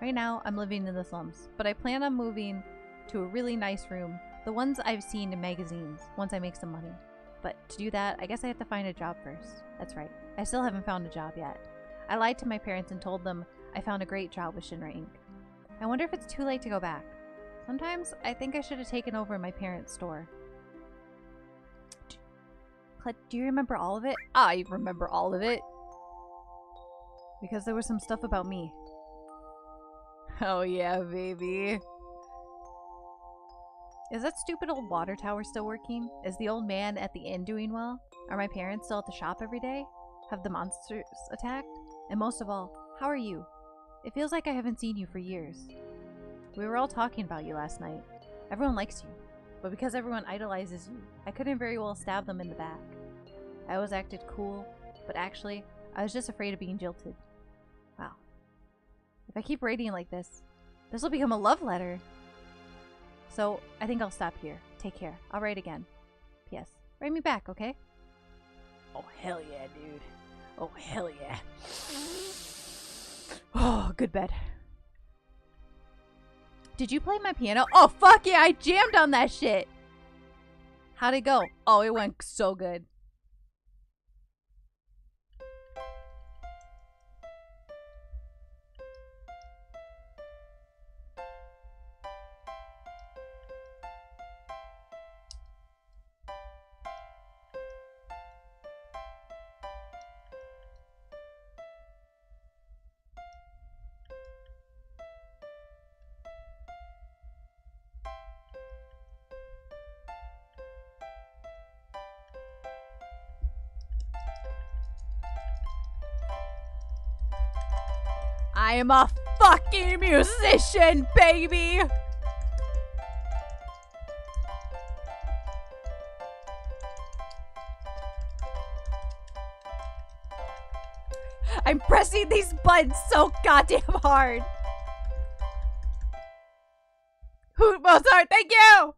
Right now, I'm living in the slums, but I plan on moving to a really nice room, the ones I've seen in magazines, once I make some money. But to do that, I guess I have to find a job first. That's right. I still haven't found a job yet. I lied to my parents and told them I found a great job with Shinra Inc. I wonder if it's too late to go back. Sometimes I think I should have taken over my parents' store. Claude, do you remember all of it? I remember all of it. Because there was some stuff about me. Oh yeah, baby. Is that stupid old water tower still working? Is the old man at the inn doing well? Are my parents still at the shop every day? Have the monsters attacked? And most of all, how are you? It feels like I haven't seen you for years. We were all talking about you last night. Everyone likes you. But because everyone idolizes you, I couldn't very well stab them in the back. I always acted cool, but actually, I was just afraid of being jilted. Wow. If I keep writing like this will become a love letter. So, I think I'll stop here. Take care. I'll write again. P.S. Write me back, okay? Oh, hell yeah, dude. Oh, hell yeah. Oh, good bed. Did you play my piano? Oh, fuck yeah, I jammed on that shit. How'd it go? Oh, it went so good. I am a fucking musician, baby! I'm pressing these buttons so goddamn hard. Hoot Mozart, thank you!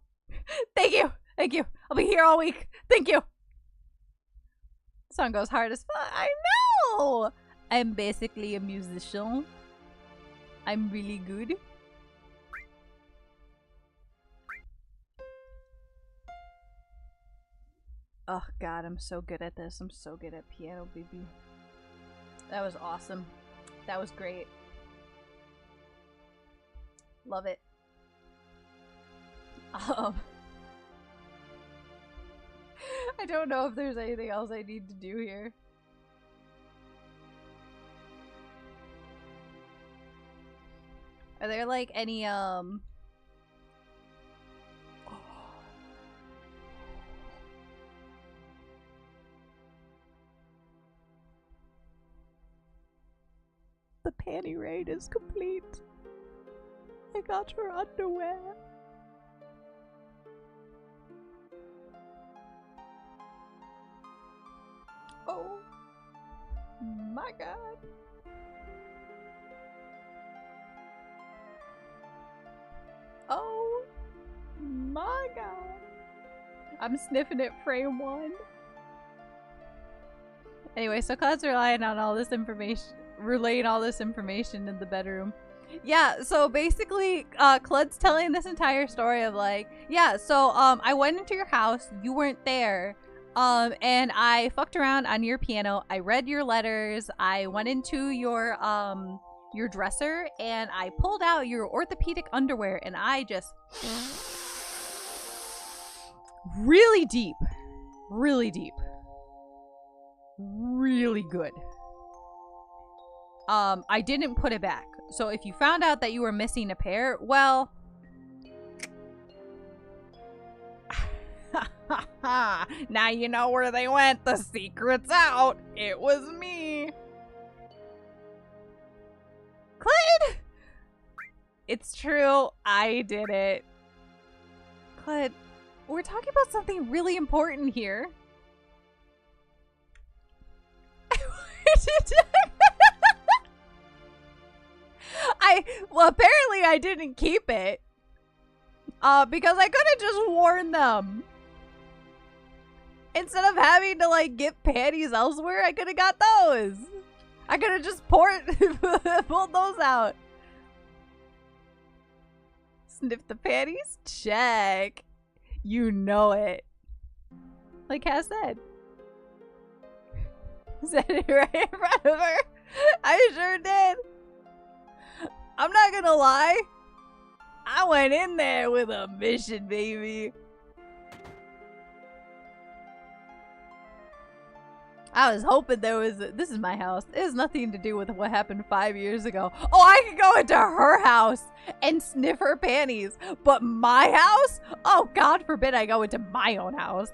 Thank you! Thank you! I'll be here all week. Thank you! Song goes hard as fuck. I know! I'm basically a musician. I'm really good. Oh god, I'm so good at this. I'm so good at piano, baby. That was awesome. That was great. Love it. I don't know if there's anything else I need to do here. Are there like any The panty raid is complete. I got her underwear. Oh my god. Oh my god. I'm sniffing at frame 1. Anyway, so Cloud's relaying all this information in the bedroom. Yeah, so basically, Clud's telling this entire story of like, yeah, so I went into your house, you weren't there. And I fucked around on your piano. I read your letters. I went into your dresser and I pulled out your orthopedic underwear and I just really deep, really good. I didn't put it back. So if you found out that you were missing a pair, well, now you know where they went. The secret's out. It was me. Clyde! It's true. I did it. Clyde, we're talking about something really important here. Well, apparently I didn't keep it. Because I could have just worn them. Instead of having to, like, get panties elsewhere, I could have got those. I could have just pulled those out. Sniff the panties? Check. You know it. Like Cass said. Said it right in front of her. I sure did. I'm not gonna lie. I went in there with a mission, baby. I was hoping there was this is my house. It has nothing to do with what happened 5 years ago. Oh, I could go into her house and sniff her panties. But my house? Oh, God forbid I go into my own house.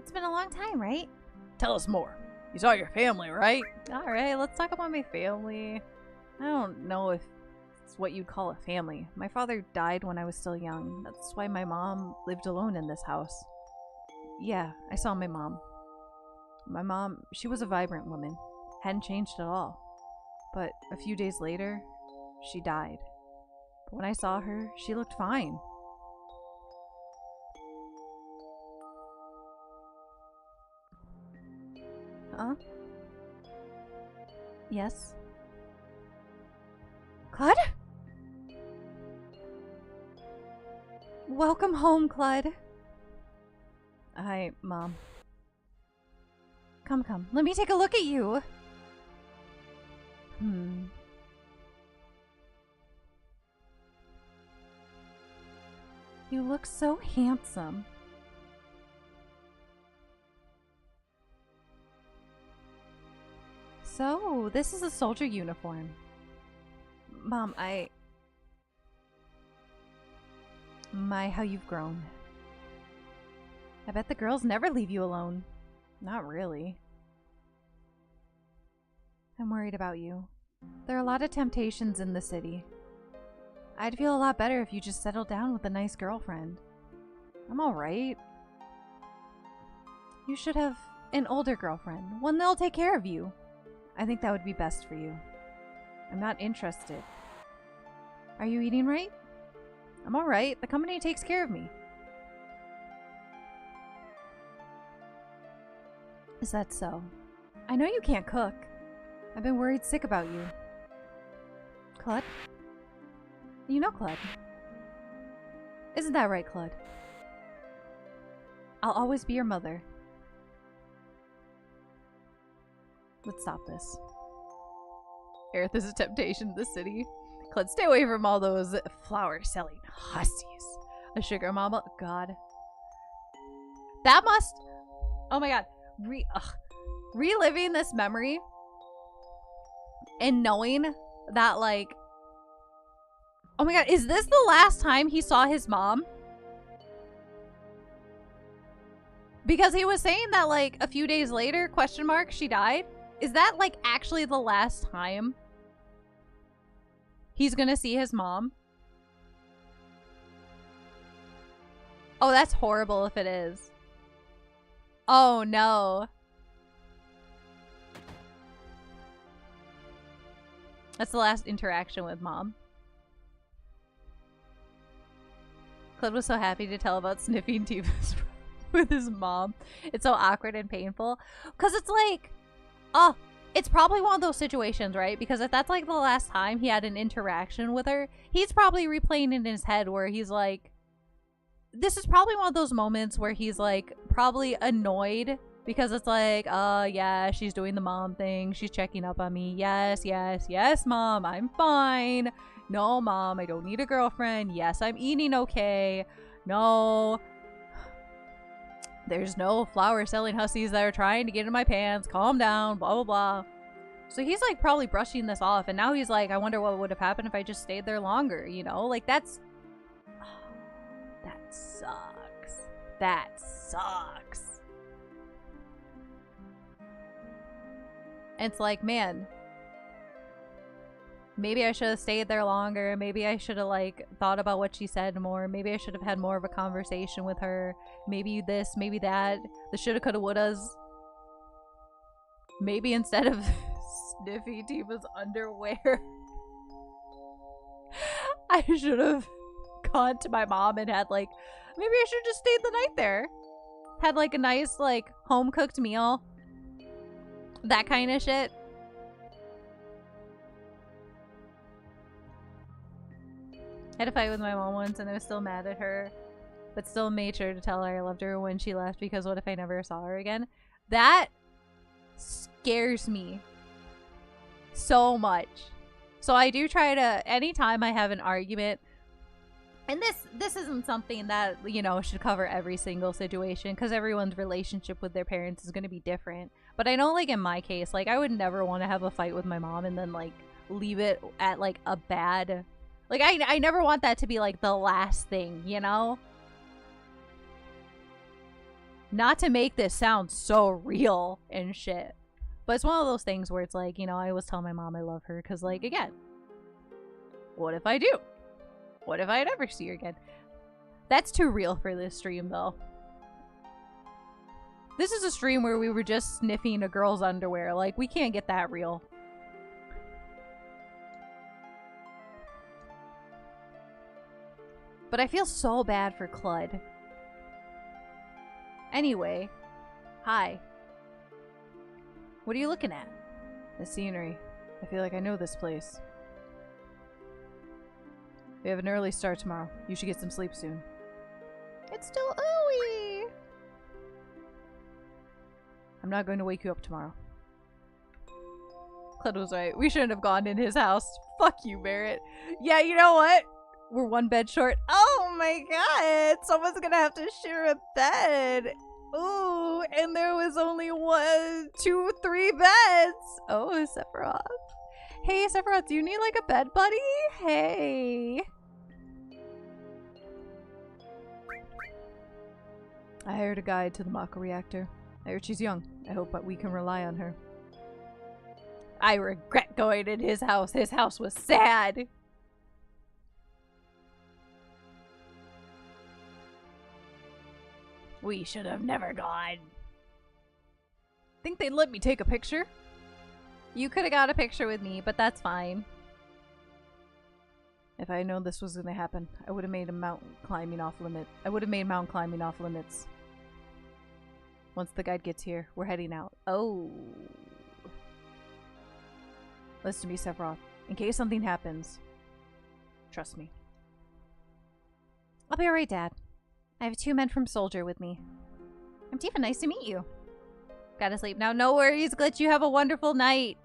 It's been a long time, right? Tell us more. You saw your family, right? Alright, let's talk about my family. I don't know if it's what you'd call a family. My father died when I was still young. That's why my mom lived alone in this house. Yeah, I saw my mom. My mom, she was a vibrant woman. Hadn't changed at all. But a few days later, she died. But when I saw her, she looked fine. Huh? Yes? Claude? Welcome home, Clud. Hi, Mom. Come. Let me take a look at you. You look so handsome. So, this is a soldier uniform. Mom, My, how you've grown. I bet the girls never leave you alone. Not really. I'm worried about you. There are a lot of temptations in the city. I'd feel a lot better if you just settled down with a nice girlfriend. I'm alright. You should have an older girlfriend, one that'll take care of you. I think that would be best for you. I'm not interested. Are you eating right? I'm alright. The company takes care of me. Is that so? I know you can't cook. I've been worried sick about you. Clud? You know Clud. Isn't that right, Clud? I'll always be your mother. Let's stop this. Aerith is a temptation to the city. Clud, stay away from all those flower-selling hussies. A sugar mama? God. That must... Oh my god. Reliving this memory and knowing that, like... Oh my god, is this the last time he saw his mom? Because he was saying that, like, a few days later, question mark, she died. Is that, like, actually the last time he's gonna see his mom? Oh, that's horrible if it is. Oh, no. That's the last interaction with Mom. Claude was so happy to tell about sniffing Tifa's with his mom. It's so awkward and painful. Because it's like... Oh, it's probably one of those situations, right? Because if that's like the last time he had an interaction with her, he's probably replaying in his head where he's like... This is probably one of those moments where he's like probably annoyed because it's like, yeah, she's doing the mom thing. She's checking up on me. Yes, yes, yes, Mom, I'm fine. No, Mom, I don't need a girlfriend. Yes, I'm eating okay. No. There's no flower selling hussies that are trying to get in my pants. Calm down, blah, blah, blah. So he's like probably brushing this off. And now he's like, I wonder what would have happened if I just stayed there longer, you know? Like that's... That sucks. That sucks. And it's like, man, maybe I should have stayed there longer. Maybe I should have like thought about what she said more. Maybe I should have had more of a conversation with her. Maybe this, maybe that. The shoulda, coulda, wouldas. Maybe instead of sniffy Tifa's underwear, I should have gone to my mom and had like, maybe I should have just stayed the night there. Had like a nice like home cooked meal. That kind of shit. I had a fight with my mom once and I was still mad at her, but still made sure to tell her I loved her when she left because what if I never saw her again? That scares me so much. So I do try to, anytime I have an argument, and this isn't something that, you know, should cover every single situation because everyone's relationship with their parents is going to be different. But I know, like, in my case, like, I would never want to have a fight with my mom and then, like, leave it at, like, a bad... Like, I never want that to be, like, the last thing, you know? Not to make this sound so real and shit. But it's one of those things where it's like, you know, I always tell my mom I love her because, like, again, what if I do? What if I never see her again? That's too real for this stream, though. This is a stream where we were just sniffing a girl's underwear. Like, we can't get that real. But I feel so bad for Clud. Anyway. Hi. What are you looking at? The scenery. I feel like I know this place. We have an early start tomorrow. You should get some sleep soon. It's still early. I'm not going to wake you up tomorrow. Cled was right. We shouldn't have gone in his house. Fuck you, Barrett. Yeah, you know what? We're one bed short. Oh my god! Someone's gonna have to share a bed. Ooh, and there was only 1, 2, 3 beds. Oh, Sephiroth. Hey, Sephiroth, do you need like a bed buddy? Hey. I hired a guide to the Mako reactor. I heard she's young. I hope that we can rely on her. I regret going in his house. His house was sad. We should have never gone. Think they'd let me take a picture? You could have got a picture with me, but that's fine. If I had known this was going to happen, I would have made mountain climbing off limits. Once the guide gets here, we're heading out. Oh. Listen to me, Sephiroth. In case something happens, trust me. I'll be alright, Dad. I have 2 men from Soldier with me. I'm Tifa. Nice to meet you. Gotta sleep now. No worries, Glitch. You have a wonderful night.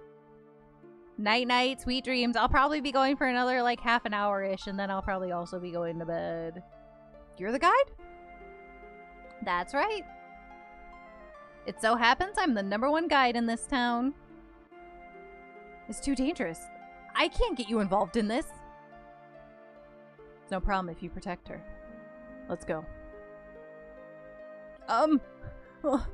Night-night, sweet dreams. I'll probably be going for another, like, half an hour-ish, and then I'll probably also be going to bed. You're the guide? That's right. It so happens I'm the #1 guide in this town. It's too dangerous. I can't get you involved in this. It's no problem if you protect her. Let's go. Mr.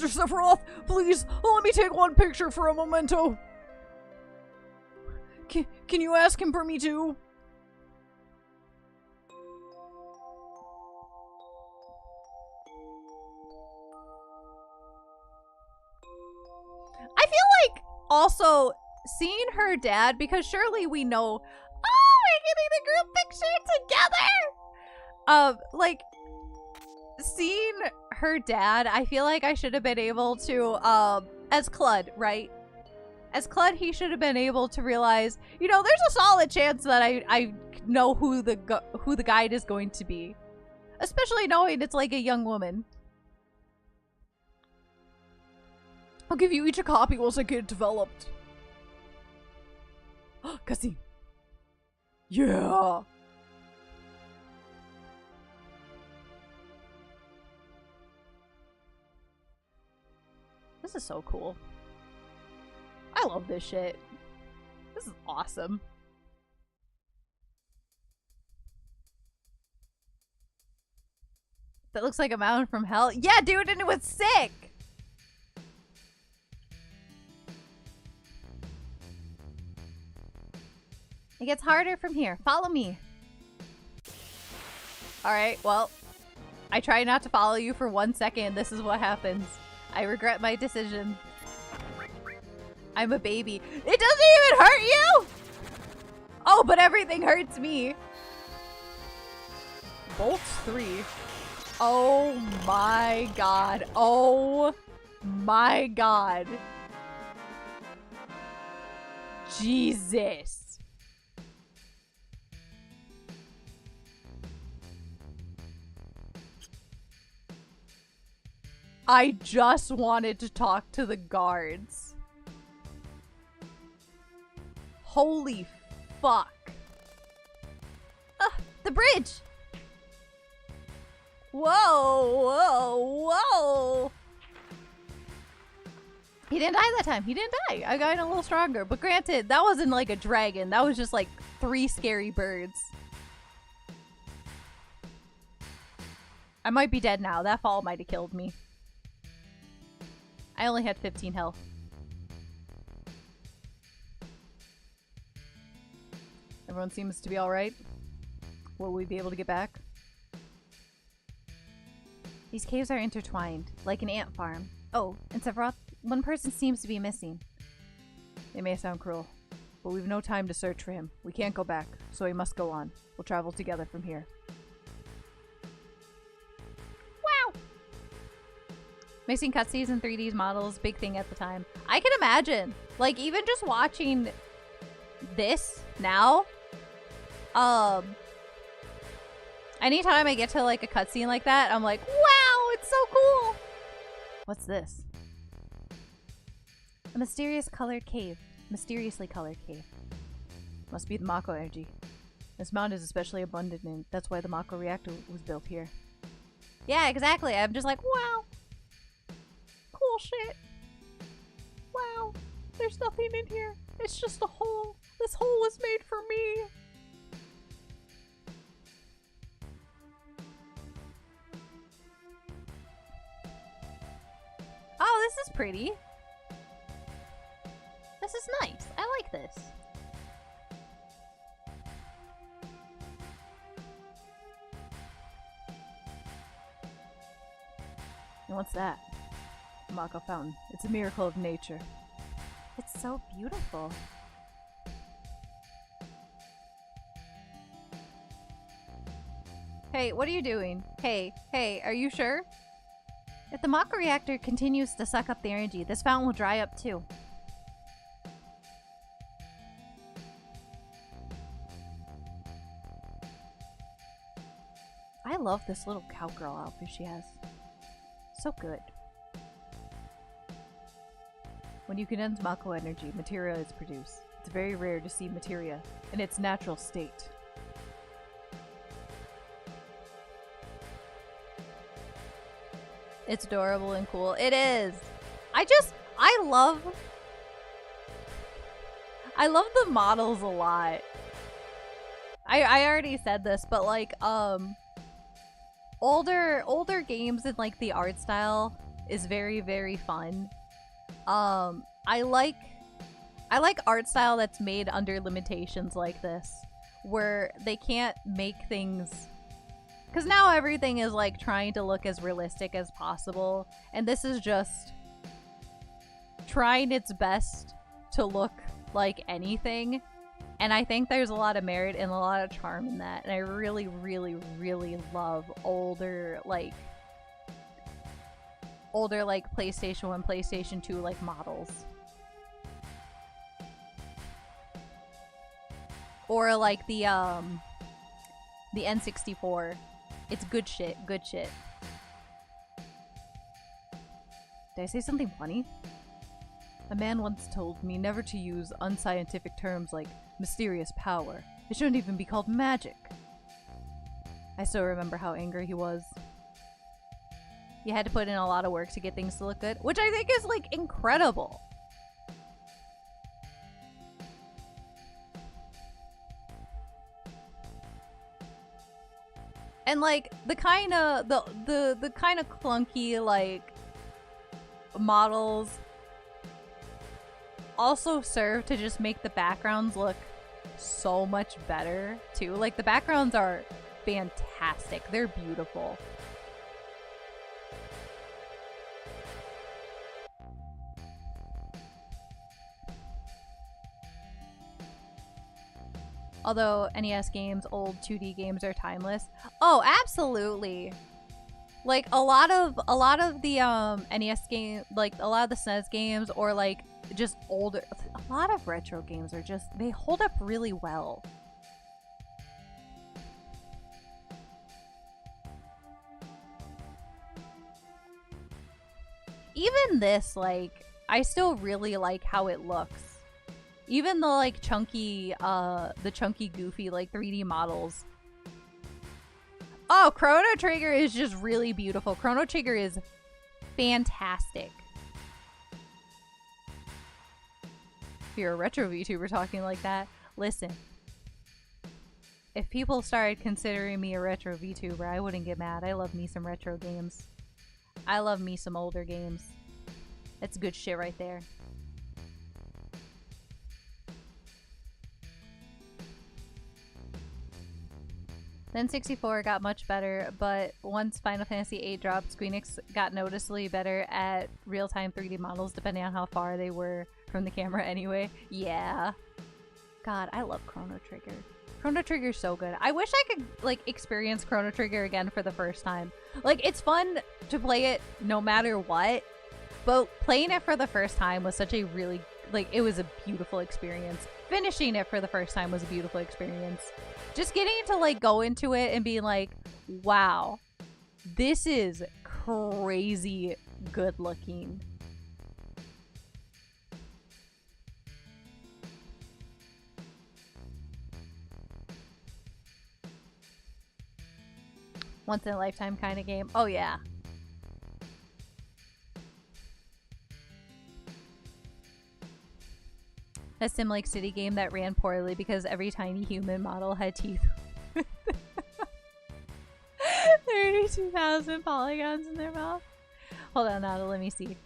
Sephiroth, please, let me take one picture for a memento. Can you ask him for me too? I feel like also seeing her dad, because surely we know, oh, we're getting a group picture together. Like, seeing her dad, I feel like I should have been able to, as Clud, right? As Clud, he should have been able to realize, you know, there's a solid chance that I know who the guide is going to be. Especially knowing it's like a young woman. I'll give you each a copy once I get it developed. Cutscene. Yeah. This is so cool. I love this shit. This is awesome. That looks like a mountain from hell. Yeah, dude, and it was sick! It gets harder from here. Follow me. Alright, well, I try not to follow you for 1 second. This is what happens. I regret my decision. I'm a baby. It doesn't even hurt you! Oh, but everything hurts me. Bolts 3. Oh my god. Oh my god. Jesus. I just wanted to talk to the guards. Holy fuck. The bridge! Whoa, whoa, whoa! He didn't die that time. He didn't die. I got a little stronger. But granted, that wasn't like a dragon. That was just like 3 scary birds. I might be dead now. That fall might have killed me. I only had 15 health. Everyone seems to be alright. Will we be able to get back? These caves are intertwined, like an ant farm. Oh, and Sephiroth, one person seems to be missing. It may sound cruel, but we've no time to search for him. We can't go back, so we must go on. We'll travel together from here. Wow! Mixing cutscenes and 3D models, big thing at the time. I can imagine. Like, even just watching this now, I Anytime I get to like a cutscene like that, I'm like, wow, it's so cool. What's this? A mysteriously colored cave. Must be the Mako energy. This mound is especially abundant, and that's why the Mako reactor was built here. Yeah, exactly. I'm just like, wow. Cool shit. Wow. There's nothing in here. It's just a hole. This hole was made for me. Oh, this is pretty. This is nice. I like this. And what's that? Mako Fountain. It's a miracle of nature. It's so beautiful. Hey, what are you doing? Hey, are you sure? If the Mako reactor continues to suck up the energy, this fountain will dry up too. I love this little cowgirl outfit she has. So good. When you condense Mako energy, materia is produced. It's very rare to see materia in its natural state. It's adorable and cool. It is. I love the models a lot. I already said this, but like older games and like the art style is very, very fun. I like art style that's made under limitations like this, where they can't make things, because now everything is like trying to look as realistic as possible, and this is just trying its best to look like anything. And I think there's a lot of merit and a lot of charm in that. And I really, really, really love older PlayStation 1, PlayStation 2 like models. Or like the N64. It's good shit, good shit. Did I say something funny? A man once told me never to use unscientific terms like mysterious power. It shouldn't even be called magic. I still remember how angry he was. You had to put in a lot of work to get things to look good, which I think is like incredible. And like the kind of the kind of clunky like models also serve to just make the backgrounds look so much better too. Like the backgrounds are fantastic. They're beautiful. Although NES games, old 2D games are timeless. Oh, absolutely. Like a lot of the NES game, like a lot of the SNES games, or like just older, a lot of retro games are just, they hold up really well. Even this, like, I still really like how it looks. Even the like chunky, goofy like 3D models. Oh, Chrono Trigger is just really beautiful. Chrono Trigger is fantastic. If you're a retro VTuber talking like that, listen. If people started considering me a retro VTuber, I wouldn't get mad. I love me some retro games. I love me some older games. That's good shit right there. Then 64 got much better, but once Final Fantasy VIII dropped, Squeenix got noticeably better at real-time 3D models, depending on how far they were from the camera anyway. Yeah. God, I love Chrono Trigger. Chrono Trigger's so good. I wish I could, like, experience Chrono Trigger again for the first time. Like, it's fun to play it no matter what, but playing it for the first time was such a really, like, it was a beautiful experience. Finishing it for the first time was a beautiful experience. Just getting to like go into it and being like, wow. This is crazy good looking. Once in a lifetime kind of game. Oh yeah. A Sim Lake City game that ran poorly because every tiny human model had teeth. 32,000 polygons in their mouth. Hold on, now let me see.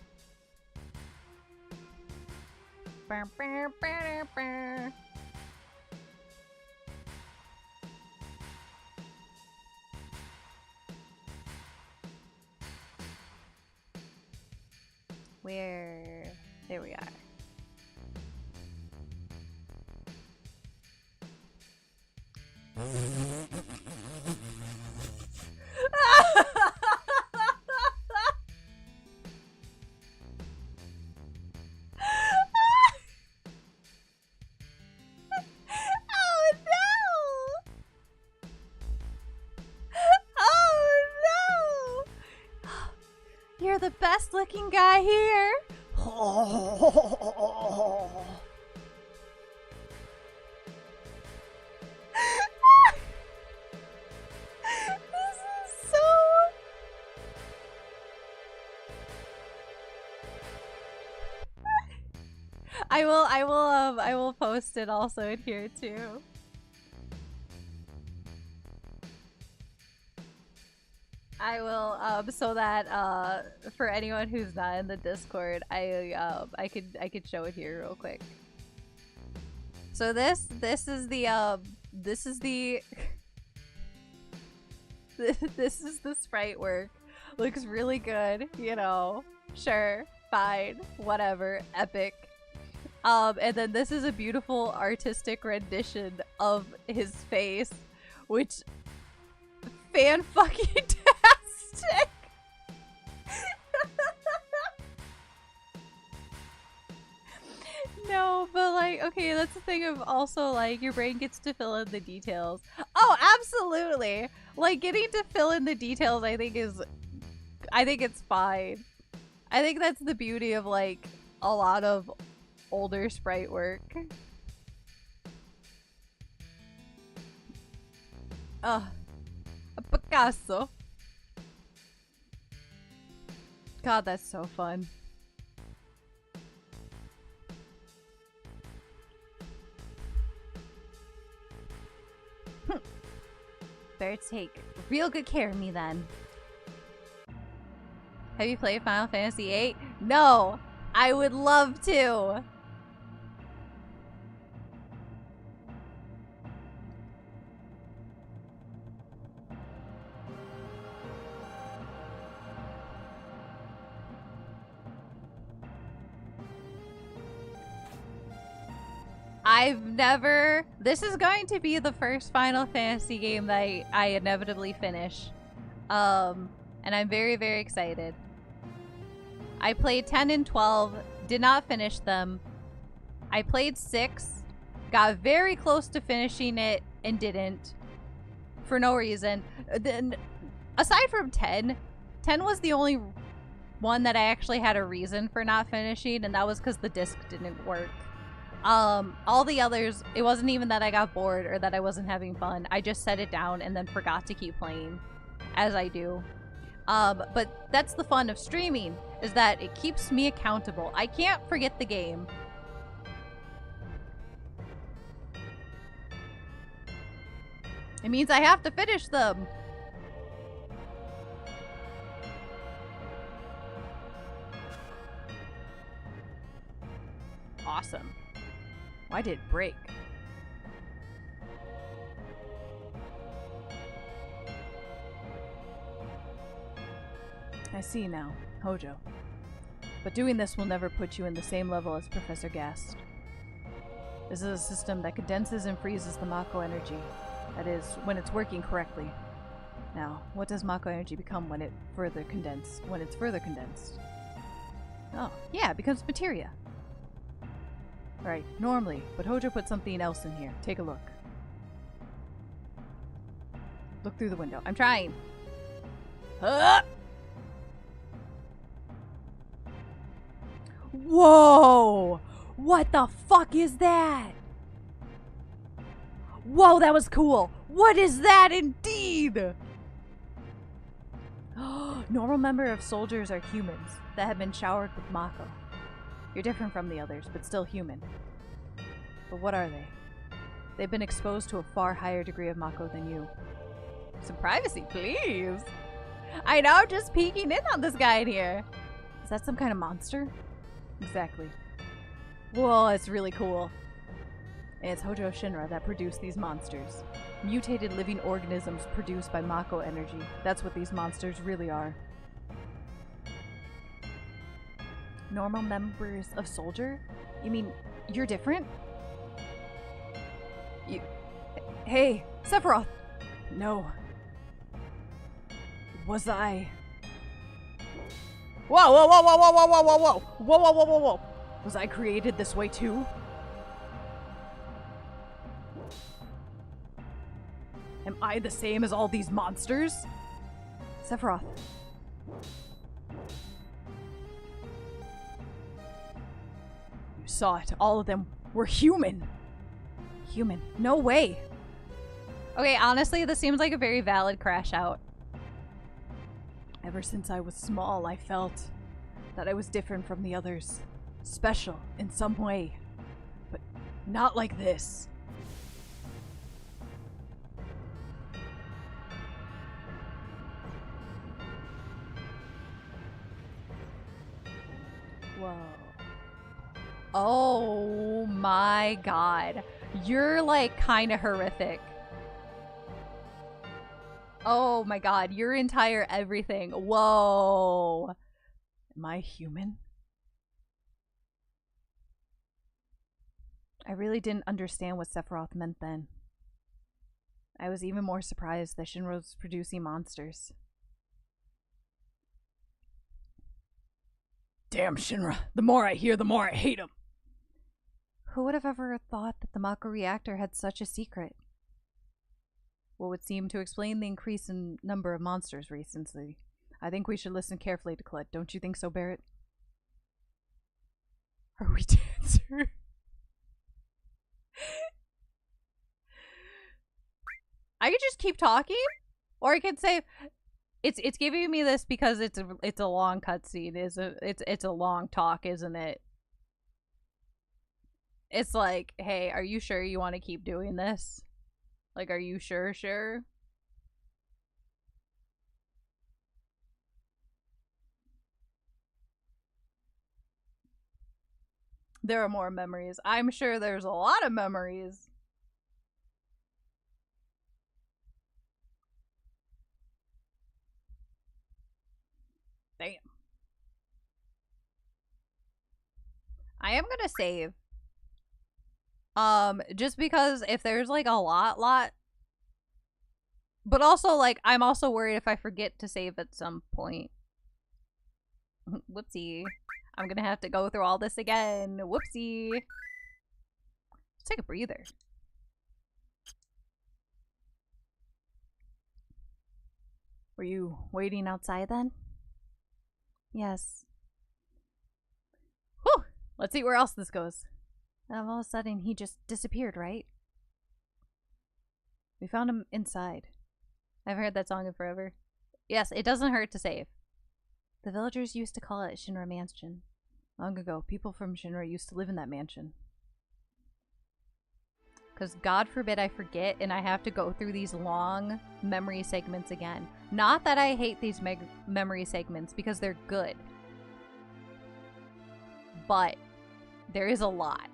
Where? There we are. Oh no! Oh no! You're the best looking guy here. This is so... I will post it also in here too. I will so that for anyone who's not in the Discord, I could show it here real quick. So this is the this is the this is the sprite work. Looks really good, you know. Sure, fine, whatever, epic. And then this is a beautiful artistic rendition of his face, which fan-fucking-tastic! No, but like, okay, that's the thing of also like your brain gets to fill in the details. Oh, absolutely! Like getting to fill in the details I think it's fine. I think that's the beauty of like a lot of older sprite work. A Picasso. God, that's so fun. Better take real good care of me then. Have you played Final Fantasy VIII? No! I would love to! I've never... This is going to be the first Final Fantasy game that I inevitably finish. And I'm very, very excited. I played 10 and 12, did not finish them. I played 6, got very close to finishing it, and didn't. For no reason. Then, aside from 10, 10 was the only one that I actually had a reason for not finishing, and that was because the disc didn't work. All the others, it wasn't even that I got bored or that I wasn't having fun. I just set it down and then forgot to keep playing, as I do. But that's the fun of streaming, is that it keeps me accountable. I can't forget the game. It means I have to finish them. Awesome. Why did it break? I see now, Hojo. But doing this will never put you in the same level as Professor Gast. This is a system that condenses and freezes the Mako energy. That is, when it's working correctly. Now, what does Mako energy become when it's further condensed? Oh, yeah, it becomes materia. Right, normally, but Hojo put something else in here. Take a look. Look through the window. I'm trying. Huh? Whoa! What the fuck is that? Whoa, that was cool. What is that indeed? Normal member of soldiers are humans that have been showered with Mako. You're different from the others, but still human. But what are they? They've been exposed to a far higher degree of Mako than you. Some privacy, please. I know, just peeking in on this guy in here. Is that some kind of monster? Exactly. Whoa, it's really cool. And it's Hojo Shinra that produced these monsters. Mutated living organisms produced by Mako energy. That's what these monsters really are. Normal members of Soldier? You mean you're different? You... Hey, Sephiroth! No. Was I... Whoa, whoa, whoa, whoa, whoa, whoa, whoa, whoa, whoa! Whoa, whoa, whoa, whoa, whoa! Was I created this way too? Am I the same as all these monsters? Sephiroth. You saw it. All of them were human. Human. No way. Okay, honestly, this seems like a very valid crash out. Ever since I was small, I felt that I was different from the others. Special in some way. But not like this. Whoa. Oh my god. You're like kind of horrific. Oh my god, your entire everything. Whoa. Am I human? I really didn't understand what Sephiroth meant then. I was even more surprised that Shinra was producing monsters. Damn Shinra, the more I hear, the more I hate him. Who would have ever thought that the Mako reactor had such a secret? What would seem to explain the increase in number of monsters recently. I think we should listen carefully to Colette. Don't you think so, Barrett? Are we dancer? I could just keep talking, or I could say, it's giving me this because it's a long cutscene. It's a long talk, isn't it? It's like, hey, are you sure you want to keep doing this? Like, are you sure? There are more memories. I'm sure there's a lot of memories. Damn. I am gonna save. Just because if there's like a lot. But also, like, I'm also worried if I forget to save at some point. Whoopsie. I'm gonna have to go through all this again. Whoopsie. Let's take a breather. Were you waiting outside then? Yes. Whew! Let's see where else this goes. And all of a sudden, he just disappeared, right? We found him inside. I haven't heard that song in forever. Yes, it doesn't hurt to save. The villagers used to call it Shinra Mansion. Long ago, people from Shinra used to live in that mansion. Because God forbid I forget and I have to go through these long memory segments again. Not that I hate these memory segments, because they're good. But there is a lot.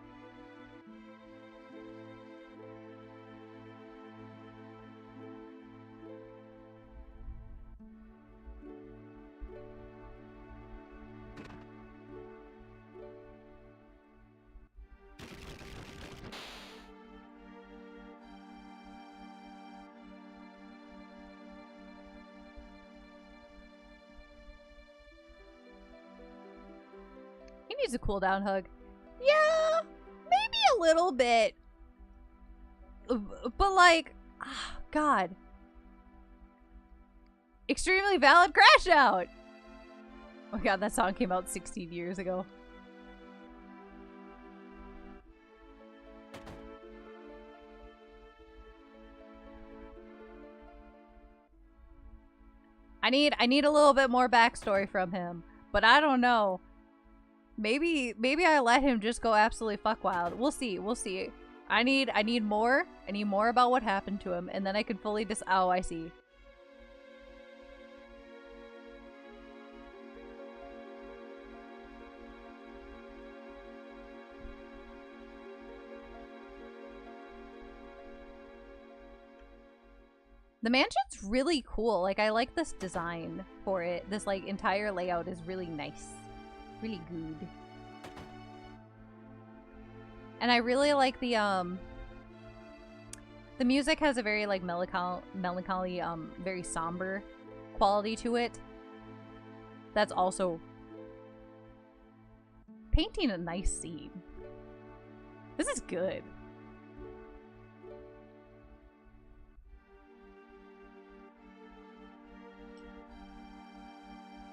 He needs a cooldown hug. Yeah, maybe a little bit. But like, God. Extremely valid crash out! Oh god, that song came out 16 years ago. I need a little bit more backstory from him, but I don't know. Maybe I let him just go absolutely fuck wild. We'll see. We'll see. I need more. I need more about what happened to him, and then I can fully oh, I see. The mansion's really cool. Like, I like this design for it. This, like, entire layout is really nice. Really good. And I really like the music has a very, like, melancholy, very somber quality to it. That's also painting a nice scene. This is good.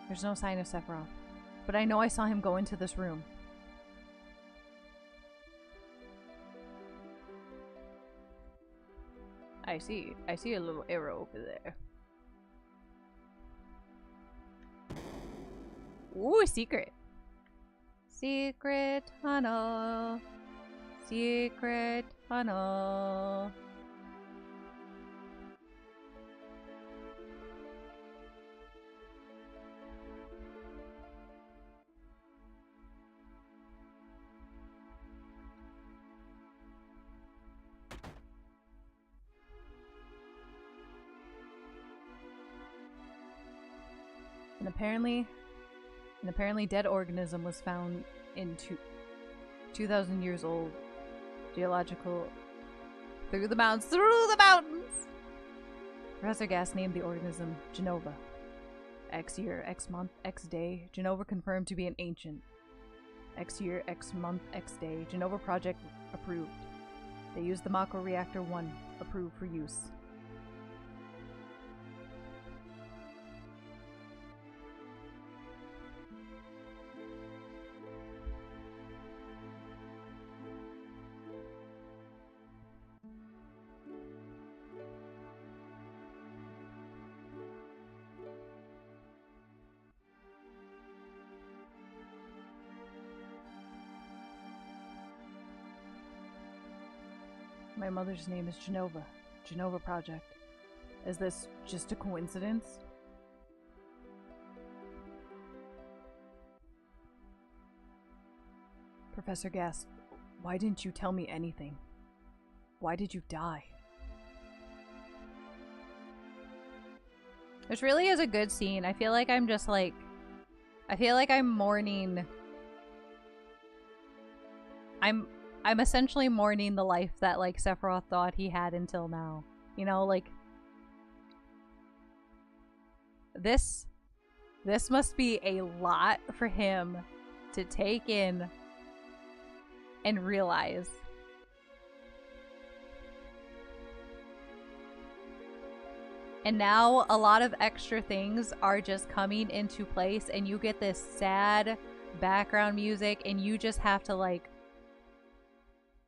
There's no sign of Sephiroth, but I know I saw him go into this room. I see a little arrow over there. Ooh, secret. Secret tunnel. Secret tunnel. An apparently dead organism was found in 2,000 years old. Geological. Through the mountains! Professor Gas named the organism Genova. X year, X month, X day. Genova confirmed to be an ancient. X year, X month, X day. Genova project approved. They used the Mako Reactor 1. Approved for use. My mother's name is Genova. Genova Project. Is this just a coincidence? Professor Gas, why didn't you tell me anything? Why did you die? This really is a good scene. I feel like I'm just like... I feel like I'm mourning... I'm essentially mourning the life that, like, Sephiroth thought he had until now. You know, like... This must be a lot for him to take in and realize. And now a lot of extra things are just coming into place, and you get this sad background music, and you just have to, like,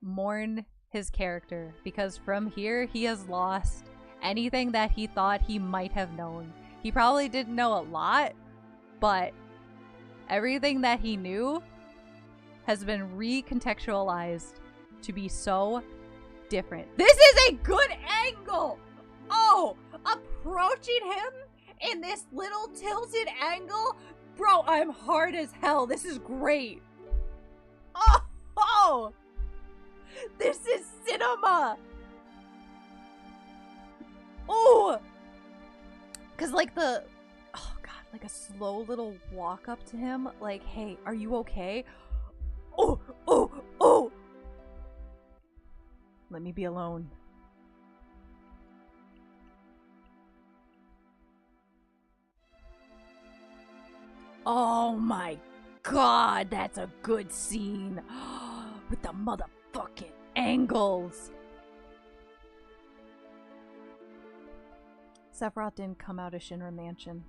mourn his character, because from here he has lost anything that he thought he might have known. He probably didn't know a lot, but everything that he knew has been recontextualized to be so different. This is a good angle! Oh, approaching him in this little tilted angle? Bro, I'm hard as hell. This is great. Oh! This is cinema! Oh! Cause like the... Oh god, like a slow little walk up to him. Like, hey, are you okay? Oh! Oh! Oh! Let me be alone. Oh my god, that's a good scene. With the motherfucking angles. Sephiroth didn't come out of Shinra Mansion.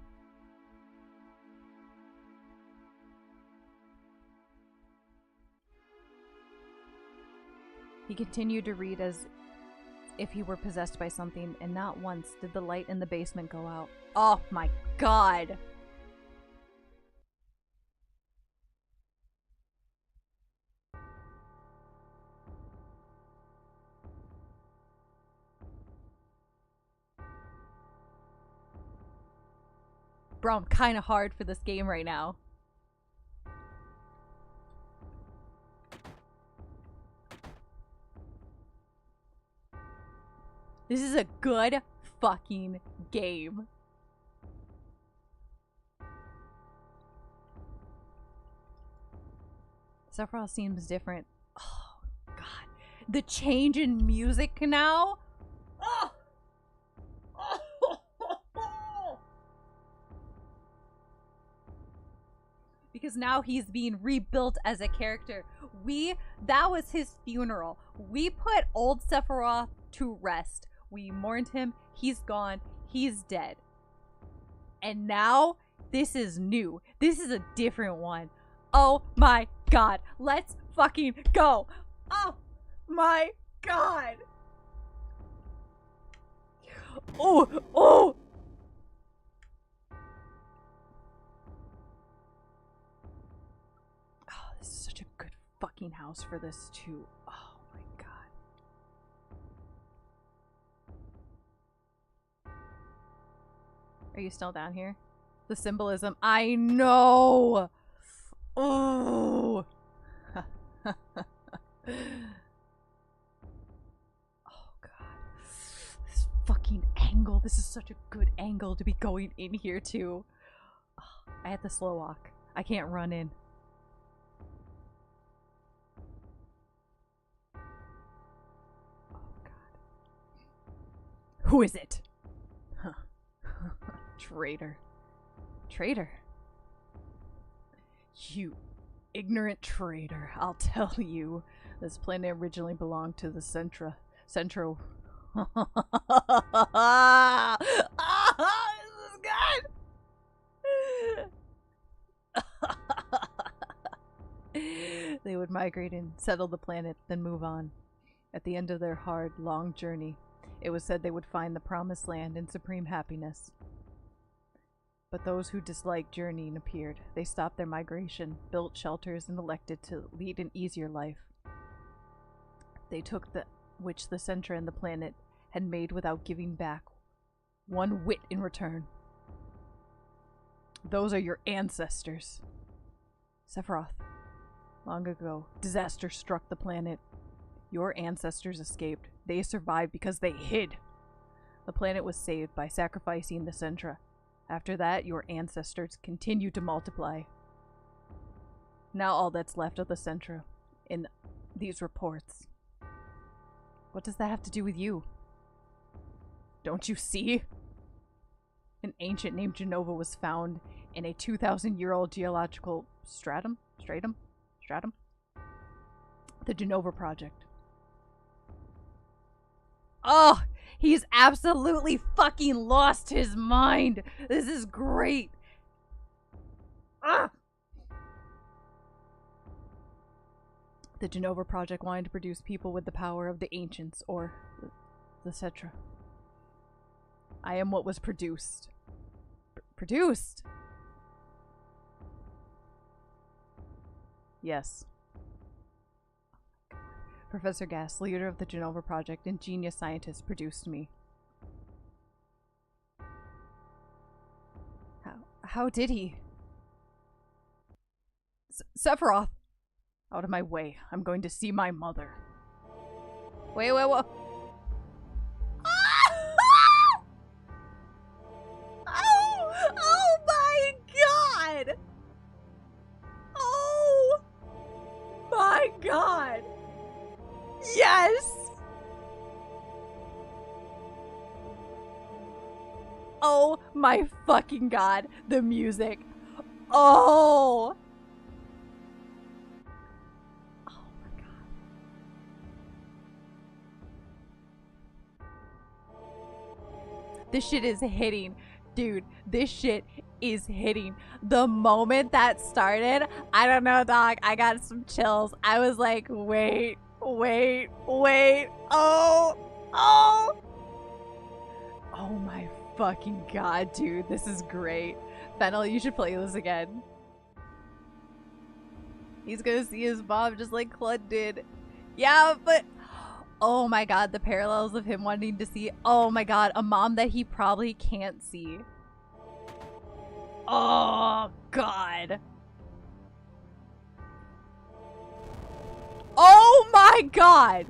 He continued to read as if he were possessed by something, and not once did the light in the basement go out. Oh my god! Bro, I'm kinda hard for this game right now. This is a good fucking game. Sephiroth seems different. Oh, God. The change in music now? Oh! Because now he's being rebuilt as a character. That was his funeral. We put old Sephiroth to rest. We mourned him. He's gone. He's dead. And now, this is new. This is a different one. Oh my god. Let's fucking go. Oh my god. Oh, oh. Oh, this is such a good fucking house for this too. Oh my god. Are you still down here? The symbolism. I know. Oh. Oh god. This fucking angle. This is such a good angle to be going in here too. Oh, I had to slow walk. I can't run in. Oh god. Who is it? Huh. Traitor. Traitor. You ignorant traitor. I'll tell you. This planet originally belonged to the Centro. Ah, this is good. They would migrate and settle the planet, then move on. At the end of their hard, long journey, it was said they would find the promised land and supreme happiness. But those who disliked journeying appeared. They stopped their migration, built shelters, and elected to lead an easier life. They took which the Centra and the planet had made without giving back one whit in return. Those are your ancestors. Sephiroth. Long ago, disaster struck the planet. Your ancestors escaped. They survived because they hid. The planet was saved by sacrificing the Centra. After that, your ancestors continued to multiply. Now all that's left of the Centra in these reports. What does that have to do with you? Don't you see? An ancient named Genova was found in a 2,000-year-old geological stratum? The Genova Project. Oh, he's absolutely fucking lost his mind. This is great. Ah! The Genova Project wanted to produce people with the power of the ancients, or the Cetra. I am what was produced. Produced? Yes. Professor Gass, leader of the Genova Project and genius scientist, produced me. How did he? Sephiroth! Out of my way. I'm going to see my mother. Wait, what? Oh my god! Oh my god! Yes! Oh my fucking god, the music. Oh! Oh my god. This shit is hitting. Dude, this shit is hitting. The moment that started, I don't know, dog. I got some chills. I was like, wait. Oh. Oh my fucking god, dude. This is great. Fennel, you should play this again. He's gonna see his mom just like Clud did. Yeah, but oh my god, the parallels of him wanting to see, oh my god, a mom that he probably can't see. Oh god. Oh my god.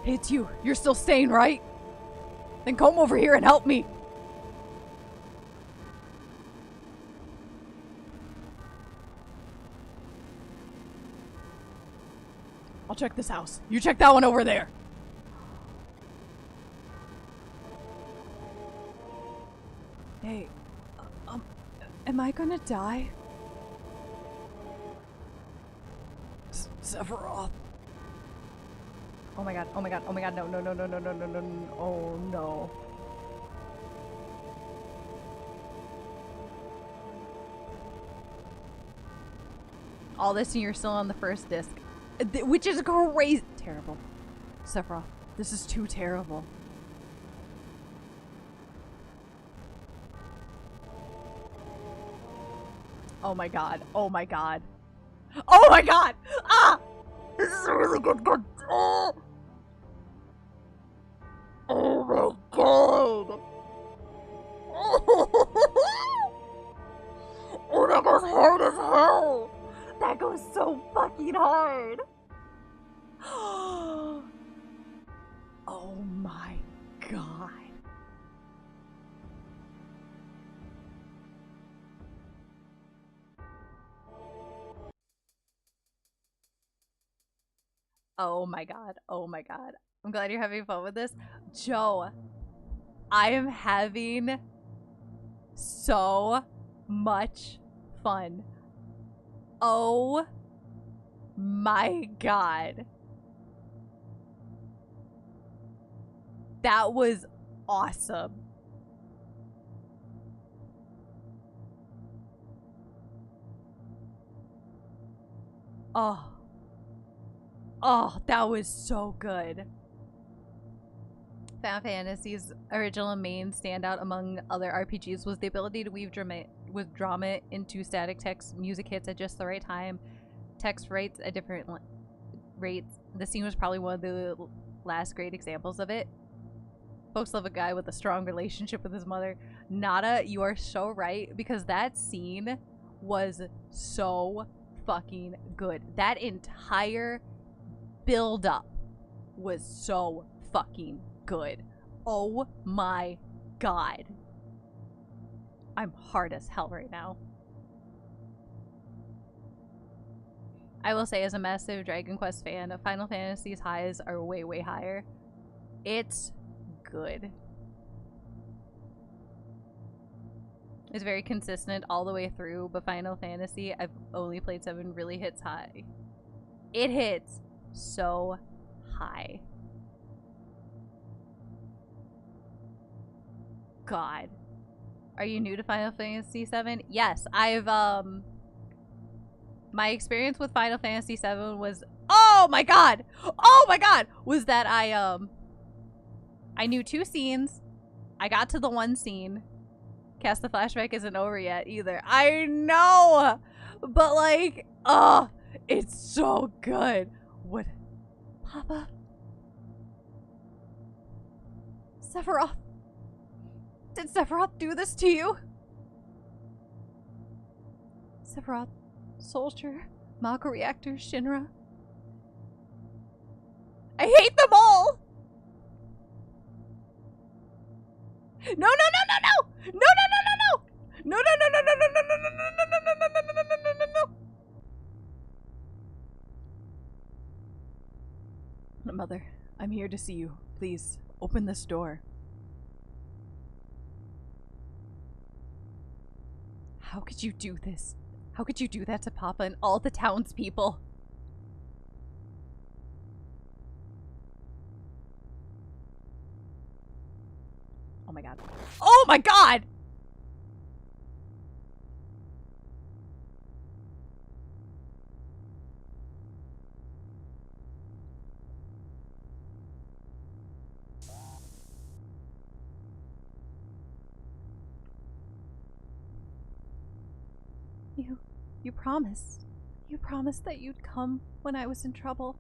Hey, it's you. You're still staying, right? Then come over here and help me. I'll check this house. You check that one over there. Hey, am I gonna die? Sephiroth. Oh my god, oh my god, oh my god, no, oh no. All this and you're still on the first disc. Which is crazy. Terrible. Sephiroth, this is too terrible. Oh my god, oh my god. Oh my god! Ah! This is a really good. Oh! Oh my god! Oh, that goes hard as hell! That goes so fucking hard! Oh my god. Oh my god. Oh my god. I'm glad you're having fun with this. Joe, I am having so much fun. Oh my god. That was awesome. Oh, that was so good. Final Fantasy's original main standout among other RPGs was the ability to weave drama into static text. Music hits at just the right time. Text writes at different rates. The scene was probably one of the last great examples of it. Folks love a guy with a strong relationship with his mother. Nada, you are so right, because that scene was so fucking good. That entire build up was so fucking good. Oh my god. I'm hard as hell right now. I will say, as a massive Dragon Quest fan, Final Fantasy's highs are way, way higher. It's good. It's very consistent all the way through, but Final Fantasy, I've only played 7, really hits high. It hits so high. God. Are you new to Final Fantasy VII? Yes, I've, my experience with Final Fantasy VII was, oh my god! Oh my god! Was that I knew 2 scenes. I got to the 1 scene. Cast the flashback isn't over yet either. I know! But like, oh, it's so good. What? Papa? Sephiroth? Did Sephiroth do this to you? Sephiroth, Soldier, Mako Reactor, Shinra. I hate them all! No, no, no, no, no! No, no, no, no, no! No, no, no, no, no, no, no, no, no, no, no, no, no, no, no, no. Mother, I'm here to see you. Please, open this door. How could you do this? How could you do that to Papa and all the townspeople? my god. Oh my god! You promised. You promised that you'd come when I was in trouble.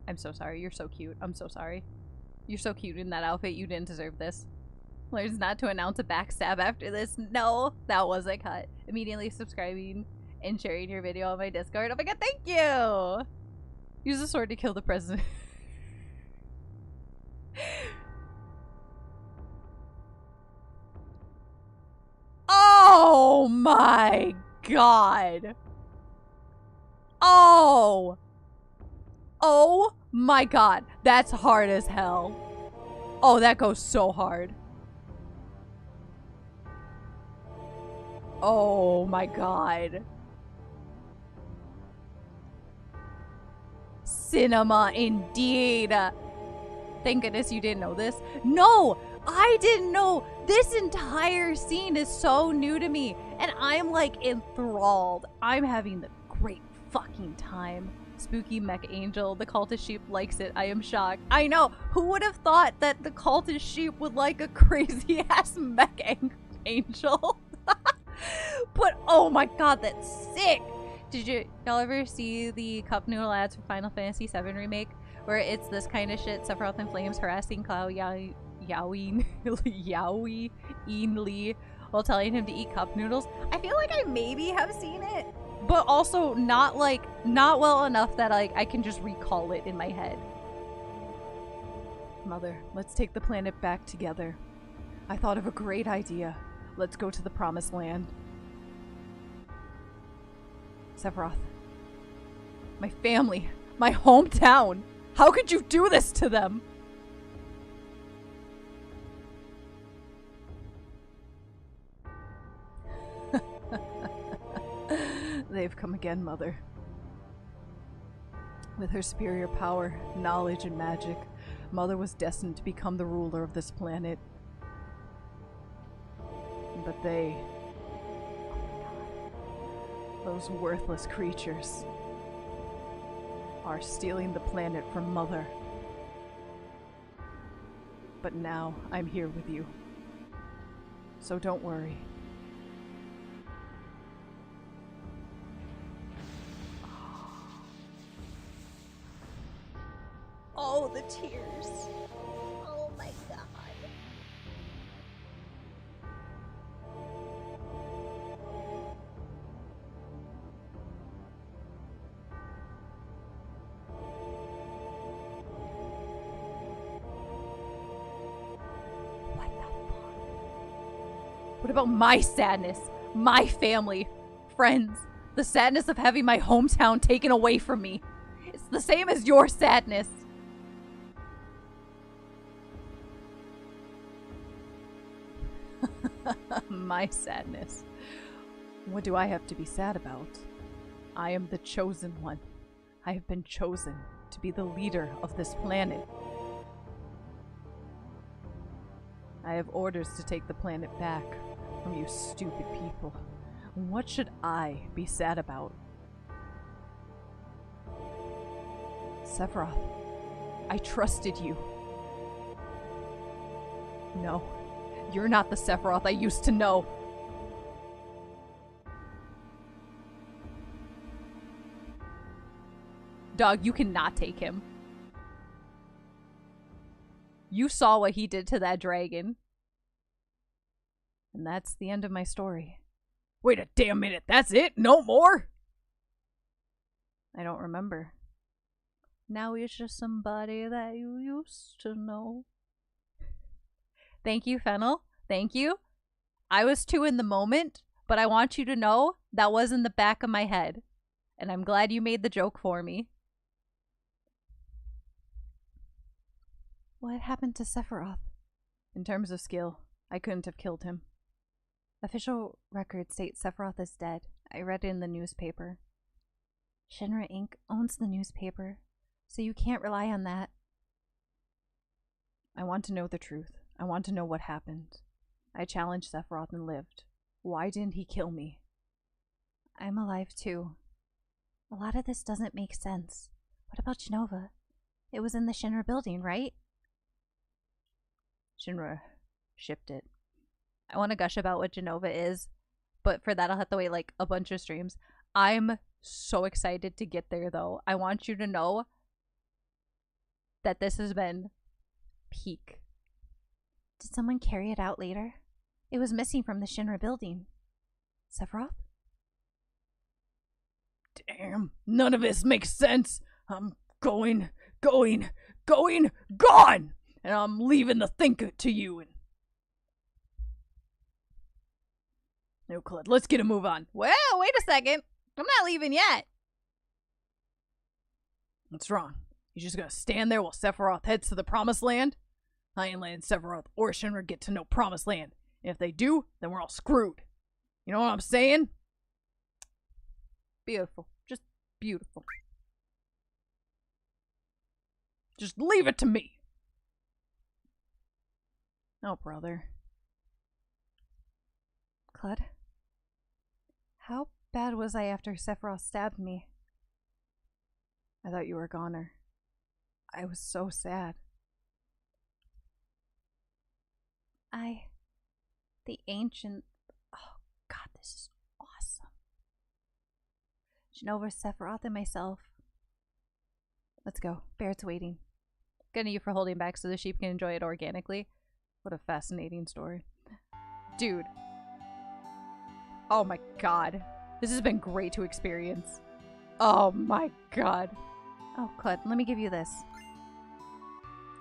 I'm so sorry. You're so cute. I'm so sorry. You're so cute in that outfit. You didn't deserve this. Learns not to announce a backstab after this. No, that was a cut. Immediately subscribing and sharing your video on my Discord. Oh my god, thank you! Use a sword to kill the president. Oh my god! Oh! Oh my god, that's hard as hell. Oh, that goes so hard. Oh my god. Cinema indeed. Thank goodness you didn't know this. No, I didn't know. This entire scene is so new to me, and I'm like enthralled. I'm having the great fucking time. Spooky mech angel. The cultist sheep likes it. I am shocked. I know. Who would have thought that the cultist sheep would like a crazy ass mech angel? But oh my god, that's sick. Did y'all ever see the cup noodle ads for Final Fantasy VII Remake? Where it's this kind of shit, Sephiroth in flames harassing Cloud Yaoi Lee while telling him to eat cup noodles? I feel like I maybe have seen it, but also not well enough that I can just recall it in my head. Mother, let's take the planet back together. I thought of a great idea. Let's go to the promised land. Sephiroth. My family. My hometown. How could you do this to them? They've come again, Mother. With her superior power, knowledge, and magic, Mother was destined to become the ruler of this planet. But they... those worthless creatures are stealing the planet from Mother. But now I'm here with you. So don't worry. Oh, the tears. Oh my god. What the fuck? What about my sadness? My family, friends, the sadness of having my hometown taken away from me. It's the same as your sadness. My sadness. What do I have to be sad about? I am the chosen one. I have been chosen to be the leader of this planet. I have orders to take the planet back from you stupid people. What should I be sad about? Sephiroth, I trusted you. No. You're not the Sephiroth I used to know. Dog, you cannot take him. You saw what he did to that dragon. And that's the end of my story. Wait a damn minute, that's it? No more? I don't remember. Now he's just somebody that you used to know. Thank you, Fennel. Thank you. I was too in the moment, but I want you to know that was in the back of my head. And I'm glad you made the joke for me. What happened to Sephiroth? In terms of skill, I couldn't have killed him. Official records state Sephiroth is dead. I read it in the newspaper. Shinra Inc. owns the newspaper, so you can't rely on that. I want to know the truth. I want to know what happened. I challenged Sephiroth and lived. Why didn't he kill me? I'm alive too. A lot of this doesn't make sense. What about Genova? It was in the Shinra building, right? Shinra shipped it. I want to gush about what Genova is, but for that I'll have to wait like a bunch of streams. I'm so excited to get there though. I want you to know that this has been peak. Did someone carry it out later? It was missing from the Shinra building. Sephiroth? Damn, none of this makes sense. I'm gone! And I'm leaving the think to you. And no, Clid, let's get a move on. Well, wait a second. I'm not leaving yet. What's wrong? You just gonna stand there while Sephiroth heads to the Promised Land? I ain't letting Sephiroth or Shinra get to no Promised Land. And if they do, then we're all screwed. You know what I'm saying? Beautiful. Just beautiful. Just leave it to me. Oh, brother. Clud? How bad was I after Sephiroth stabbed me? I thought you were a goner. I was so sad. The ancient... Oh, God, this is awesome. Genova, Sephiroth, and myself. Let's go. Barrett's waiting. Gonna you for holding back so the sheep can enjoy it organically. What a fascinating story. Dude. Oh my God. This has been great to experience. Oh my God. Oh, Clud, let me give you this.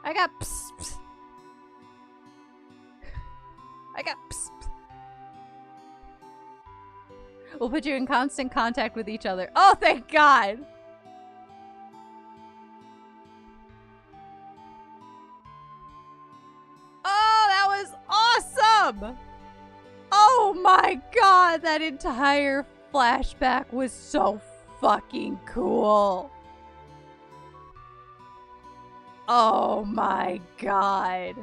I got psst, psst. I got psst, psst. We'll put you in constant contact with each other. Oh, thank God. Oh, that was awesome. Oh my God, that entire flashback was so fucking cool. Oh my God.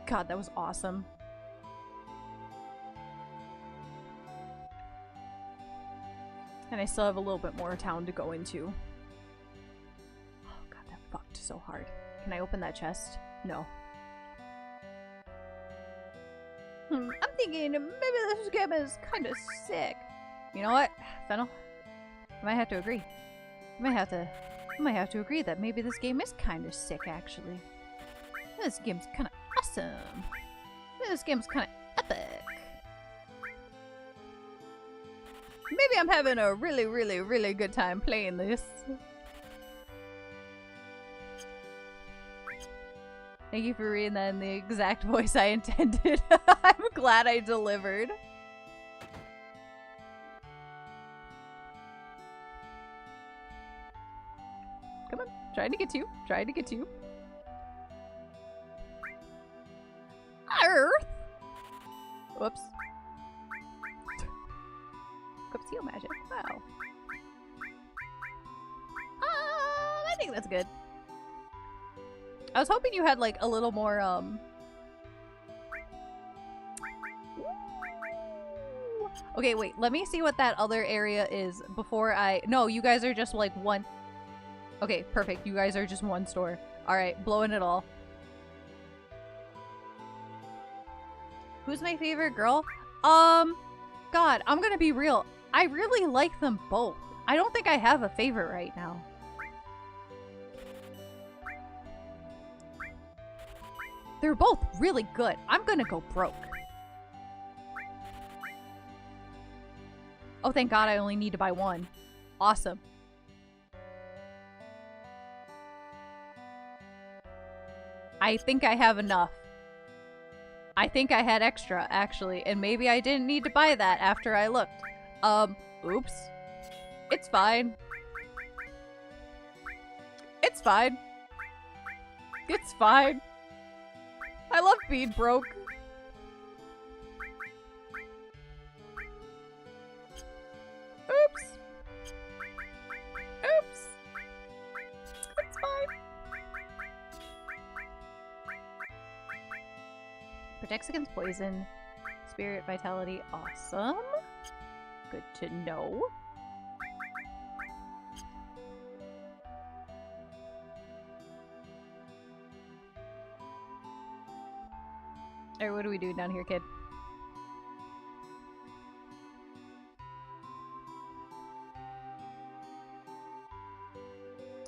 God, that was awesome. And I still have a little bit more town to go into. Oh God, that fucked so hard. Can I open that chest? No. I'm thinking maybe this game is kind of sick. You know what, Fennel? I might have to agree. I might have to agree that maybe this game is kind of sick, actually. This game's kind of awesome. This game's kind of epic. Maybe I'm having a really, really, really good time playing this. Thank you for reading that in the exact voice I intended. I'm glad I delivered. Come on, trying to get to you. Trying to get to you. Earth! Whoops. Equip seal magic. Wow. I think that's good. I was hoping you had like a little more Okay, wait, let me see what that other area is before I... No, you guys are just like one... Okay, perfect. You guys are just one store. Alright, blowing it all. Who's my favorite girl? God, I'm gonna be real. I really like them both. I don't think I have a favorite right now. They're both really good. I'm gonna go broke. Oh, thank God I only need to buy one. Awesome. I think I have enough. I think I had extra, actually, and maybe I didn't need to buy that after I looked. Oops. It's fine. It's fine. It's fine. I love being broke. Oops. Oops. It's fine. Protects against poison. Spirit, vitality, awesome. Good to know. Alright, what do we do down here, kid?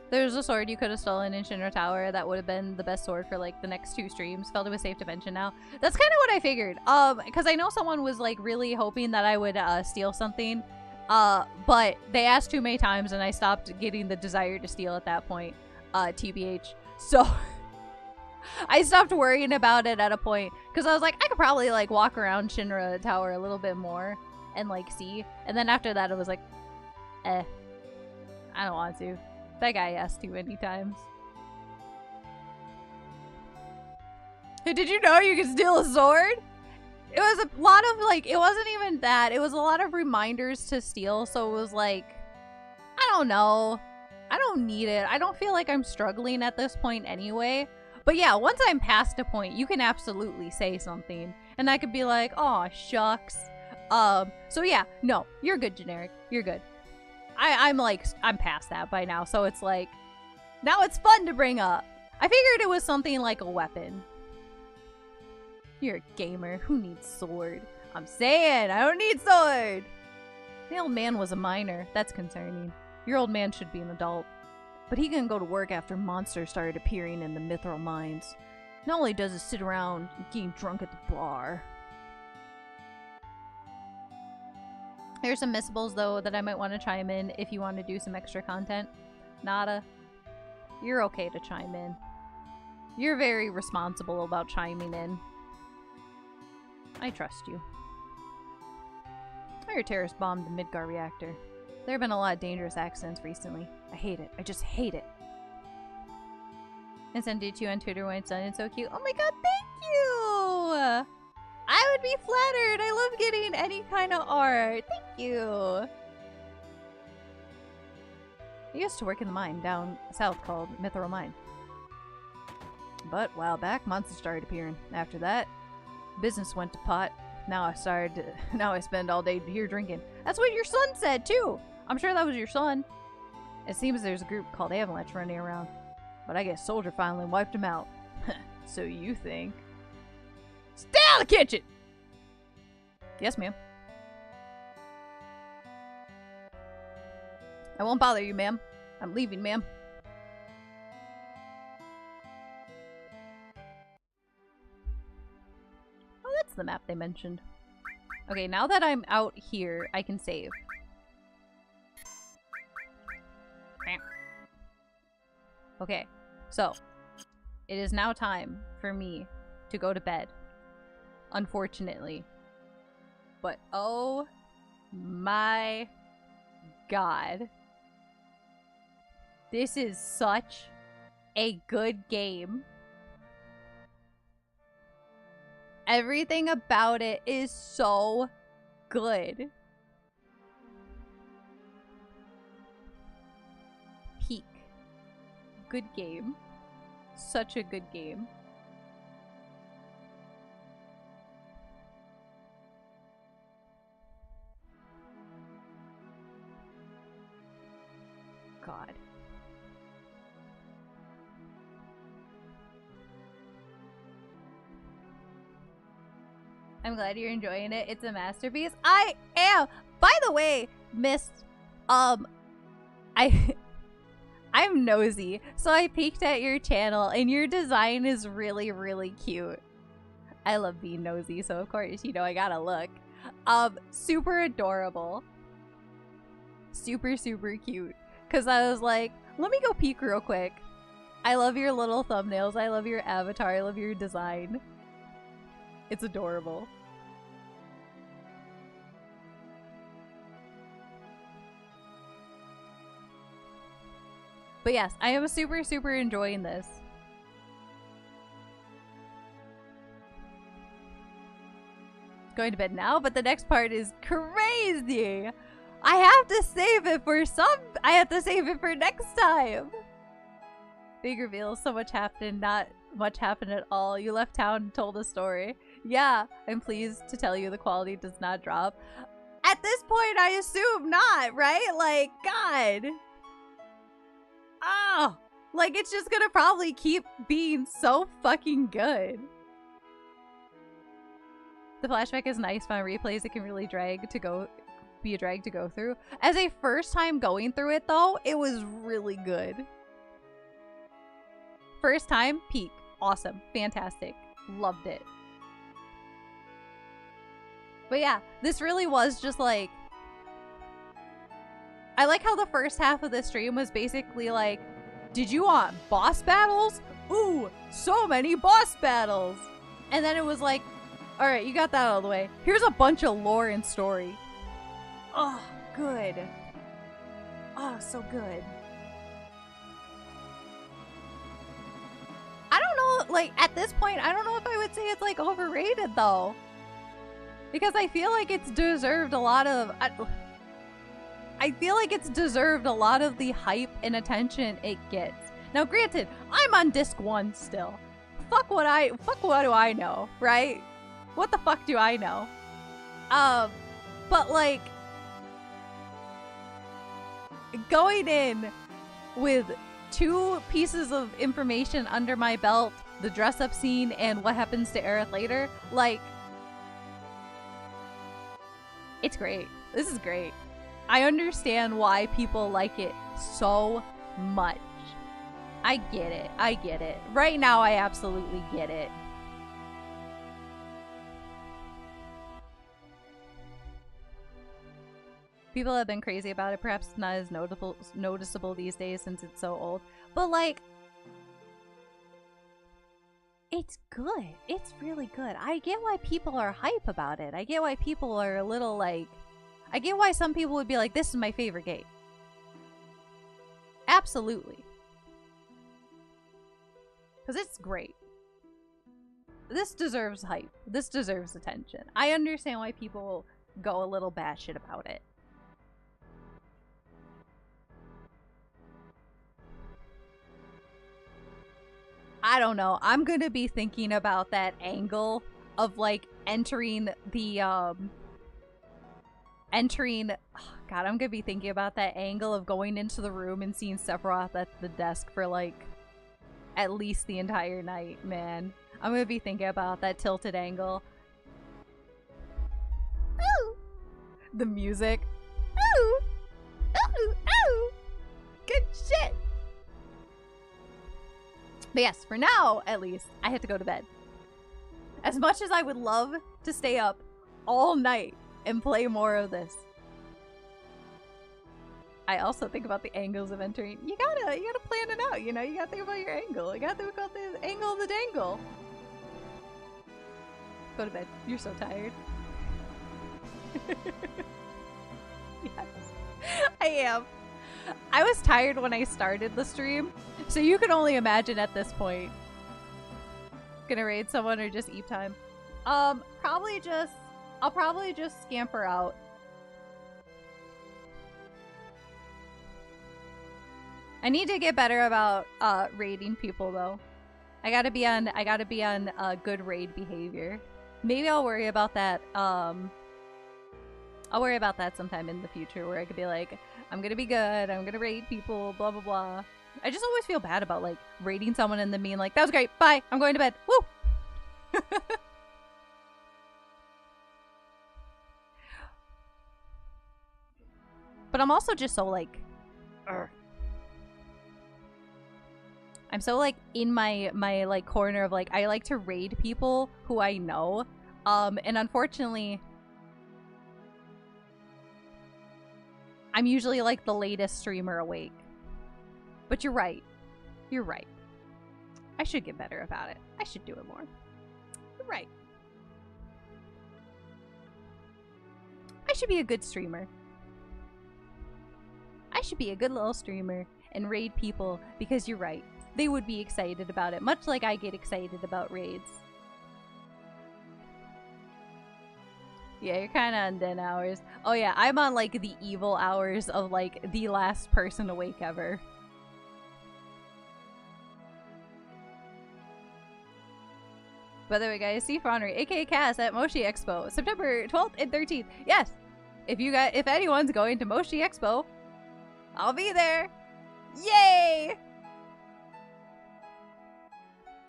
There's a sword you could have stolen in Shinra Tower that would have been the best sword for like the next 2 streams. Felt it was safe to mention now. That's kind of what I figured. Because I know someone was like really hoping that I would steal something. But they asked too many times and I stopped getting the desire to steal at that point. TBH. So I stopped worrying about it at a point. Because I was like, I could probably like walk around Shinra Tower a little bit more and like see. And then after that it was like, I don't want to. That guy asked too many times. Hey, did you know you could steal a sword? It was a lot of like, it wasn't even that. It was a lot of reminders to steal. So it was like, I don't know. I don't need it. I don't feel like I'm struggling at this point anyway. But yeah, once I'm past a point, you can absolutely say something. And I could be like, oh, shucks. So yeah, no, you're good, generic. You're good. I'm past that by now, so it's like, now it's fun to bring up. I figured it was something like a weapon. You're a gamer. Who needs sword? I'm saying, I don't need sword. The old man was a minor. That's concerning. Your old man should be an adult. But he couldn't go to work after monsters started appearing in the mithril mines. Not only does he sit around getting drunk at the bar. There's some missables, though, that I might want to chime in if you want to do some extra content. Nada. You're okay to chime in. You're very responsible about chiming in. I trust you. Our terrorist bombed the Midgar reactor. There have been a lot of dangerous accidents recently. I hate it. I just hate it. I sent it to you on Twitter when it's done. It's so cute. Oh my god, thank you! I would be flattered. I love getting any kind of art. Thank you. I used to work in the mine down south called Mithril Mine. But a while back, monsters started appearing. After that, business went to pot. Now I spend all day here drinking. That's what your son said too. I'm sure that was your son. It seems there's a group called Avalanche running around. But I guess Soldier finally wiped him out. So you think. Stay out of the kitchen! Yes, ma'am. I won't bother you, ma'am. I'm leaving, ma'am. Oh, that's the map they mentioned. Okay, now that I'm out here, I can save. Okay, so it is now time for me to go to bed. Unfortunately. But oh my god. This is such a good game. Everything about it is so good. Peak. Good game. Such a good game. God. I'm glad you're enjoying it. It's a masterpiece. I am. By the way, Miss, I'm nosy, so I peeked at your channel, and your design is really, really cute. I love being nosy, so of course, you know, I gotta look. Super adorable. Super, super cute. Because I was like, let me go peek real quick. I love your little thumbnails. I love your avatar. I love your design. It's adorable. But yes, I am super, super enjoying this. going to bed now, but the next part is crazy. I have to save it for I have to save it for next time. Big reveal. So much happened. Not much happened at all. You left town and told a story. Yeah, I'm pleased to tell you the quality does not drop. At this point, I assume not, right? Like, God. Oh, like it's just gonna probably keep being so fucking good. The flashback is nice, but on replays it can really be a drag to go through. As a first time going through it though, it was really good. First time, peak. Awesome. Fantastic. Loved it. But yeah, this really was just like... I like how the first half of the stream was basically like, did you want boss battles? Ooh, so many boss battles. And then it was like, alright, you got that out of the way. Here's a bunch of lore and story. Oh, good. Oh, so good. I don't know, like, at this point, I don't know if I would say it's, like, overrated, though. Because I feel like it's deserved a lot of... I feel like it's deserved a lot of the hype and attention it gets. Now, granted, I'm on disc 1 still. Fuck what do I know, right? What the fuck do I know? But, like... going in with 2 pieces of information under my belt, the dress-up scene and what happens to Aerith later, like... it's great. This is great. I understand why people like it so much. I get it. I get it. Right now, I absolutely get it. People have been crazy about it. Perhaps it's not as noticeable these days since it's so old. But, like, it's good. It's really good. I get why people are hype about it. I get why people are a little, like... I get why some people would be like, this is my favorite game. Absolutely. Because it's great. This deserves hype. This deserves attention. I understand why people go a little batshit about it. I don't know. I'm gonna be thinking about that angle of, like, entering the, oh, God, I'm gonna be thinking about that angle of going into the room and seeing Sephiroth at the desk for, like, at least the entire night, man. I'm gonna be thinking about that tilted angle. Ooh! The music. Ooh! Ooh! Ooh! Good shit! But yes, for now, at least, I have to go to bed. As much as I would love to stay up all night and play more of this, I also think about the angles of entering. You gotta plan it out, you know? You gotta think about your angle. You gotta think about the angle of the dangle. Go to bed. You're so tired. Yes, I am. I was tired when I started the stream, so you can only imagine at this point. Gonna raid someone or just eat time? I'll probably just scamper out. I need to get better about raiding people though. I gotta be on good raid behavior. Maybe I'll worry about that. I'll worry about that sometime in the future, where I could be like, I'm gonna be good, I'm gonna raid people, blah blah blah. I just always feel bad about, like, raiding someone and then being like, that was great, bye, I'm going to bed, woo! But I'm also just so, like, I'm so, like, in my like corner of, like, I like to raid people who I know, and unfortunately, I'm usually, like, the latest streamer awake. But you're right. You're right. I should get better about it. I should do it more. You're right. I should be a good streamer. I should be a good little streamer and raid people, because you're right. They would be excited about it, much like I get excited about raids. Yeah, you're kind of on den hours. Oh yeah, I'm on like the evil hours of like the last person awake ever. By the way, guys, see Fronnery, aka Cass, at Moshi Expo, September 12th and 13th. Yes, if anyone's going to Moshi Expo, I'll be there. Yay!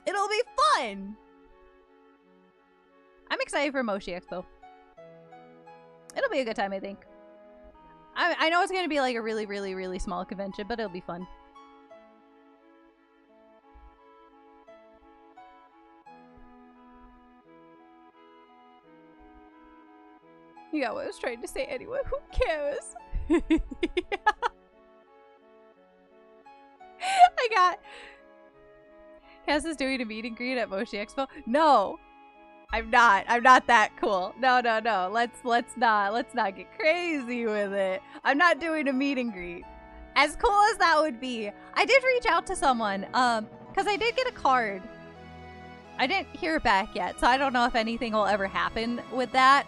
It'll be fun. I'm excited for Moshi Expo. It'll be a good time, I think. I know it's going to be like a really, really, really small convention, but it'll be fun. You got what I was trying to say anyway. Who cares? Yeah. I got... Cass is doing a meet and greet at Moshi Expo. No! I'm not. I'm not that cool. No, no, no. Let's not get crazy with it. I'm not doing a meet and greet. As cool as that would be, I did reach out to someone, because I did get a card. I didn't hear back yet, so I don't know if anything will ever happen with that.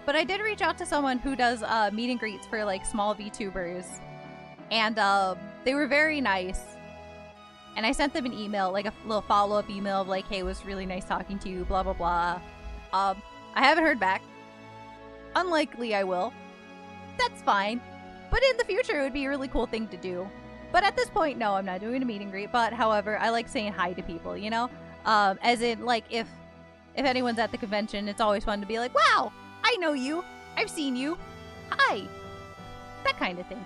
But I did reach out to someone who does meet and greets for like small VTubers, and they were very nice. And I sent them an email, like a little follow-up email of like, hey, it was really nice talking to you, blah, blah, blah. I haven't heard back. Unlikely I will. That's fine. But in the future, it would be a really cool thing to do. But at this point, no, I'm not doing a meet and greet. But however, I like saying hi to people, you know? As in, like, if anyone's at the convention, it's always fun to be like, wow, I know you. I've seen you. Hi. That kind of thing.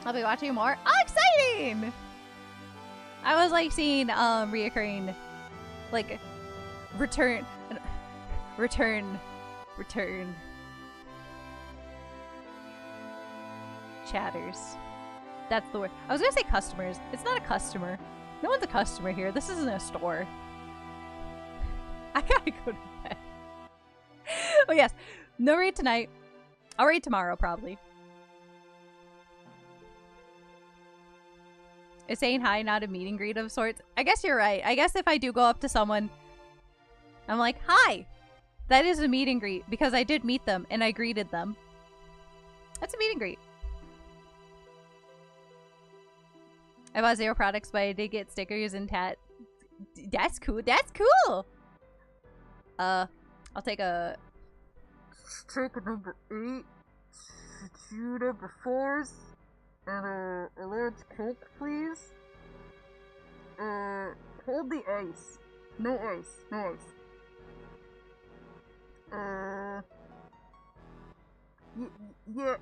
I'll be watching more. Oh, exciting! I was like seeing reoccurring, like, return chatters. That's the word. I was gonna say customers. It's not a customer. No one's a customer here. This isn't a store. I gotta go to bed. Oh yes, no raid tonight. I'll raid tomorrow probably. Is saying hi not a meet and greet of sorts? I guess you're right. I guess if I do go up to someone, I'm like, hi! That is a meet and greet because I did meet them and I greeted them. That's a meet and greet. I bought 0 products, but I did get stickers and tat. That's cool. That's cool! I'll take a... Take a number 8. 2 number 4s. And a large Coke, please. Hold the ice. No ice. No ice. Yeah.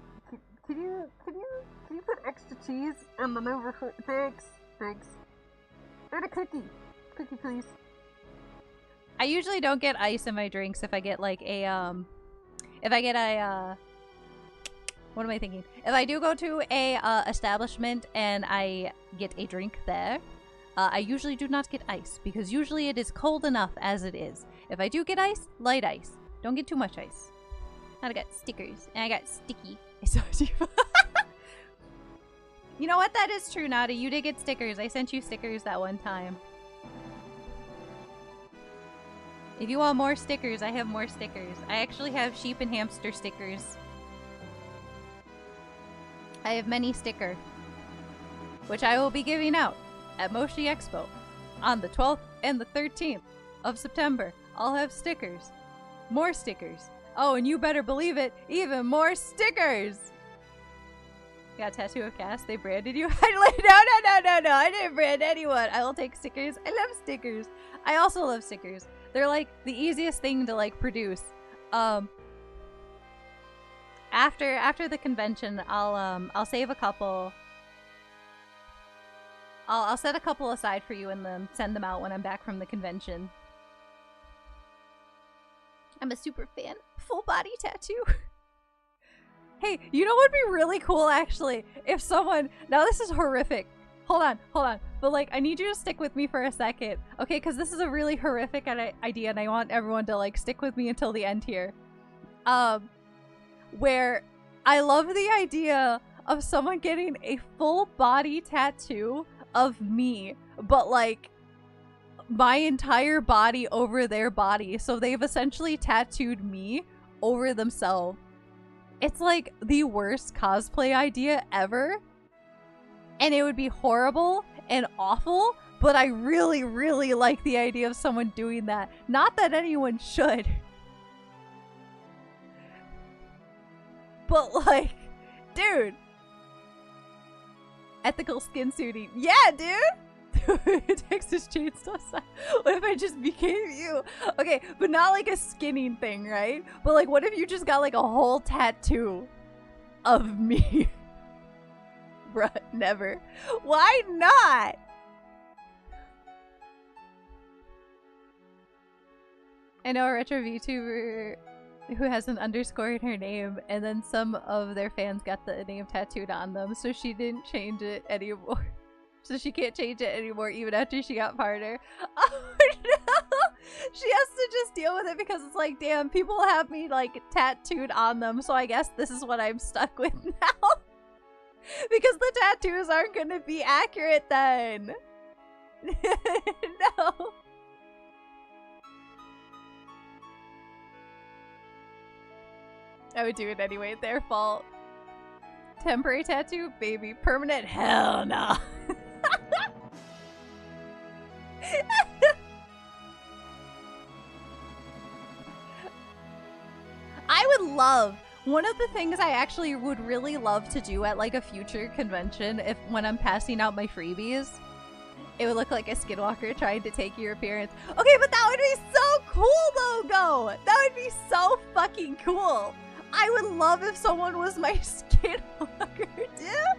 Can you put extra cheese on the number 4? Thanks. And a cookie. Cookie, please. I usually don't get ice in my drinks if I get like a what am I thinking? If I do go to a establishment and I get a drink there, I usually do not get ice because usually it is cold enough as it is. If I do get ice, light ice. Don't get too much ice. And I got stickers and I got sticky. I saw you. You know what? That is true, Nada. You did get stickers. I sent you stickers that one time. If you want more stickers, I have more stickers. I actually have sheep and hamster stickers. I have many stickers, which I will be giving out at Moshi Expo on the 12th and the 13th of September. I'll have stickers. More stickers. Oh, and you better believe it, even more stickers! Got a tattoo of Cass? They branded you? No, I didn't brand anyone. I will take stickers. I love stickers. I also love stickers. They're like the easiest thing to like produce. After the convention, I'll save a couple. I'll set a couple aside for you and then send them out when I'm back from the convention. I'm a super fan. Full body tattoo. Hey, you know what would be really cool actually? If someone, now this is horrific. Hold on. But like, I need you to stick with me for a second. Okay, because this is a really horrific idea and I want everyone to like stick with me until the end here. Where I love the idea of someone getting a full body tattoo of me, but like my entire body over their body. So they've essentially tattooed me over themselves. It's like the worst cosplay idea ever. And it would be horrible and awful, but I really, really like the idea of someone doing that. Not that anyone should. But like, dude. Ethical skin suiting. Yeah, dude! Texas Chainsaw Style. What if I just became you? Okay, but not like a skinning thing, right? But like, what if you just got like a whole tattoo of me? Bruh, never. Why not? I know a retro VTuber who has an underscore in her name, and then some of their fans got the name tattooed on them, so she didn't change it anymore. So she can't change it anymore even after she got partner. Oh no! She has to just deal with it because it's like, damn, people have me like tattooed on them, so I guess this is what I'm stuck with now. Because the tattoos aren't gonna be accurate then. No. I would do it anyway, their fault. Temporary tattoo? Baby. Permanent? Hell no. I would love, one of the things I actually would really love to do at like a future convention, if when I'm passing out my freebies, it would look like a skinwalker trying to take your appearance. Okay, but that would be so cool though, That would be so fucking cool. I would love if someone was my skinwalker, dude.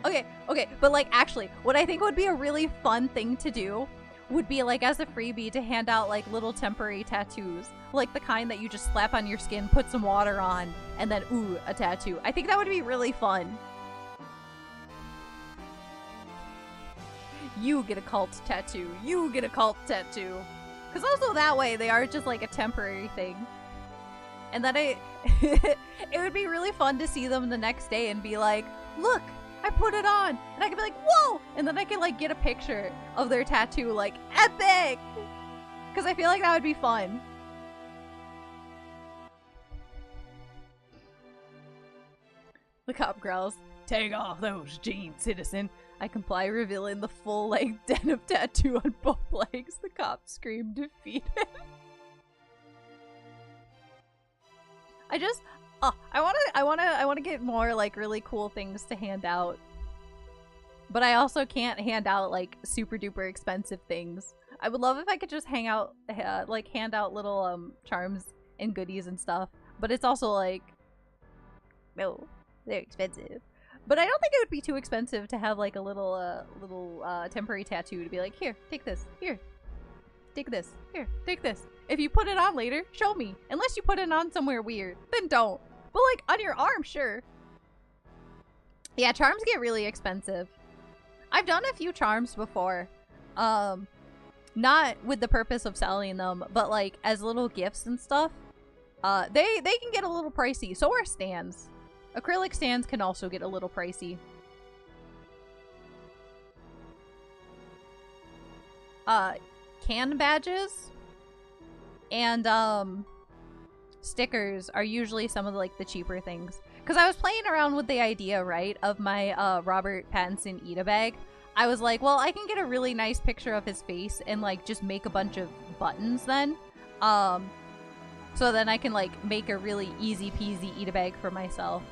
Okay, but like actually, what I think would be a really fun thing to do would be like as a freebie to hand out like little temporary tattoos. Like the kind that you just slap on your skin, put some water on, and then ooh, a tattoo. I think that would be really fun. You get a cult tattoo. You get a cult tattoo. Because also that way they are just like a temporary thing. And then it would be really fun to see them the next day and be like, look, I put it on. And I could be like, whoa! And then I could like get a picture of their tattoo, like, epic! Because I feel like that would be fun. The cop growls, take off those jeans, citizen. I comply, revealing the full-length denim tattoo on both legs. The cop screamed, defeated. I want to get more like really cool things to hand out. But I also can't hand out like super duper expensive things. I would love if I could just hand out little charms and goodies and stuff. But it's also like, no, they're expensive. But I don't think it would be too expensive to have like a little temporary tattoo to be like, here, take this, here, take this, here, take this. If you put it on later, show me. Unless you put it on somewhere weird, then don't. But like on your arm, sure. Yeah, charms get really expensive. I've done a few charms before. Not with the purpose of selling them, but like as little gifts and stuff. They can get a little pricey. So are stands. Acrylic stands can also get a little pricey. Can badges and stickers are usually some of the cheaper things. Because I was playing around with the idea, right, of my Robert Pattinson eat-a-bag. I was like, well, I can get a really nice picture of his face and like just make a bunch of buttons then. So then I can like make a really easy peasy eat-a-bag for myself.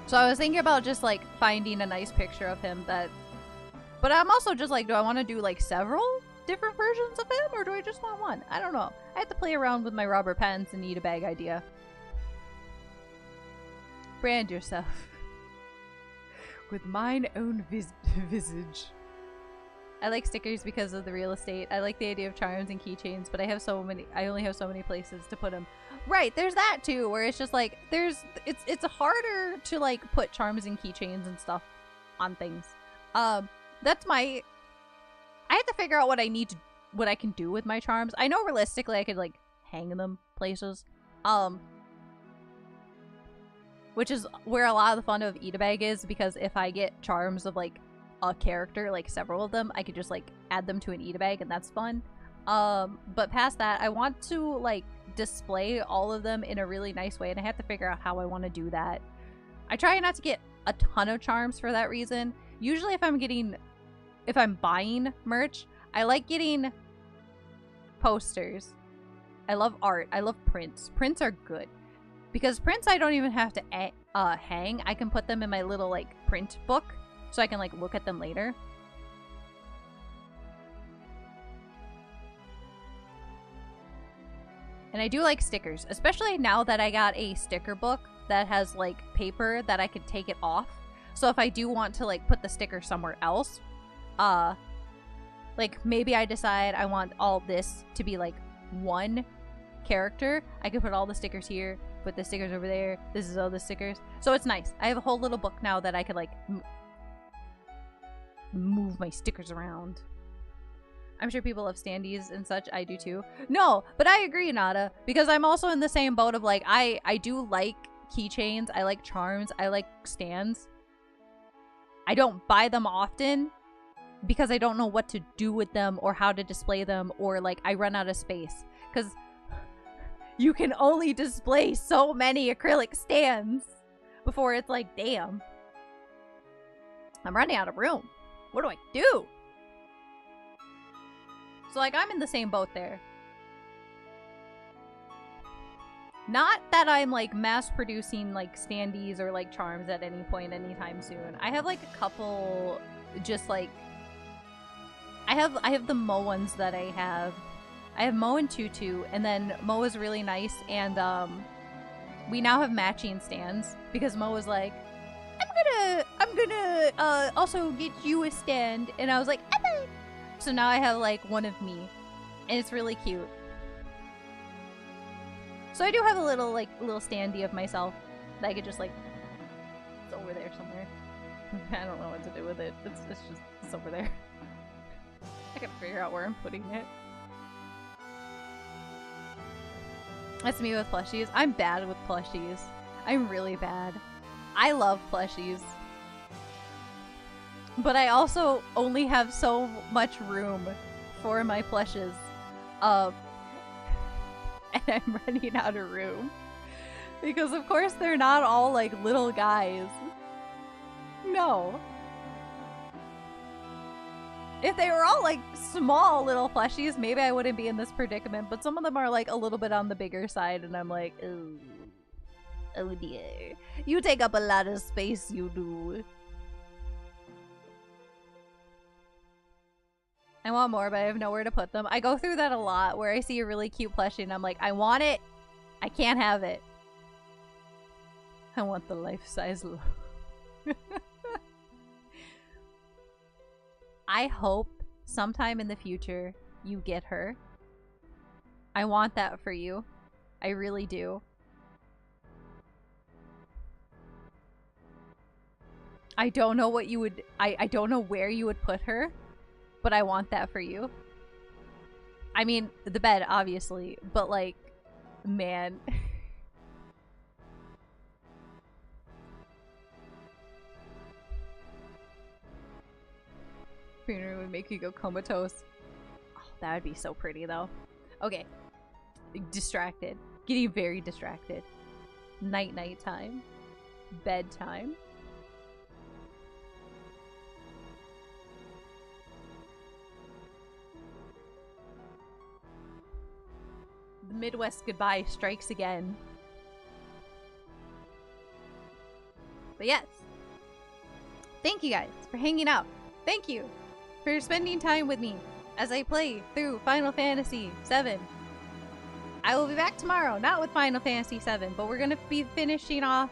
So I was thinking about just like finding a nice picture of him that, but I'm also just like, do I want to do like several different versions of him or do I just want one? I don't know. I have to play around with my Robert Pattinson eat-a-bag idea. Brand yourself with mine own visage. I like stickers because of the real estate. I like the idea of charms and keychains, but I only have so many places to put them. Right, there's that too, where it's just like it's harder to like put charms and keychains and stuff on things. That's my I have to figure out what I can do with my charms. I know realistically I could like hang them places. Which is where a lot of the fun of eat-a-bag is, because if I get charms of like a character, like several of them, I could just like add them to an eat-a-bag and that's fun. But past that, I want to like display all of them in a really nice way, and I have to figure out how I want to do that. I try not to get a ton of charms for that reason. Usually if I'm buying merch, I like getting posters. I love art. I love prints. Prints are good. Because prints I don't even have to hang. I can put them in my little like print book so I can like look at them later. And I do like stickers, especially now that I got a sticker book that has like paper that I can take it off. So if I do want to like put the sticker somewhere else, like maybe I decide I want all this to be like one character, I can put all the stickers here, put the stickers over there, this is all the stickers. So it's nice. I have a whole little book now that I could like move my stickers around. I'm sure people love standees and such. I do too. No, but I agree, Nada, because I'm also in the same boat of like, I do like keychains, I like charms, I like stands. I don't buy them often because I don't know what to do with them or how to display them, or like I run out of space. Because you can only display so many acrylic stands before it's like, damn, I'm running out of room. What do I do? So like I'm in the same boat there. Not that I'm like mass producing like standees or like charms at any point anytime soon. I have like a couple just like I have the Mo ones that I have. I have Mo and Tutu, and then Mo is really nice, and we now have matching stands because Mo was like, I'm gonna also get you a stand, and I was like, so now I have like one of me, and it's really cute. So I do have a little standee of myself that I could just like, it's over there somewhere. I don't know what to do with it. It's over there. I gotta figure out where I'm putting it. That's me with plushies. I'm bad with plushies. I'm really bad. I love plushies. But I also only have so much room for my plushes. And I'm running out of room. Because of course they're not all like little guys. No. If they were all like small little plushies, maybe I wouldn't be in this predicament, but some of them are like a little bit on the bigger side, and I'm like, oh dear. You take up a lot of space, you do. I want more, but I have nowhere to put them. I go through that a lot where I see a really cute plushie and I'm like, I want it. I can't have it. I want the life-size love. I hope sometime in the future you get her. I want that for you. I really do. I don't know what you would... I don't know where you would put her, but I want that for you. I mean, the bed, obviously, but like, man... would make you go comatose. Oh, that would be so pretty though. Okay. Distracted. Getting very distracted. Night time. Bedtime. The Midwest goodbye strikes again. But yes. Thank you guys for hanging out. Thank you for spending time with me as I play through Final Fantasy VII. I will be back tomorrow, not with Final Fantasy VII, but we're gonna be finishing off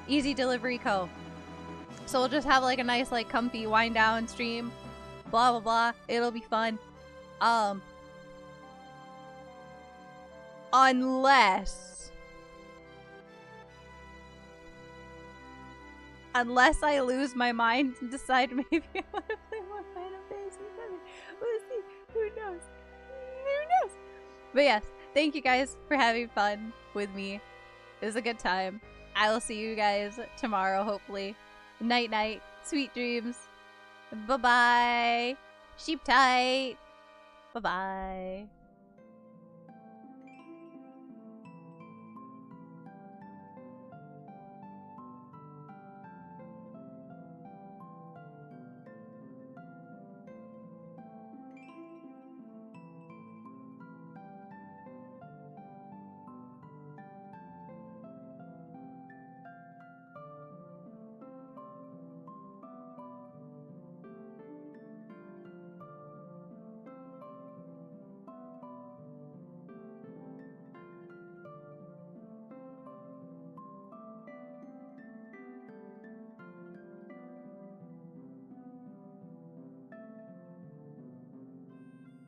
Easy Delivery Co. So we'll just have like a nice like comfy wind down stream, blah blah blah. It'll be fun. Unless I lose my mind and decide maybe I want to play more Final Fantasy VII. We'll see. Who knows? Who knows? But yes, thank you guys for having fun with me. It was a good time. I will see you guys tomorrow, hopefully. Night night. Sweet dreams. Bye-bye. Sheep tight. Bye-bye.